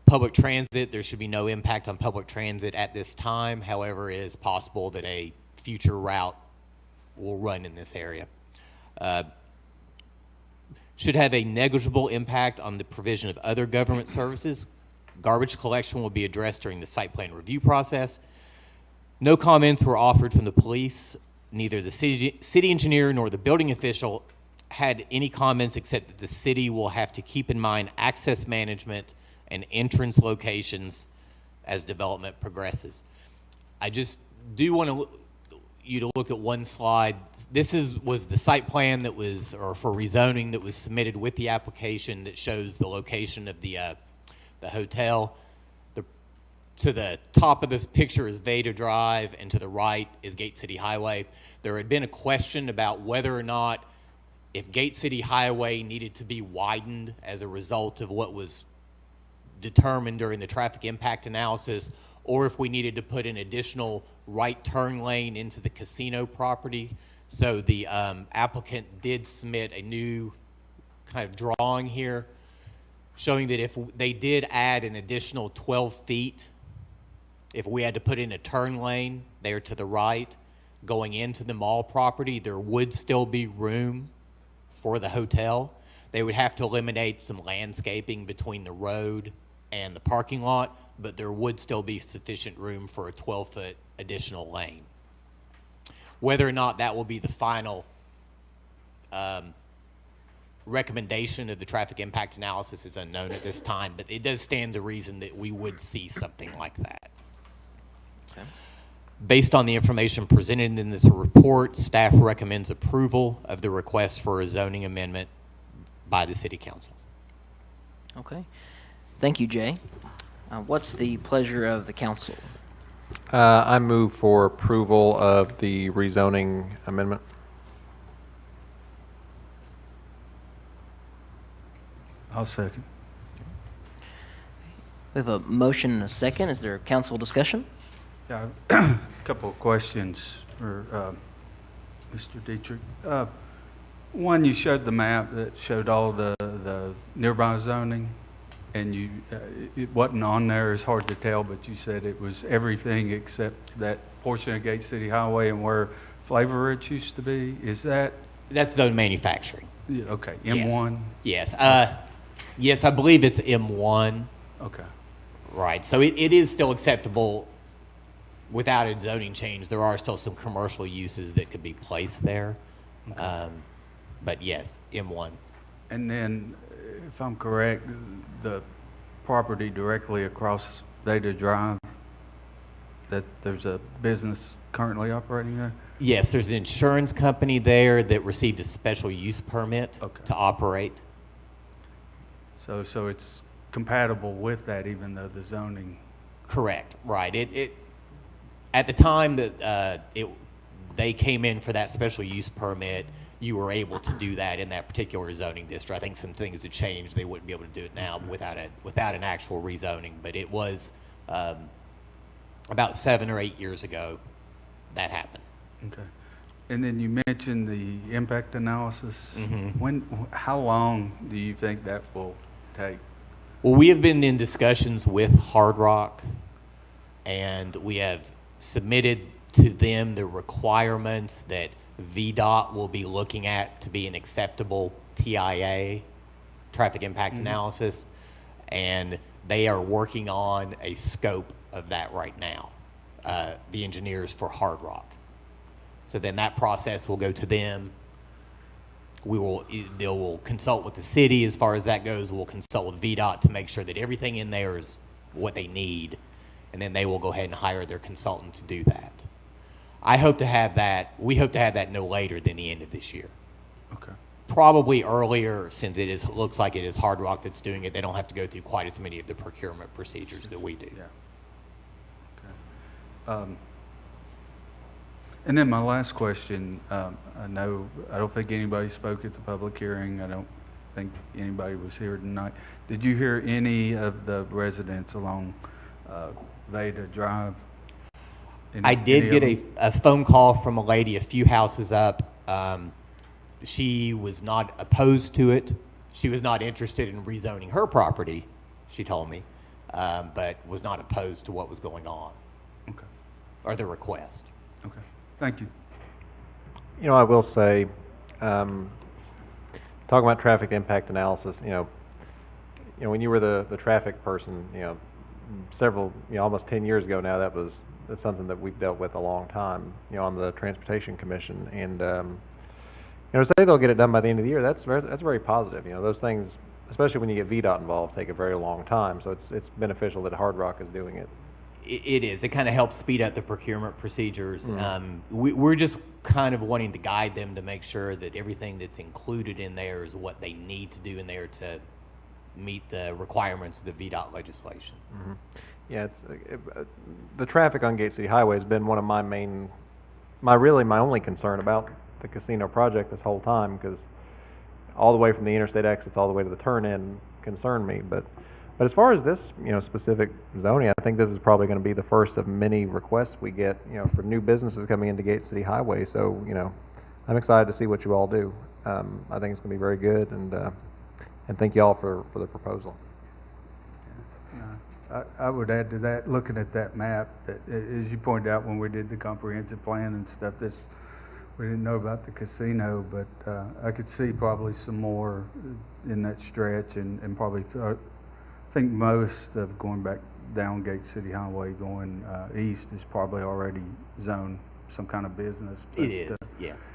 Public transit, there should be no impact on public transit at this time. However, it is possible that a future route will run in this area. Should have a negligible impact on the provision of other government services. Garbage collection will be addressed during the site plan review process. No comments were offered from the police. Neither the city engineer nor the building official had any comments except that the city will have to keep in mind access management and entrance locations as development progresses. I just do want you to look at one slide. This was the site plan that was, or for rezoning, that was submitted with the application that shows the location of the hotel. To the top of this picture is Veda Drive, and to the right is Gate City Highway. There had been a question about whether or not if Gate City Highway needed to be widened as a result of what was determined during the traffic impact analysis, or if we needed to put an additional right turn lane into the casino property. So the applicant did submit a new kind of drawing here showing that if they did add an additional 12 feet, if we had to put in a turn lane there to the right going into the mall property, there would still be room for the hotel. They would have to eliminate some landscaping between the road and the parking lot, but there would still be sufficient room for a 12-foot additional lane. Whether or not that will be the final recommendation of the traffic impact analysis is unknown at this time, but it does stand to reason that we would see something like that. Okay. Based on the information presented in this report, staff recommends approval of the request for a zoning amendment by the City Council. Okay. Thank you, Jay. What's the pleasure of the council? I move for approval of the rezoning amendment. I'll second. We have a motion and a second. Is there council discussion? Yeah, a couple of questions for Mr. Dietrich. One, you showed the map that showed all the nearby zoning, and it wasn't on there. It's hard to tell, but you said it was everything except that portion of Gate City Highway and where Flavor Ridge used to be. Is that? That's zone manufacturing. Yeah, okay, M1? Yes. Yes, I believe it's M1. Okay. Right. So it is still acceptable without a zoning change. There are still some commercial uses that could be placed there. Okay. But yes, M1. And then, if I'm correct, the property directly across Veda Drive, that there's a business currently operating there? Yes, there's an insurance company there that received a special use permit to operate. So it's compatible with that, even though the zoning. Correct. Right. It at the time that they came in for that special use permit, you were able to do that in that particular zoning district. I think some things have changed. They wouldn't be able to do it now without an actual rezoning, but it was about 7 or 8 years ago that happened. Okay. And then you mentioned the impact analysis. Mhm. How long do you think that will take? Well, we have been in discussions with Hard Rock, and we have submitted to them the requirements that VDOT will be looking at to be an acceptable TIA, traffic impact analysis, and they are working on a scope of that right now, the engineers for Hard Rock. So then that process will go to them. They will consult with the city as far as that goes. We'll consult with VDOT to make sure that everything in there is what they need, and then they will go ahead and hire their consultant to do that. We hope to have that no later than the end of this year. Okay. Probably earlier, since looks like it is Hard Rock that's doing it. They don't have to go through quite as many of the procurement procedures that we do. Yeah. Okay. And then my last question, I don't think anybody spoke at the public hearing. I don't think anybody was here tonight. Did you hear any of the residents along Veda Drive? I did get a phone call from a lady a few houses up. She was not opposed to it. She was not interested in rezoning her property, she told me, but was not opposed to what was going on. Okay. Or the request. Okay. Thank you. You know, I will say, talking about traffic impact analysis, when you were the traffic person, almost 10 years ago now, that's something that we've dealt with a long time, on the Transportation Commission. And, to say they'll get it done by the end of the year, that's very positive. Those things, especially when you get VDOT involved, take a very long time. So it's beneficial that Hard Rock is doing it. It is. It kind of helps speed up the procurement procedures. We're just kind of wanting to guide them to make sure that everything that's included in there is what they need to do in there to meet the requirements of the VDOT legislation. Mm-hmm. Yeah, the traffic on Gate City Highway has been one of my only concern about the casino project this whole time, because all the way from the interstate exits all the way to the turn-in concern me. But as far as this, specific zoning, I think this is probably going to be the first of many requests we get, for new businesses coming into Gate City Highway. So, I'm excited to see what you all do. I think it's going to be very good, and thank you all for the proposal. I would add to that, looking at that map, that as you pointed out when we did the comprehensive plan and stuff, we didn't know about the casino, but I could see probably some more in that stretch, and probably I think most of going back down Gate City Highway going east is probably already zoned some kind of business. But, it is, yes.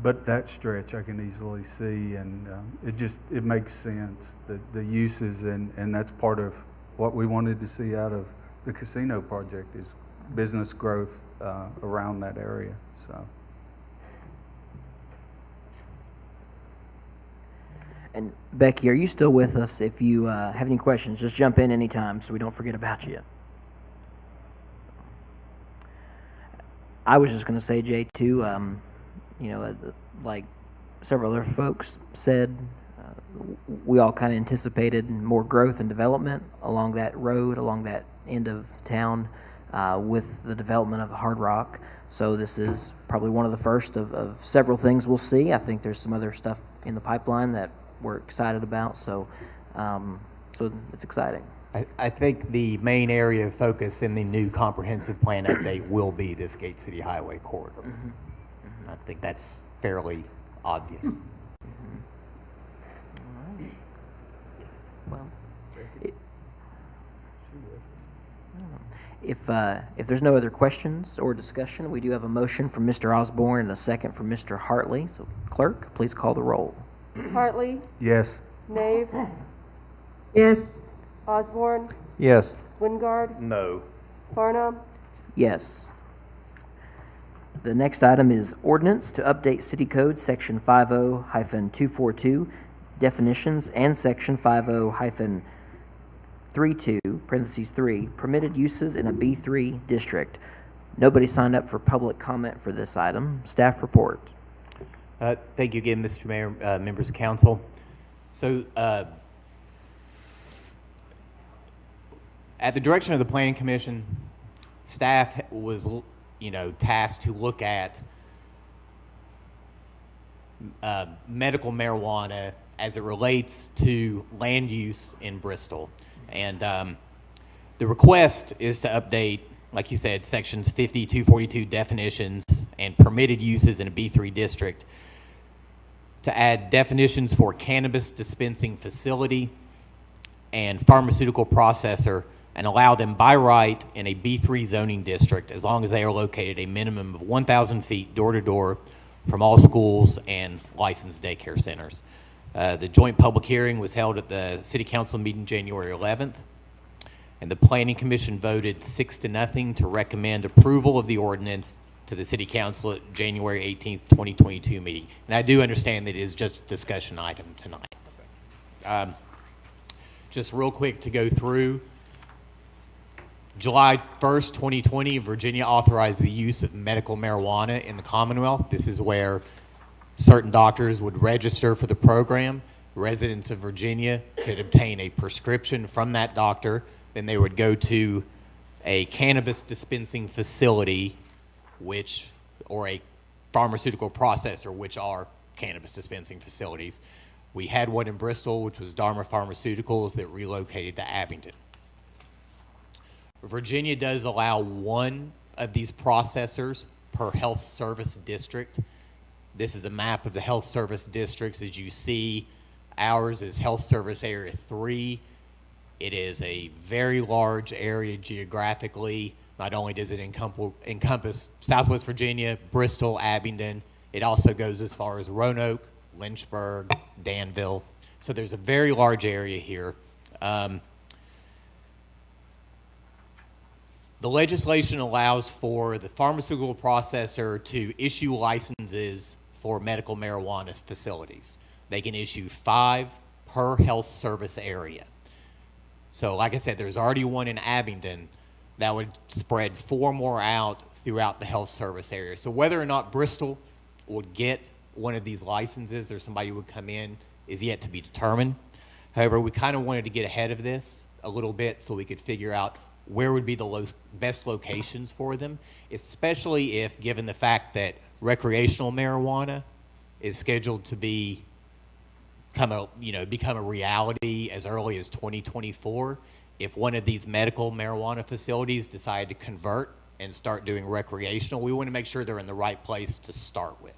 But that stretch I can easily see, and it makes sense, the uses, and that's part of what we wanted to see out of the casino project is business growth around that area. So. And Becky, are you still with us? If you have any questions, just jump in anytime so we don't forget about you. I was just going to say, Jay, too, like several other folks said, we all kind of anticipated more growth and development along that road, along that end of town, with the development of the Hard Rock. So this is probably one of the first of several things we'll see. I think there's some other stuff in the pipeline that we're excited about, so it's exciting. I think the main area of focus in the new comprehensive plan update will be this Gate City Highway corridor. Mm-hmm. Mm-hmm. I think that's fairly obvious. Well, if there's no other questions or discussion, we do have a motion from Mr. Osborne and a second from Mr. Hartley. So, clerk, please call the roll. Hartley, Yes. Nave, Yes. Osborne, Yes. Wingard, No. Farnham, Yes. The next item is ordinance to update City Code Section 50-242 definitions and Section 50-32 parentheses 3 permitted uses in a B3 district. Nobody signed up for public comment for this item. Staff report. Thank you again, Mr. Mayor, members of council. So, at the direction of the Planning Commission, staff was, tasked to look at medical marijuana as it relates to land use in Bristol. And the request is to update, like you said, sections 50, 242 definitions and permitted uses in a B3 district to add definitions for cannabis dispensing facility and pharmaceutical processor and allow them by right in a B3 zoning district as long as they are located a minimum of 1,000 feet door to door from all schools and licensed daycare centers. The joint public hearing was held at the City Council meeting January 11th, and the Planning Commission voted 6-0 to recommend approval of the ordinance to the City Council at January 18th, 2022 meeting. And I do understand that it is just a discussion item tonight. Just real quick to go through, July 1st, 2020, Virginia authorized the use of medical marijuana in the Commonwealth. This is where certain doctors would register for the program. Residents of Virginia could obtain a prescription from that doctor. Then they would go to a cannabis dispensing facility, or a pharmaceutical processor, which are cannabis dispensing facilities. We had one in Bristol, which was Dharma Pharmaceuticals, that relocated to Abington. Virginia does allow one of these processors per health service district. This is a map of the health service districts. As you see, ours is Health Service Area 3. It is a very large area geographically. Not only does it encompass Southwest Virginia, Bristol, Abingdon, it also goes as far as Roanoke, Lynchburg, Danville. So there's a very large area here. The legislation allows for the pharmaceutical processor to issue licenses for medical marijuana facilities. They can issue 5 per health service area. So like I said, there's already one in Abingdon. That would spread 4 more out throughout the health service area. So whether or not Bristol would get one of these licenses or somebody would come in is yet to be determined. However, we kind of wanted to get ahead of this a little bit so we could figure out where would be the best locations for them, especially if, given the fact that recreational marijuana is scheduled to become a reality as early as 2024. If one of these medical marijuana facilities decide to convert and start doing recreational, we want to make sure they're in the right place to start with.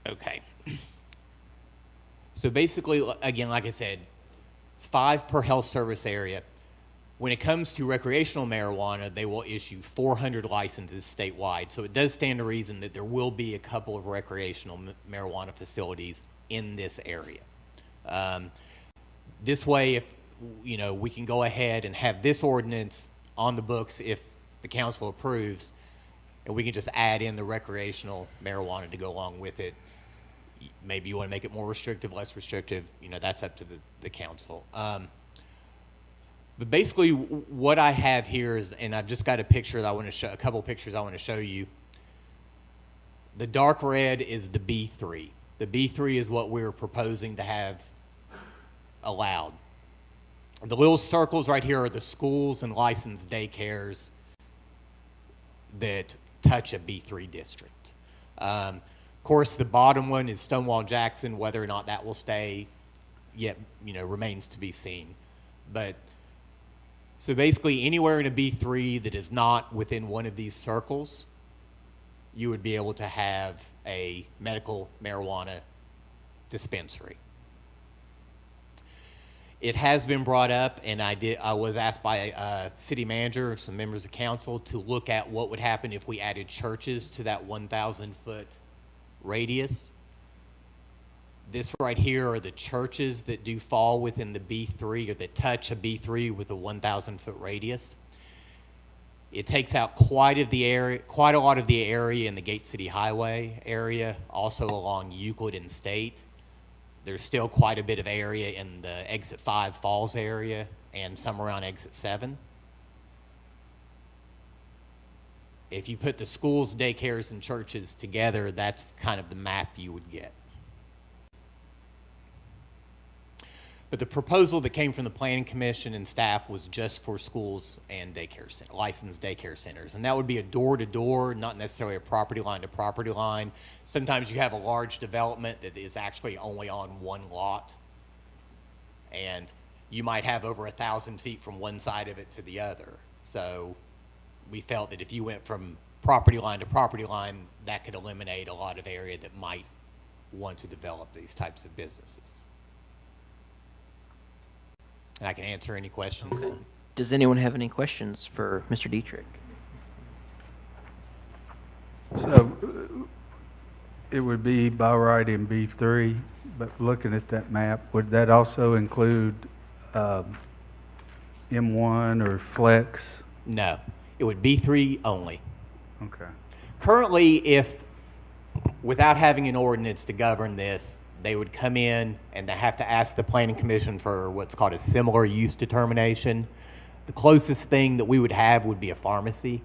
Okay. So basically, again, like I said, 5 per health service area. When it comes to recreational marijuana, they will issue 400 licenses statewide. So it does stand to reason that there will be a couple of recreational marijuana facilities in this area. This way, if we can go ahead and have this ordinance on the books if the council approves, and we can just add in the recreational marijuana to go along with it. Maybe you want to make it more restrictive, less restrictive, that's up to the council. But basically what I have here is, and I've just got a picture that I want to show, a couple pictures I want to show you. The dark red is the B3. The B3 is what we're proposing to have allowed. The little circles right here are the schools and licensed daycares that touch a B3 district. Of course, the bottom one is Stonewall Jackson. Whether or not that will stay yet, remains to be seen. But so basically anywhere in a B3 that is not within one of these circles, you would be able to have a medical marijuana dispensary. It has been brought up, and I was asked by a city manager and some members of council to look at what would happen if we added churches to that 1,000-foot radius. This right here are the churches that do fall within the B3 or that touch a B3 with a 1,000-foot radius. It takes out quite a lot of the area in the Gate City Highway area, also along Euclid and State. There's still quite a bit of area in the Exit 5 Falls area and some around Exit 7. If you put the schools, daycares, and churches together, that's kind of the map you would get. But the proposal that came from the Planning Commission and staff was just for schools and daycare center, licensed daycare centers. And that would be a door-to-door, not necessarily a property line to property line. Sometimes you have a large development that is actually only on one lot. And you might have over 1,000 feet from one side of it to the other. So we felt that if you went from property line to property line, that could eliminate a lot of area that might want to develop these types of businesses. And I can answer any questions. Does anyone have any questions for Mr. Dietrich? So it would be by right in B3, but looking at that map, would that also include M1 or Flex? No, it would be B3 only. Okay. Currently, if, without having an ordinance to govern this, they would come in and they have to ask the Planning Commission for what's called a similar use determination. The closest thing that we would have would be a pharmacy.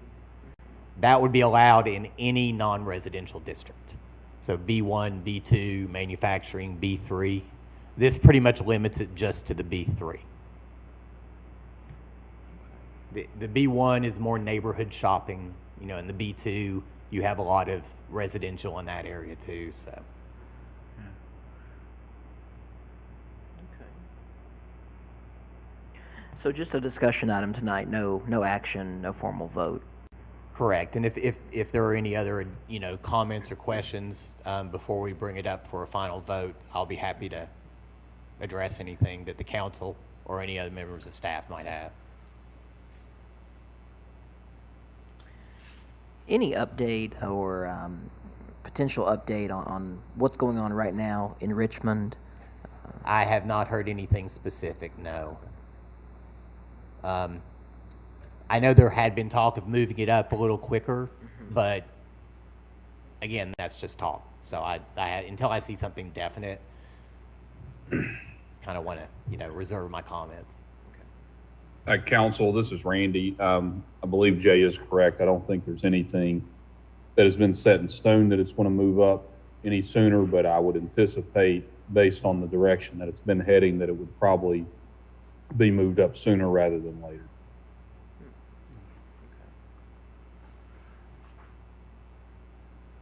That would be allowed in any non-residential district. So B1, B2, manufacturing, B3. This pretty much limits it just to the B3. The B1 is more neighborhood shopping, you know, and the B2, you have a lot of residential in that area too, so. So just a discussion item tonight, no action, no formal vote. Correct, and if there are any other, you know, comments or questions before we bring it up for a final vote, I'll be happy to address anything that the council or any other members of staff might have. Any update or potential update on what's going on right now in Richmond? I have not heard anything specific, no. I know there had been talk of moving it up a little quicker, but again, that's just talk. So I until I see something definite, kind of want to, you know, reserve my comments. Council, this is Randy. I believe Jay is correct. I don't think there's anything that has been set in stone that it's going to move up any sooner, but I would anticipate, based on the direction that it's been heading, that it would probably be moved up sooner rather than later.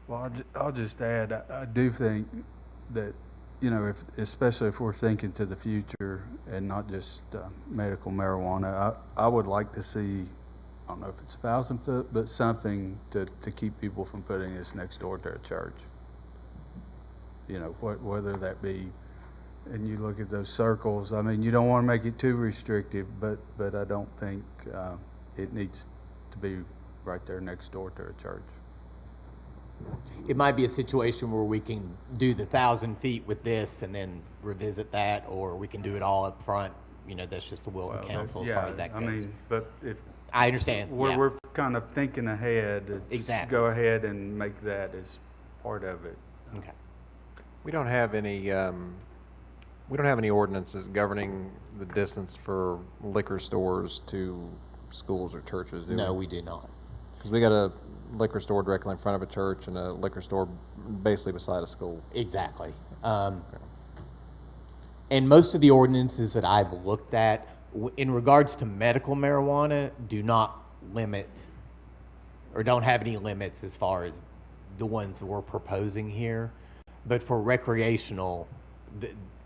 Well, I'll just add, I do think that, you know, especially if we're thinking to the future and not just medical marijuana, I would like to see, I don't know if it's 1,000 foot, but something to keep people from putting this next door to a church. You know, whether that be, and you look at those circles, I mean, you don't want to make it too restrictive, but I don't think it needs to be right there next door to a church. It might be a situation where we can do the 1,000 feet with this and then revisit that, or we can do it all up front. You know, that's just the will of the council as far as that goes. I mean, but if I understand. We're kind of thinking ahead. Exactly. Go ahead and make that as part of it. Okay. We don't have any ordinances governing the distance for liquor stores to schools or churches, do we? No, we do not. Because we got a liquor store directly in front of a church and a liquor store basically beside a school. Exactly. And most of the ordinances that I've looked at, in regards to medical marijuana, do not limit or don't have any limits as far as the ones that we're proposing here. But for recreational,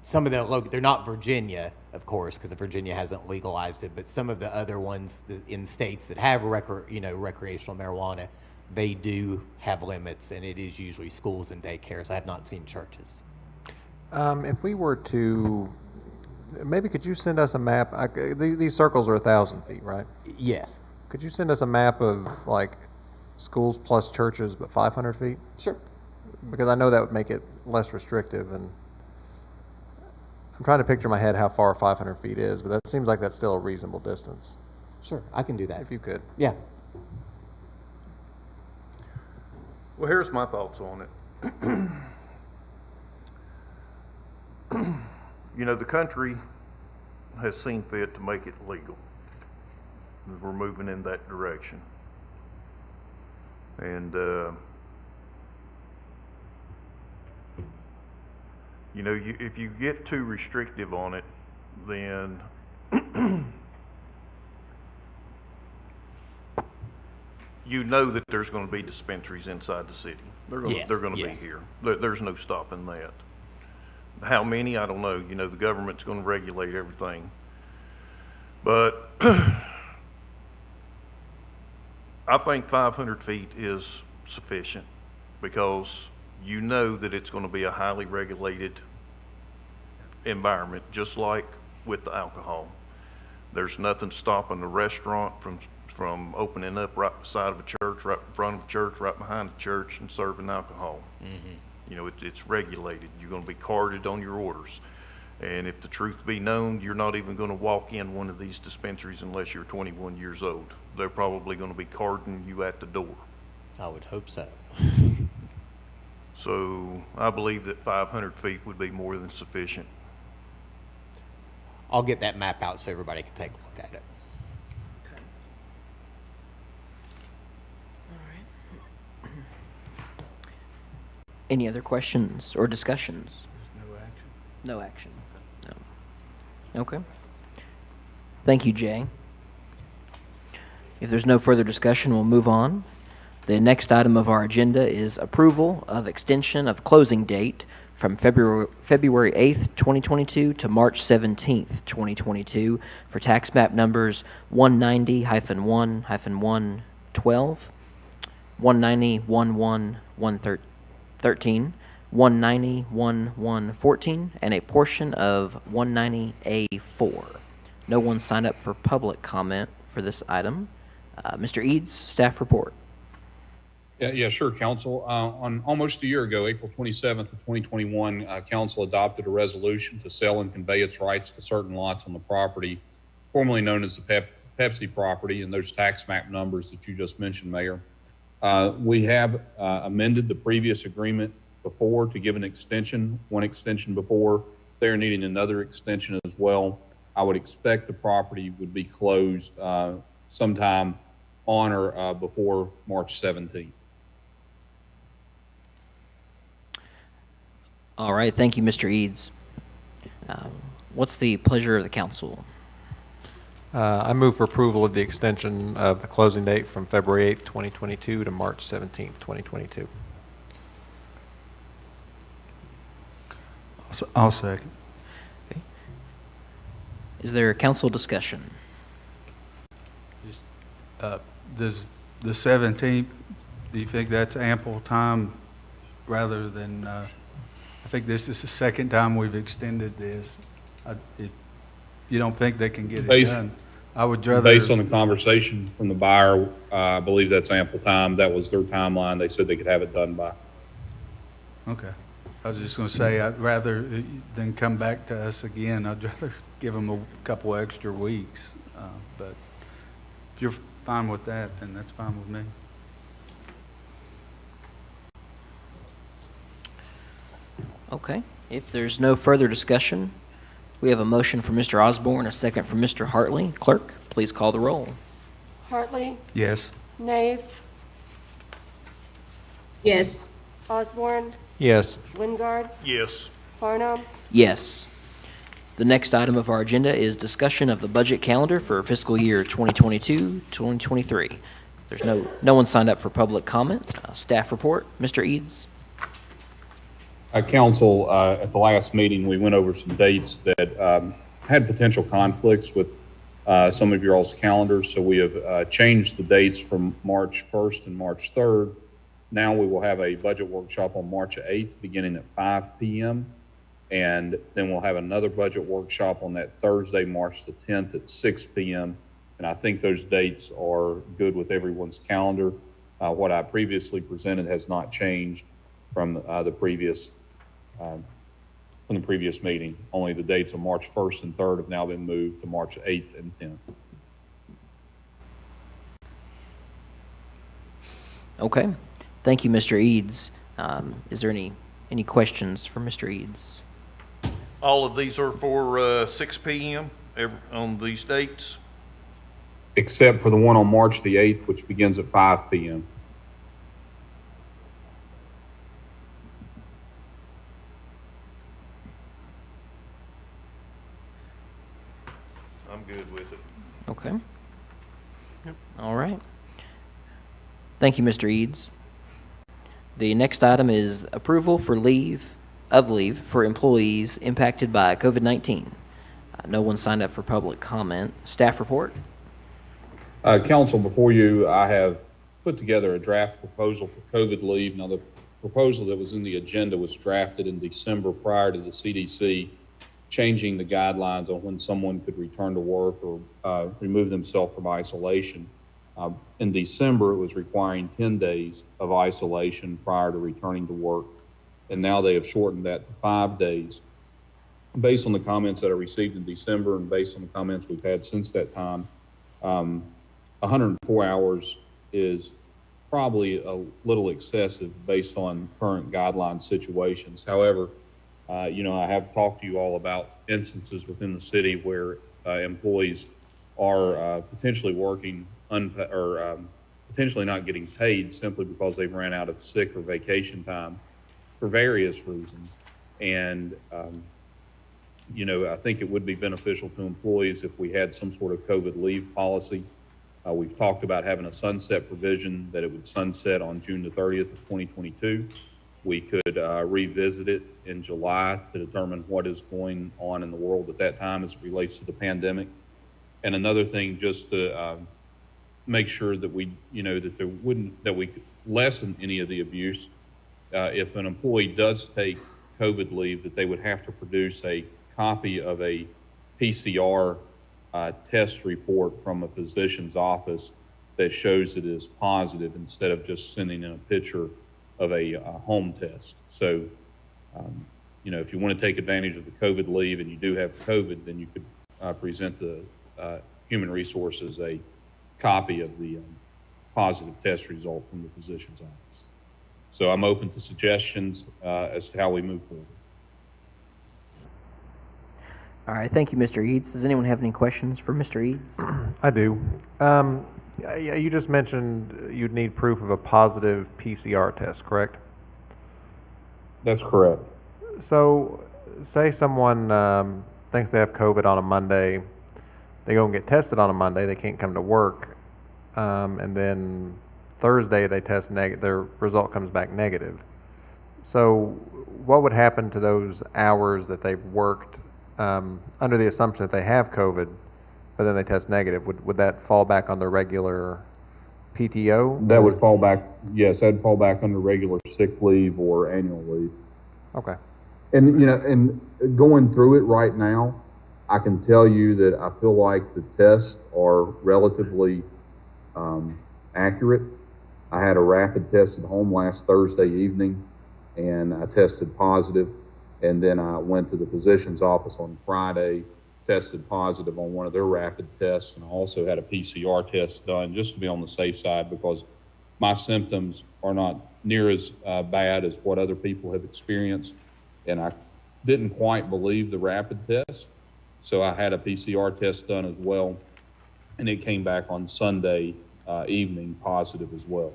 some of the, they're not Virginia, of course, because Virginia hasn't legalized it, but some of the other ones in states that have recreational marijuana, they do have limits, and it is usually schools and daycares. I have not seen churches. If we were to, maybe could you send us a map? These circles are 1,000 feet, right? Yes. Could you send us a map of like schools plus churches but 500 feet? Sure. Because I know that would make it less restrictive, and I'm trying to picture in my head how far 500 feet is, but that seems like that's still a reasonable distance. Sure, I can do that. If you could. Yeah. Well, here's my thoughts on it. You know, the country has seen fit to make it legal. We're moving in that direction. And, you know, if you get too restrictive on it, then you know that there's going to be dispensaries inside the city. They're going Yes, to be yes. here. There's no stopping that. How many, I don't know. You know, the government's going to regulate everything. But I think 500 feet is sufficient because you know that it's going to be a highly regulated environment, just like with the alcohol. There's nothing stopping the restaurant from opening up right beside of a church, right in front of a church, right behind a church, and serving alcohol. You know, it's regulated. You're going to be carded on your orders. And if the truth be known, you're not even going to walk in one of these dispensaries unless you're 21 years old. They're probably going to be carding you at the door. I would hope so. So I believe that 500 feet would be more than sufficient. I'll get that map out so everybody can take a look at it. Any other questions or discussions? No action. No. Okay. Thank you, Jay. If there's no further discussion, we'll move on. The next item of our agenda is approval of extension of closing date from February 8th, 2022 to March 17th, 2022 for tax map numbers 190-1-112, 190-11-113, 190-11-14, and a portion of 190A4. No one signed up for public comment for this item. Mr. Eads, staff report. Yeah, sure, Council. On almost a year ago, April 27th of 2021, Council adopted a resolution to sell and convey its rights to certain lots on the property, formerly known as the Pepsi property, and those tax map numbers that you just mentioned, Mayor. We have amended the previous agreement before to give an extension, one extension before. They're needing another extension as well. I would expect the property would be closed sometime on or before March 17th. All right, thank you, Mr. Eads. What's the pleasure of the council? I move for approval of the extension of the closing date from February 8th, 2022 to March 17th, 2022. I'll second. Okay. Is there council discussion? Does the 17th, do you think that's ample time rather than, I think this is the second time we've extended this. If you don't think they can get it done, I would rather. Based on the conversation from the buyer, I believe that's ample time. That was their timeline. They said they could have it done by. Okay. I was just going to say, I'd rather than come back to us again, I'd rather give them a couple extra weeks. But if you're fine with that, then that's fine with me. Okay. If there's no further discussion, we have a motion from Mr. Osborne, a second from Mr. Hartley. Clerk, please call the roll. Hartley, Yes. Nave, Yes. Osborne, Yes. Wingard, Yes. Farnum, Yes. The next item of our agenda is discussion of the budget calendar for fiscal year 2022-2023. There's no one signed up for public comment. Staff report, Mr. Eads. Council, at the last meeting, we went over some dates that had potential conflicts with some of your all's calendars. So we have changed the dates from March 1st and March 3rd. Now we will have a budget workshop on March 8th, beginning at 5 p.m. And then we'll have another budget workshop on that Thursday, March the 10th at 6 p.m. And I think those dates are good with everyone's calendar. What I previously presented has not changed from the previous meeting. Only the dates of March 1st and 3rd have now been moved to March 8th and 10th. Okay. Thank you, Mr. Eads. Is there any questions for Mr. Eads? All of these are for 6 p.m. On these dates? Except for the one on March the 8th, which begins at 5 p.m. good with it. Okay. All right. Thank you, Mr. Eads. The next item is approval for leave for employees impacted by COVID-19. No one signed up for public comment. Staff report. Council, before you, I have put together a draft proposal for COVID leave. Now, the proposal that was in the agenda was drafted in December prior to the CDC changing the guidelines on when someone could return to work or remove themselves from isolation. In December, it was requiring 10 days of isolation prior to returning to work, and now they have shortened that to 5 days. Based on the comments that I received in December and based on the comments we've had since that time, 104 hours is probably a little excessive based on current guideline situations. However, I have talked to you all about instances within the city where employees are potentially working potentially not getting paid simply because they've ran out of sick or vacation time for various reasons. And, I think it would be beneficial to employees if we had some sort of COVID leave policy. We've talked about having a sunset provision that it would sunset on June the 30th of 2022. We could revisit it in July to determine what is going on in the world at that time as it relates to the pandemic. And another thing, just to make sure that we could lessen any of the abuse. If an employee does take COVID leave, that they would have to produce a copy of a PCR test report from a physician's office that shows it is positive instead of just sending in a picture of a home test. So, if you want to take advantage of the COVID leave and you do have COVID, then you could present the Human Resources a copy of the positive test result from the physician's office. So I'm open to suggestions as to how we move forward. All right, thank you, Mr. Eads. Does anyone have any questions for Mr. Eads? I do. You just mentioned you'd need proof of a positive PCR test, correct? That's correct. So, say someone thinks they have COVID on a Monday, they go and get tested on a Monday, they can't come to work, and then Thursday they test negative, their result comes back negative. So, what would happen to those hours that they've worked under the assumption that they have COVID, but then they test negative? Would that fall back on their regular PTO? That would fall back, yes, that'd fall back under regular sick leave or annual leave. Okay. And, and going through it right now, I can tell you that I feel like the tests are relatively accurate. I had a rapid test at home last Thursday evening, and I tested positive. And then I went to the physician's office on Friday, tested positive on one of their rapid tests, and I also had a PCR test done just to be on the safe side because my symptoms are not near as bad as what other people have experienced. And I didn't quite believe the rapid test, so I had a PCR test done as well, and it came back on Sunday evening positive as well.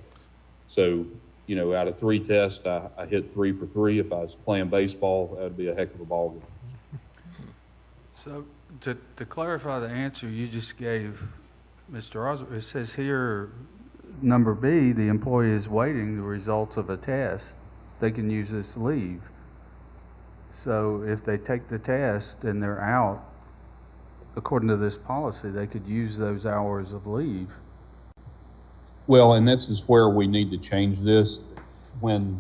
So, out of 3 tests, I hit 3 for 3. If I was playing baseball, that would be a heck of a ball game. So to clarify the answer you just gave, Mr. Osborne, it says here, number B, the employee is waiting the results of a test. They can use this leave. So if they take the test and they're out, according to this policy, they could use those hours of leave. Well, and this is where we need to change this. When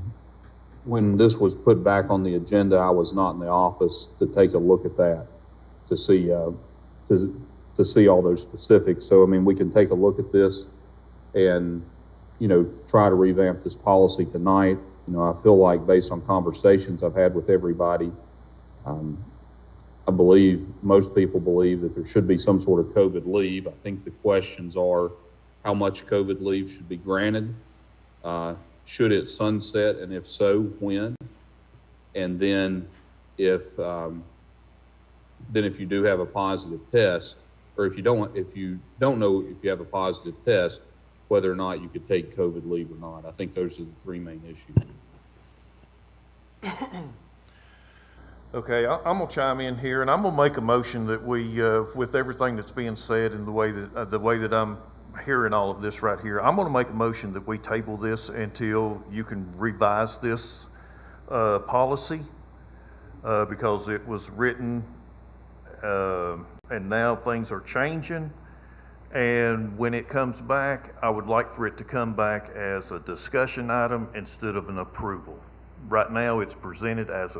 this was put back on the agenda, I was not in the office to take a look at that, to see to see all those specifics. So, we can take a look at this and, try to revamp this policy tonight. I feel like based on conversations I've had with everybody, I believe most people believe that there should be some sort of COVID leave. I think the questions are, how much COVID leave should be granted? Should it sunset, and if so, when? And then if you do have a positive test, or if you don't know if you have a positive test, whether or not you could take COVID leave or not. I think those are the 3 main issues. Okay, I'm gonna chime in here, and I'm gonna make a motion that we, with everything that's being said and the way that I'm hearing all of this right here, I'm gonna make a motion that we table this until you can revise this policy, because it was written, and now things are changing. And when it comes back, I would like for it to come back as a discussion item instead of an approval. Right now, it's presented as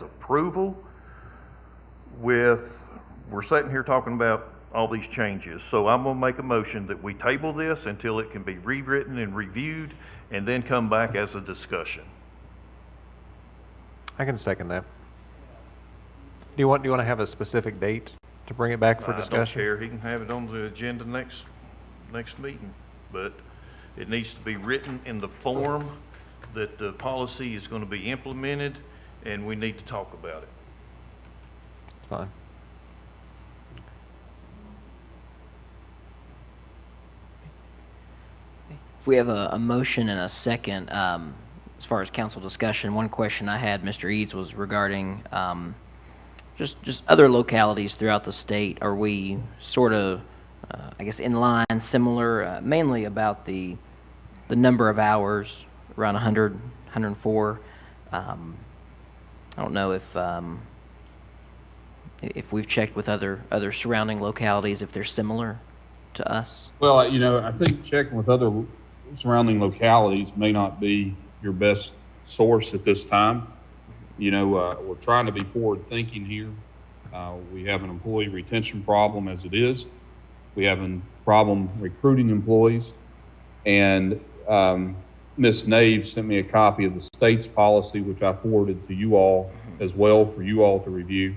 approval we're sitting here talking about all these changes. So I'm gonna make a motion that we table this until it can be rewritten and reviewed and then come back as a discussion. I can second that. Do you want to have a specific date to bring it back for discussion? I don't care, he can have it on the agenda next meeting, but it needs to be written in the form that the policy is gonna be implemented, and we need to talk about it. Fine. If we have a motion and a second, as far as council discussion, one question I had, Mr. Eads, was regarding just other localities throughout the state. Are we sort of, I guess, in line, similar, mainly about the number of hours, around 100, 104? I don't know if we've checked with other surrounding localities, if they're similar to us. Well, I think checking with other surrounding localities may not be your best source at this time. We're trying to be forward thinking here. We have an employee retention problem as it is. We have a problem recruiting employees. And Ms. Nave sent me a copy of the state's policy, which I forwarded to you all as well for you all to review.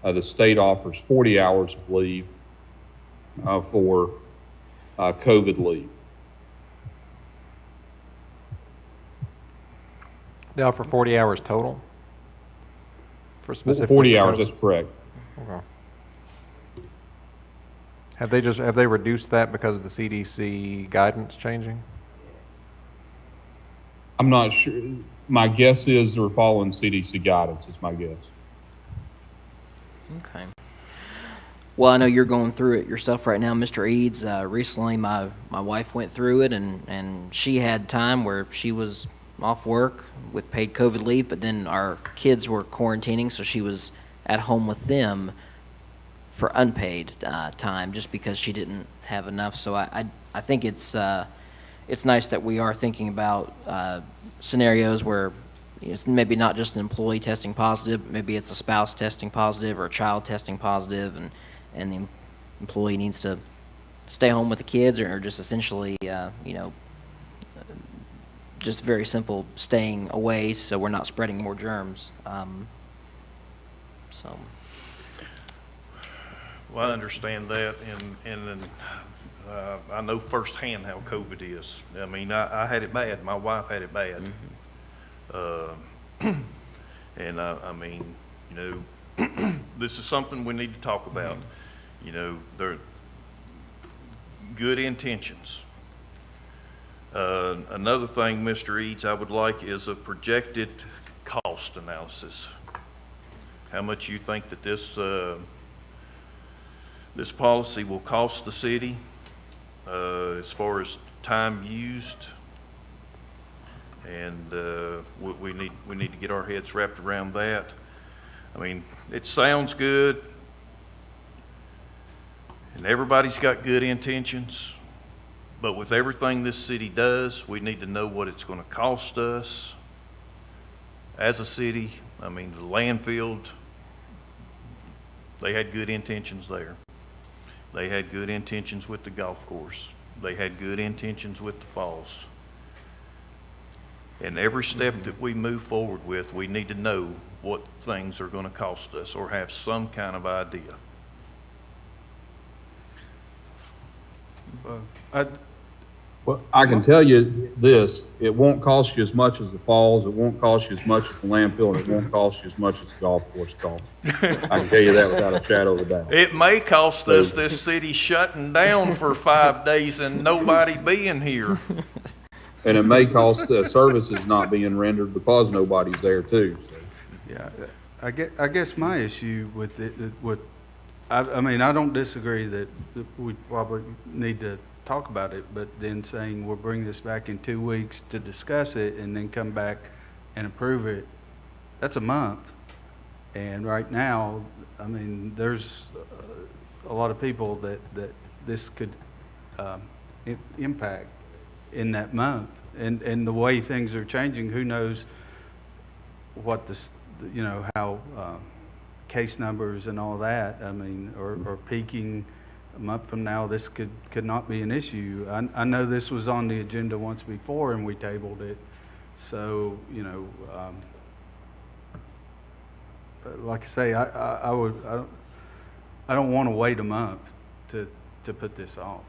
The state offers 40 hours of leave for COVID leave. They offer 40 hours total? For specific 40 hours, that's correct. Okay. Have they reduced that because of the CDC guidance changing? I'm not sure. My guess is they're following CDC guidance, is my guess. Okay. Well, I know you're going through it yourself right now, Mr. Eads. Recently, my wife went through it, and she had time where she was off work with paid COVID leave, but then our kids were quarantining, so she was at home with them for unpaid time just because she didn't have enough. So I think it's nice that we are thinking about scenarios where it's maybe not just an employee testing positive, maybe it's a spouse testing positive or a child testing positive, and the employee needs to stay home with the kids, or just essentially, just very simple staying away so we're not spreading more germs. Well, I understand that, and I know firsthand how COVID is. I mean, I had it bad. My wife had it bad. And I mean, this is something we need to talk about. There are good intentions. Another thing, Mr. Eads, I would like is a projected cost analysis. How much you think that this policy will cost the city as far as time used, and we need to get our heads wrapped around that. I mean, it sounds good, and everybody's got good intentions, but with everything this city does, we need to know what it's going to cost us as a city. I mean, the landfill, they had good intentions there. They had good intentions with the golf course. They had good intentions with the falls. And every step that we move forward with, we need to know what things are going to cost us or have some kind of idea. Well, I can tell you this, it won't cost you as much as the falls, it won't cost you as much as the landfill, and it won't cost you as much as the golf course costs. I can tell you that without a shadow of a doubt. It may cost us this city shutting down for 5 days and nobody being here. And it may cost services not being rendered because nobody's there too. So. Yeah, I guess my issue with I mean, I don't disagree that we probably need to talk about it, but then saying we'll bring this back in 2 weeks to discuss it and then come back and approve it, that's a month. And right now, I mean, there's a lot of people that this could impact in that month. And the way things are changing, who knows what this, you know, how case numbers and all that, I mean, are peaking. A month from now, this could not be an issue. I know this was on the agenda once before and we tabled it. So, you know, like I say, I don't want to wait a month to put this off.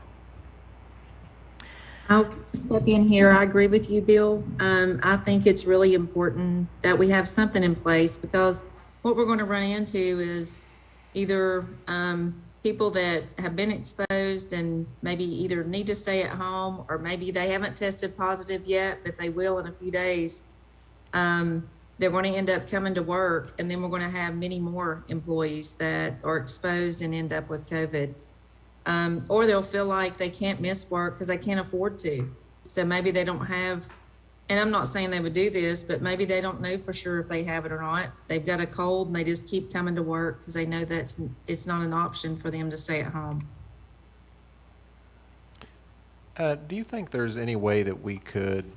I'll step in here. I agree with you, Bill. I think it's really important that we have something in place, because what we're going to run into is either people that have been exposed and maybe either need to stay at home, or maybe they haven't tested positive yet, but they will in a few days. They're going to end up coming to work, and then we're going to have many more employees that are exposed and end up with COVID. Or they'll feel like they can't miss work because they can't afford to. So maybe they don't have, and I'm not saying they would do this, but maybe they don't know for sure if they have it or not. They've got a cold and they just keep coming to work because they know it's not an option for them to stay at home. Do you think there's any way that we could,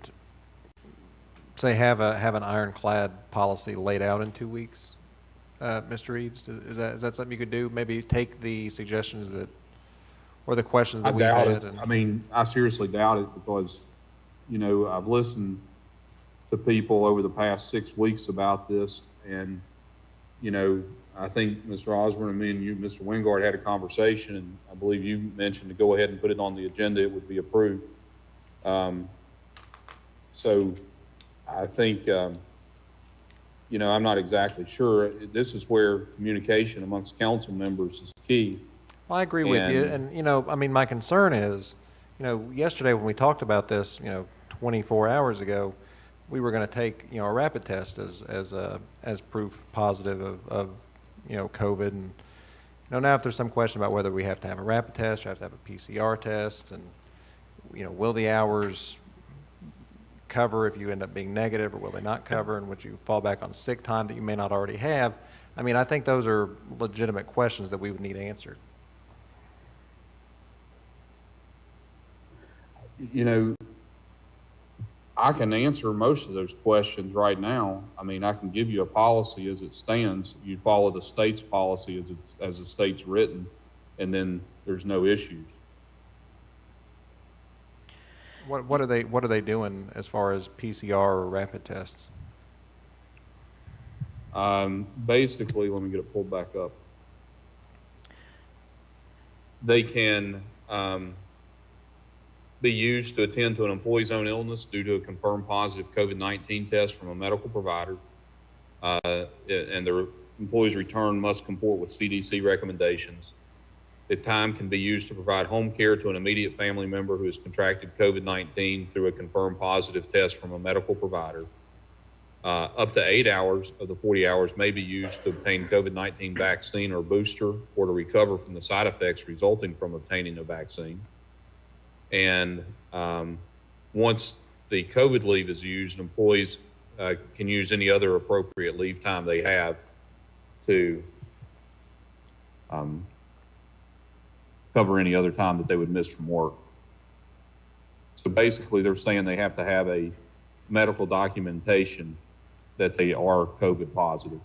say, have an ironclad policy laid out in 2 weeks, Mr. Eads? Is that something you could do? Maybe take the suggestions that, or the questions that I we've doubt had? it. I mean, I seriously doubt it, because, you know, I've listened to people over the past 6 weeks about this, and, you know, I think Mr. Osborne and me and you, Mr. Wingard, had a conversation, and I believe you mentioned to go ahead and put it on the agenda, it would be approved. So I think, you know, I'm not exactly sure. This is where communication amongst council members is key. Well, I agree with you, and, you know, I mean, my concern is, you know, yesterday when we talked about this, you know, 24 hours ago, we were going to take, you know, a rapid test as proof positive of you know, COVID, and, you know, now if there's some question about whether we have to have a rapid test, or have to have a PCR test, and, you know, will the hours cover if you end up being negative, or will they not cover, and would you fall back on sick time that you may not already have? I mean, I think those are legitimate questions that we would need answered. You know, I can answer most of those questions right now. I mean, I can give you a policy as it stands. You follow the state's policy as the state's written, and then there's no issues. What are they doing as far as PCR or rapid tests? Basically, let me get it pulled back up. They can be used to attend to an employee's own illness due to a confirmed positive COVID-19 test from a medical provider, and the employee's return must comport with CDC recommendations. The time can be used to provide home care to an immediate family member who has contracted COVID-19 through a confirmed positive test from a medical provider. Up to 8 hours of the 40 hours may be used to obtain COVID-19 vaccine or booster, or to recover from the side effects resulting from obtaining a vaccine. And once the COVID leave is used, employees can use any other appropriate leave time they have to cover any other time that they would miss from work. So basically, they're saying they have to have a medical documentation that they are COVID positive.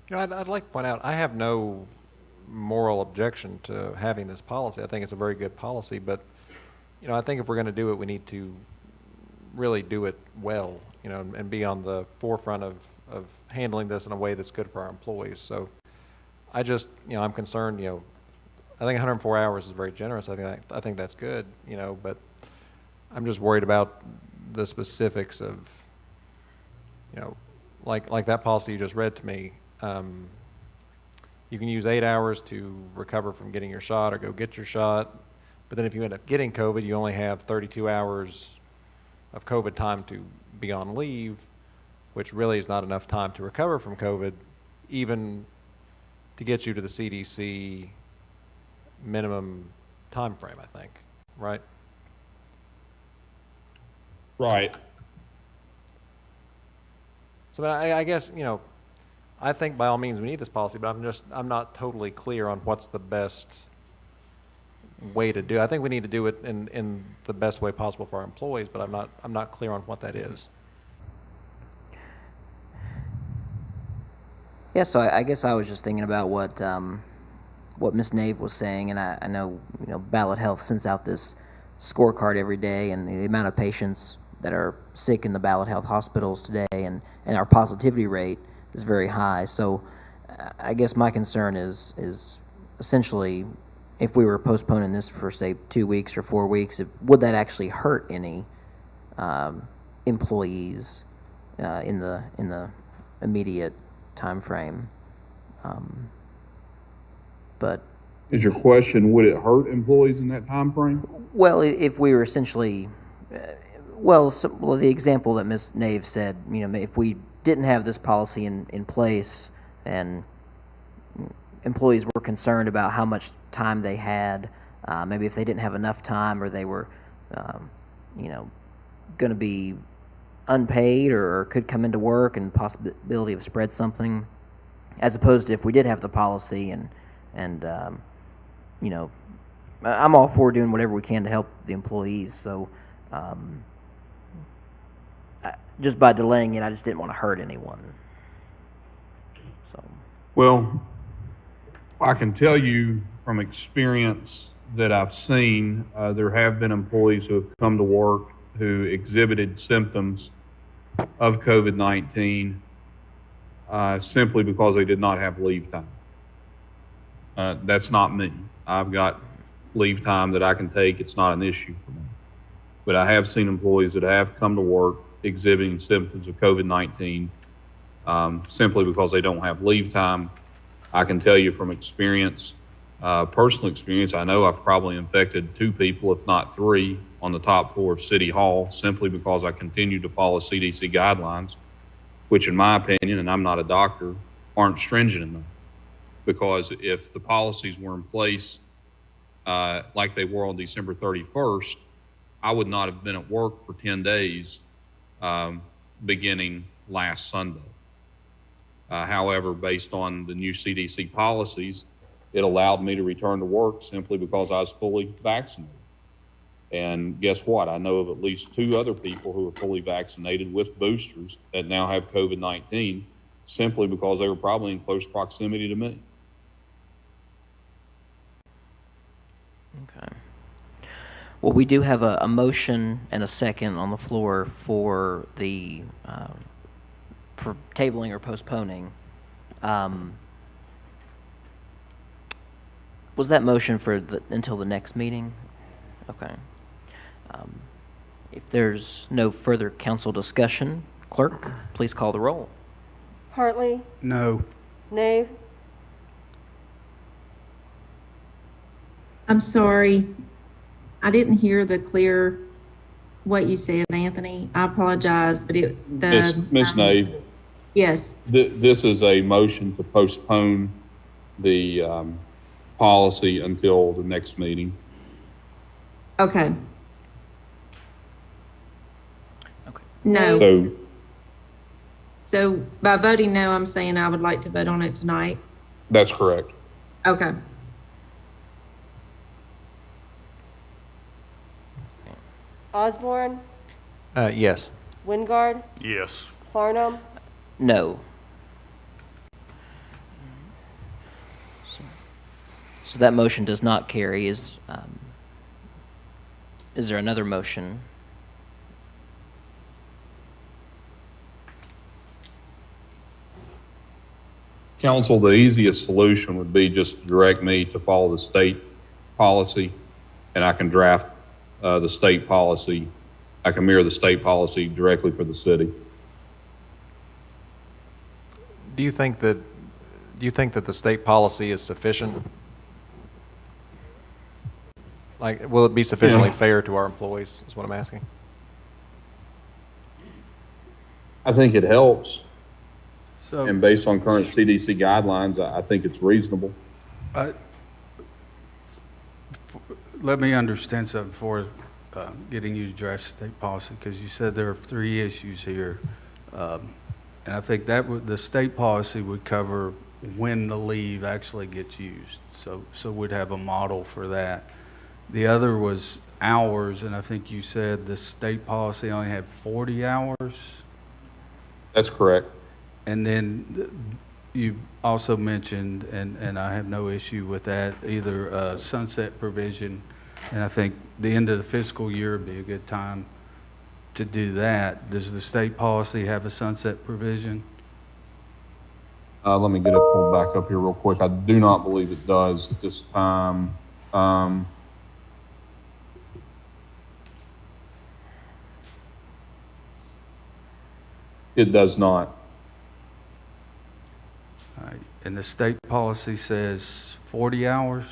You know, I'd like to point out, I have no moral objection to having this policy. I think it's a very good policy, but, you know, I think if we're going to do it, we need to really do it well, you know, and be on the forefront of handling this in a way that's good for our employees. So I just, you know, I'm concerned, you know, I think 104 hours is very generous. I think that's good, you know, but I'm just worried about the specifics of, you know, like that policy you just read to me. You can use 8 hours to recover from getting your shot or go get your shot, but then if you end up getting COVID, you only have 32 hours of COVID time to be on leave. which really is not enough time to recover from COVID, even to get you to the CDC minimum time frame, I think, right? Right. So I guess, you know, I think by all means we need this policy, but I'm not totally clear on what's the best way to do it. I think we need to do it in the best way possible for our employees, but I'm not clear on what that is. Yeah, so I guess I was just thinking about what Ms. Nave was saying, and I know, you know, Ballot Health sends out this scorecard every day, and the amount of patients that are sick in the Ballot Health hospitals today, and our positivity rate is very high. So I guess my concern is essentially, if we were postponing this for, say, 2 weeks or 4 weeks, would that actually hurt any employees in the immediate time frame? But Is your question, would it hurt employees in that time frame? well, if we were essentially, well, the example that Ms. Nave said, you know, if we didn't have this policy in place and employees were concerned about how much time they had, maybe if they didn't have enough time, or they were, you know, going to be unpaid or could come into work and possibility of spread something, as opposed to if we did have the policy and you know, I'm all for doing whatever we can to help the employees. So just by delaying it, I just didn't want to hurt anyone. So. Well, I can tell you from experience that I've seen, there have been employees who have come to work who exhibited symptoms of COVID-19 simply because they did not have leave time. That's not me. I've got leave time that I can take. It's not an issue for me. But I have seen employees that have come to work exhibiting symptoms of COVID-19 simply because they don't have leave time. I can tell you from experience, personal experience, I know I've probably infected 2 people, if not 3, on the top floor of City Hall simply because I continue to follow CDC guidelines, which in my opinion, and I'm not a doctor, aren't stringent enough. Because if the policies were in place like they were on December 31st, I would not have been at work for 10 days beginning last Sunday. However, based on the new CDC policies, it allowed me to return to work simply because I was fully vaccinated. And guess what? I know of at least 2 other people who are fully vaccinated with boosters that now have COVID-19 simply because they were probably in close proximity to me. Okay. Well, we do have a motion and a second on the floor for the for tabling or postponing. Was that motion for until the next meeting? Okay. If there's no further council discussion, clerk, please call the roll. Hartley, No. Nave, I'm sorry. I didn't hear what you said, Anthony. I apologize, but Ms. Nave, yes. this is a motion to postpone the policy until the next meeting. Okay. Okay. No. So, So by voting no, I'm saying I would like to vote on it tonight. that's correct. Okay. Osborne, Yes. Wingard, Yes. Farnham, No. So that motion does not carry. Is there another motion? Council, the easiest solution would be just to direct me to follow the state policy, and I can draft the state policy. I can mirror the state policy directly for the city. Do you think that the state policy is sufficient? Like, will it be sufficiently fair to our employees, is what I'm asking? I think it helps. So, And based on current CDC guidelines, I think it's reasonable. let me understand something before getting you to draft state policy, because you said there are 3 issues here. And I think that the state policy would cover when the leave actually gets used. So we'd have a model for that. The other was hours, and I think you said the state policy only had 40 hours. That's correct. And then you also mentioned, and I have no issue with that, either a sunset provision, and I think the end of the fiscal year would be a good time to do that. Does the state policy have a sunset provision? Let me get it pulled back up here real quick. I do not believe it does at this time. It does not. All right. And the state policy says 40 hours?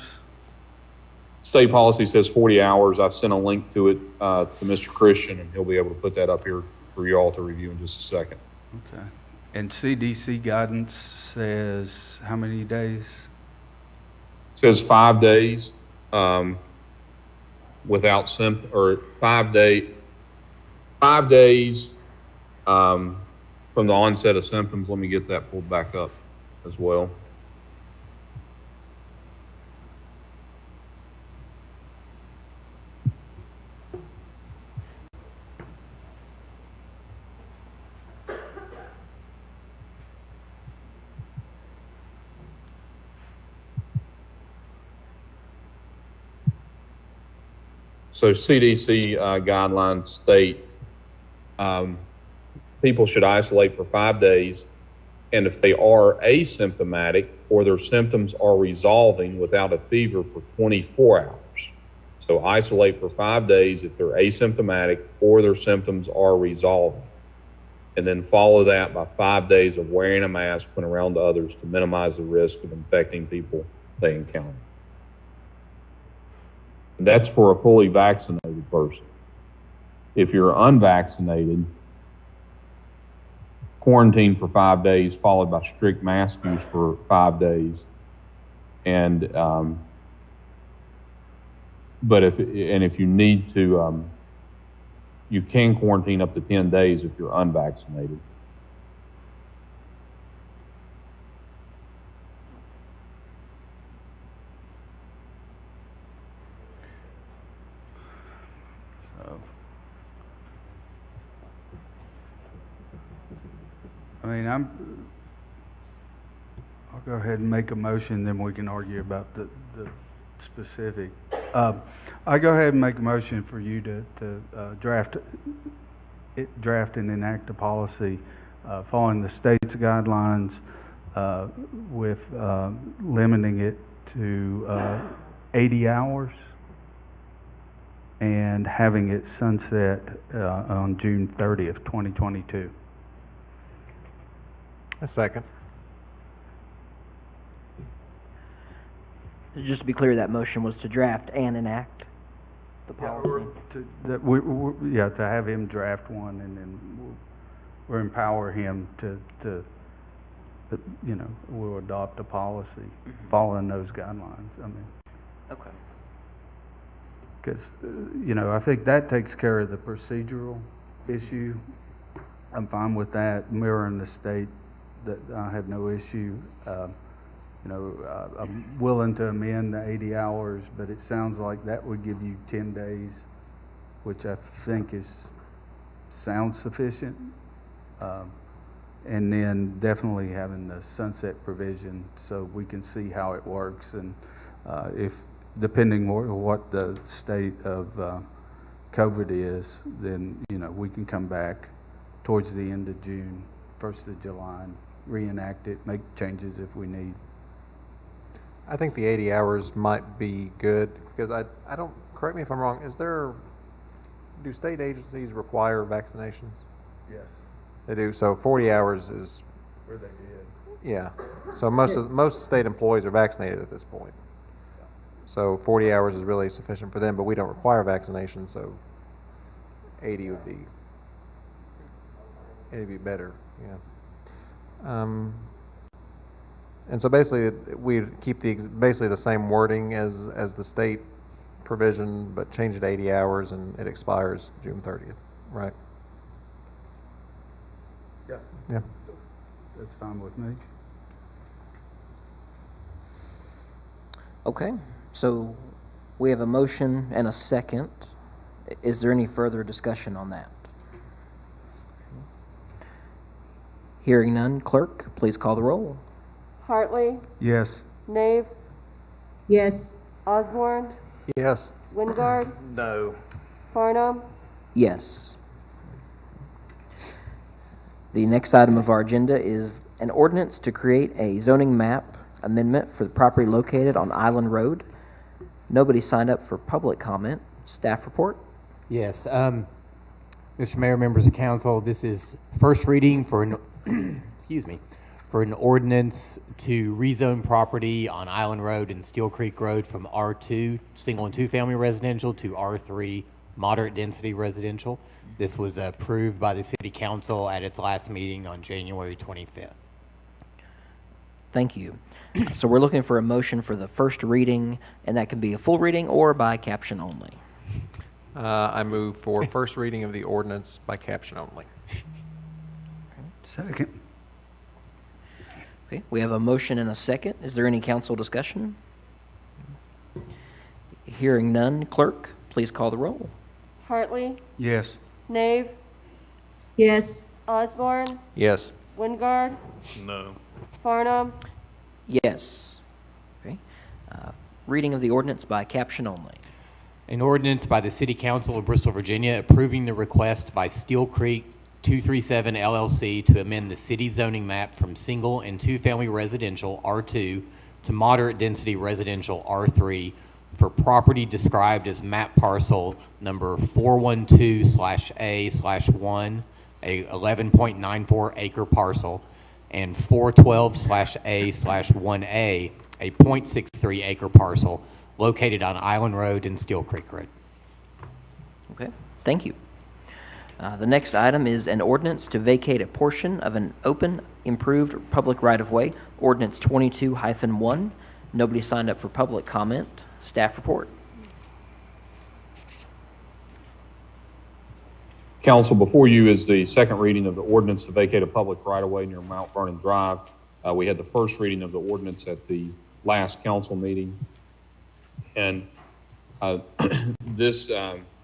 State policy says 40 hours. I've sent a link to it to Mr. Christian, and he'll be able to put that up here for you all to review in just a second. Okay. And CDC guidance says how many days? It says 5 days without or 5 days from the onset of symptoms. Let me get that pulled back up as well. So CDC guidelines state people should isolate for 5 days, and if they are asymptomatic or their symptoms are resolving without a fever for 24 hours. So isolate for 5 days if they're asymptomatic or their symptoms are resolving. And then follow that by 5 days of wearing a mask when around others to minimize the risk of infecting people they encounter. That's for a fully vaccinated person. If you're unvaccinated, quarantine for 5 days, followed by strict mask use for 5 days. And, if you need to, you can quarantine up to 10 days if you're unvaccinated. I mean, I'll go ahead and make a motion, then we can argue about the specific. I go ahead and make a motion for you to draft and enact a policy following the state's guidelines with limiting it to 80 hours and having it sunset on June 30th, 2022. A second. Just to be clear, that motion was to draft and enact the policy. To have him draft one, and then we'll empower him to we'll adopt a policy following those guidelines. I mean, Okay. because I think that takes care of the procedural issue. I'm fine with that, mirroring the state. That I have no issue. I'm willing to amend the 80 hours, but it sounds like that would give you 10 days, which I think sounds sufficient. And then definitely having the sunset provision so we can see how it works, and if depending on what the state of COVID is, then we can come back towards the end of June, 1st of July, and reenact it, make changes if we need. I think the 80 hours might be good, because I don't, correct me if I'm wrong, do state agencies require vaccinations? Yes. They do, so 40 hours is, Where they did. yeah. So most state employees are vaccinated at this point. So 40 hours is really sufficient for them, but we don't require vaccination, so 80 would be. It'd be better, yeah. And so basically, we'd keep basically the same wording as the state provision, but change it to 80 hours, and it expires June 30th, right? Yeah. Yeah. That's fine with me. Okay, so we have a motion and a second. Is there any further discussion on that? Hearing none, clerk, please call the roll. Hartley, Yes. Nave, Yes. Osborne, Yes. Wingard, No. Farnum, Yes. The next item of our agenda is an ordinance to create a zoning map amendment for the property located on Island Road. Nobody signed up for public comment. Staff report? Yes, Mr. Mayor, members of council, this is first reading for an, excuse me, for an ordinance to rezone property on Island Road and Steel Creek Road from R2, single and two-family residential, to R3, moderate density residential. This was approved by the city council at its last meeting on January 25th. Thank you. So we're looking for a motion for the first reading, and that can be a full reading or by caption only. I move for first reading of the ordinance by caption only. Second. Okay, we have a motion and a second. Is there any council discussion? Hearing none, clerk, please call the roll. Hartley, Yes. Nave, Yes. Osborne, Yes. Wingard, No. Farnum, Yes. Okay. Reading of the ordinance by caption only. An ordinance by the City Council of Bristol, Virginia, approving the request by Steel Creek 237 LLC to amend the city zoning map from single and two-family residential R2 to moderate density residential R3 for property described as map parcel number 412/A/1, a 11.94 acre parcel, and 412/A/1A, a 0.63 acre parcel located on Island Road and Steel Creek Road. Okay, thank you. The next item is an ordinance to vacate a portion of an open, improved public right-of-way, Ordinance 22-1. Nobody signed up for public comment. Staff report. Council, before you is the second reading of the ordinance to vacate a public right-of-way near Mount Vernon Drive. We had the first reading of the ordinance at the last council meeting. And this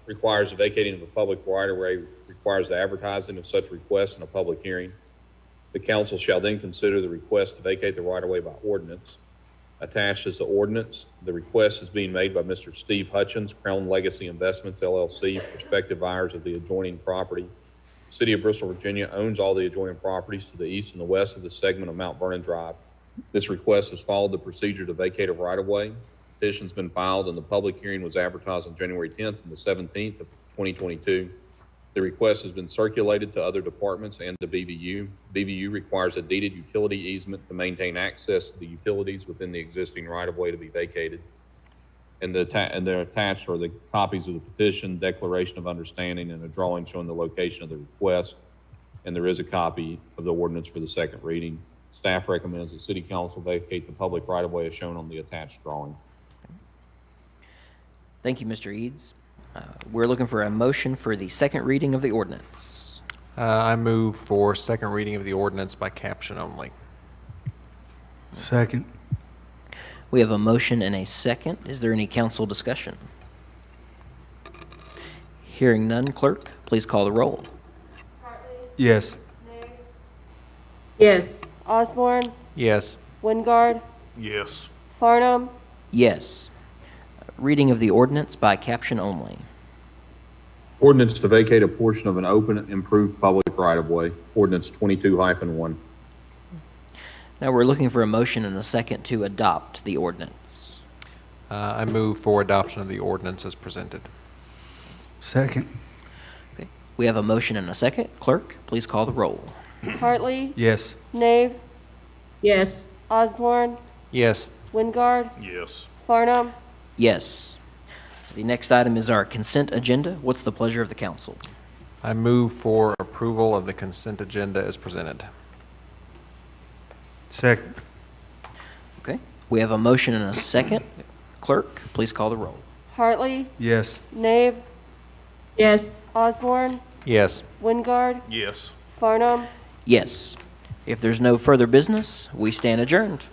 requires the vacating of a public right-of-way, requires the advertising of such request in a public hearing. The council shall then consider the request to vacate the right-of-way by ordinance. Attached is the ordinance. The request is being made by Mr. Steve Hutchins, Crown Legacy Investments, LLC, prospective buyers of the adjoining property. The City of Bristol, Virginia owns all the adjoining properties to the east and the west of the segment of Mount Vernon Drive. This request has followed the procedure to vacate a right-of-way. Petition's been filed and the public hearing was advertised on January 10th and the 17th of 2022. The request has been circulated to other departments and to BVU. BVU requires a deeded utility easement to maintain access to the utilities within the existing right-of-way to be vacated. And they're attached are the copies of the petition, declaration of understanding, and a drawing showing the location of the request. And there is a copy of the ordinance for the second reading. Staff recommends the City Council vacate the public right-of-way as shown on the attached drawing. Thank you, Mr. Eads. We're looking for a motion for the second reading of the ordinance. I move for second reading of the ordinance by caption only. Second. We have a motion and a second. Is there any council discussion? Hearing none, clerk, please call the roll. Yes. Yes. Osborne, Yes. Wingard, Yes. Farnum, Yes. Reading of the ordinance by caption only. Ordinance to vacate a portion of an open, improved public right-of-way, Ordinance 22-1. Now we're looking for a motion and a second to adopt the ordinance. I move for adoption of the ordinance as presented. Second. Okay. We have a motion and a second. Clerk, please call the roll. Hartley, Yes. Nave, Yes. Osborne, Yes. Wingard, Yes. Farnum, Yes. The next item is our consent agenda. What's the pleasure of the council? I move for approval of the consent agenda as presented. Second. Okay, we have a motion and a second. Clerk, please call the roll. Hartley, Yes. Nave, Yes. Osborne, Yes. Wingard, Yes. Farnum. Yes. If there's no further business, we stand adjourned.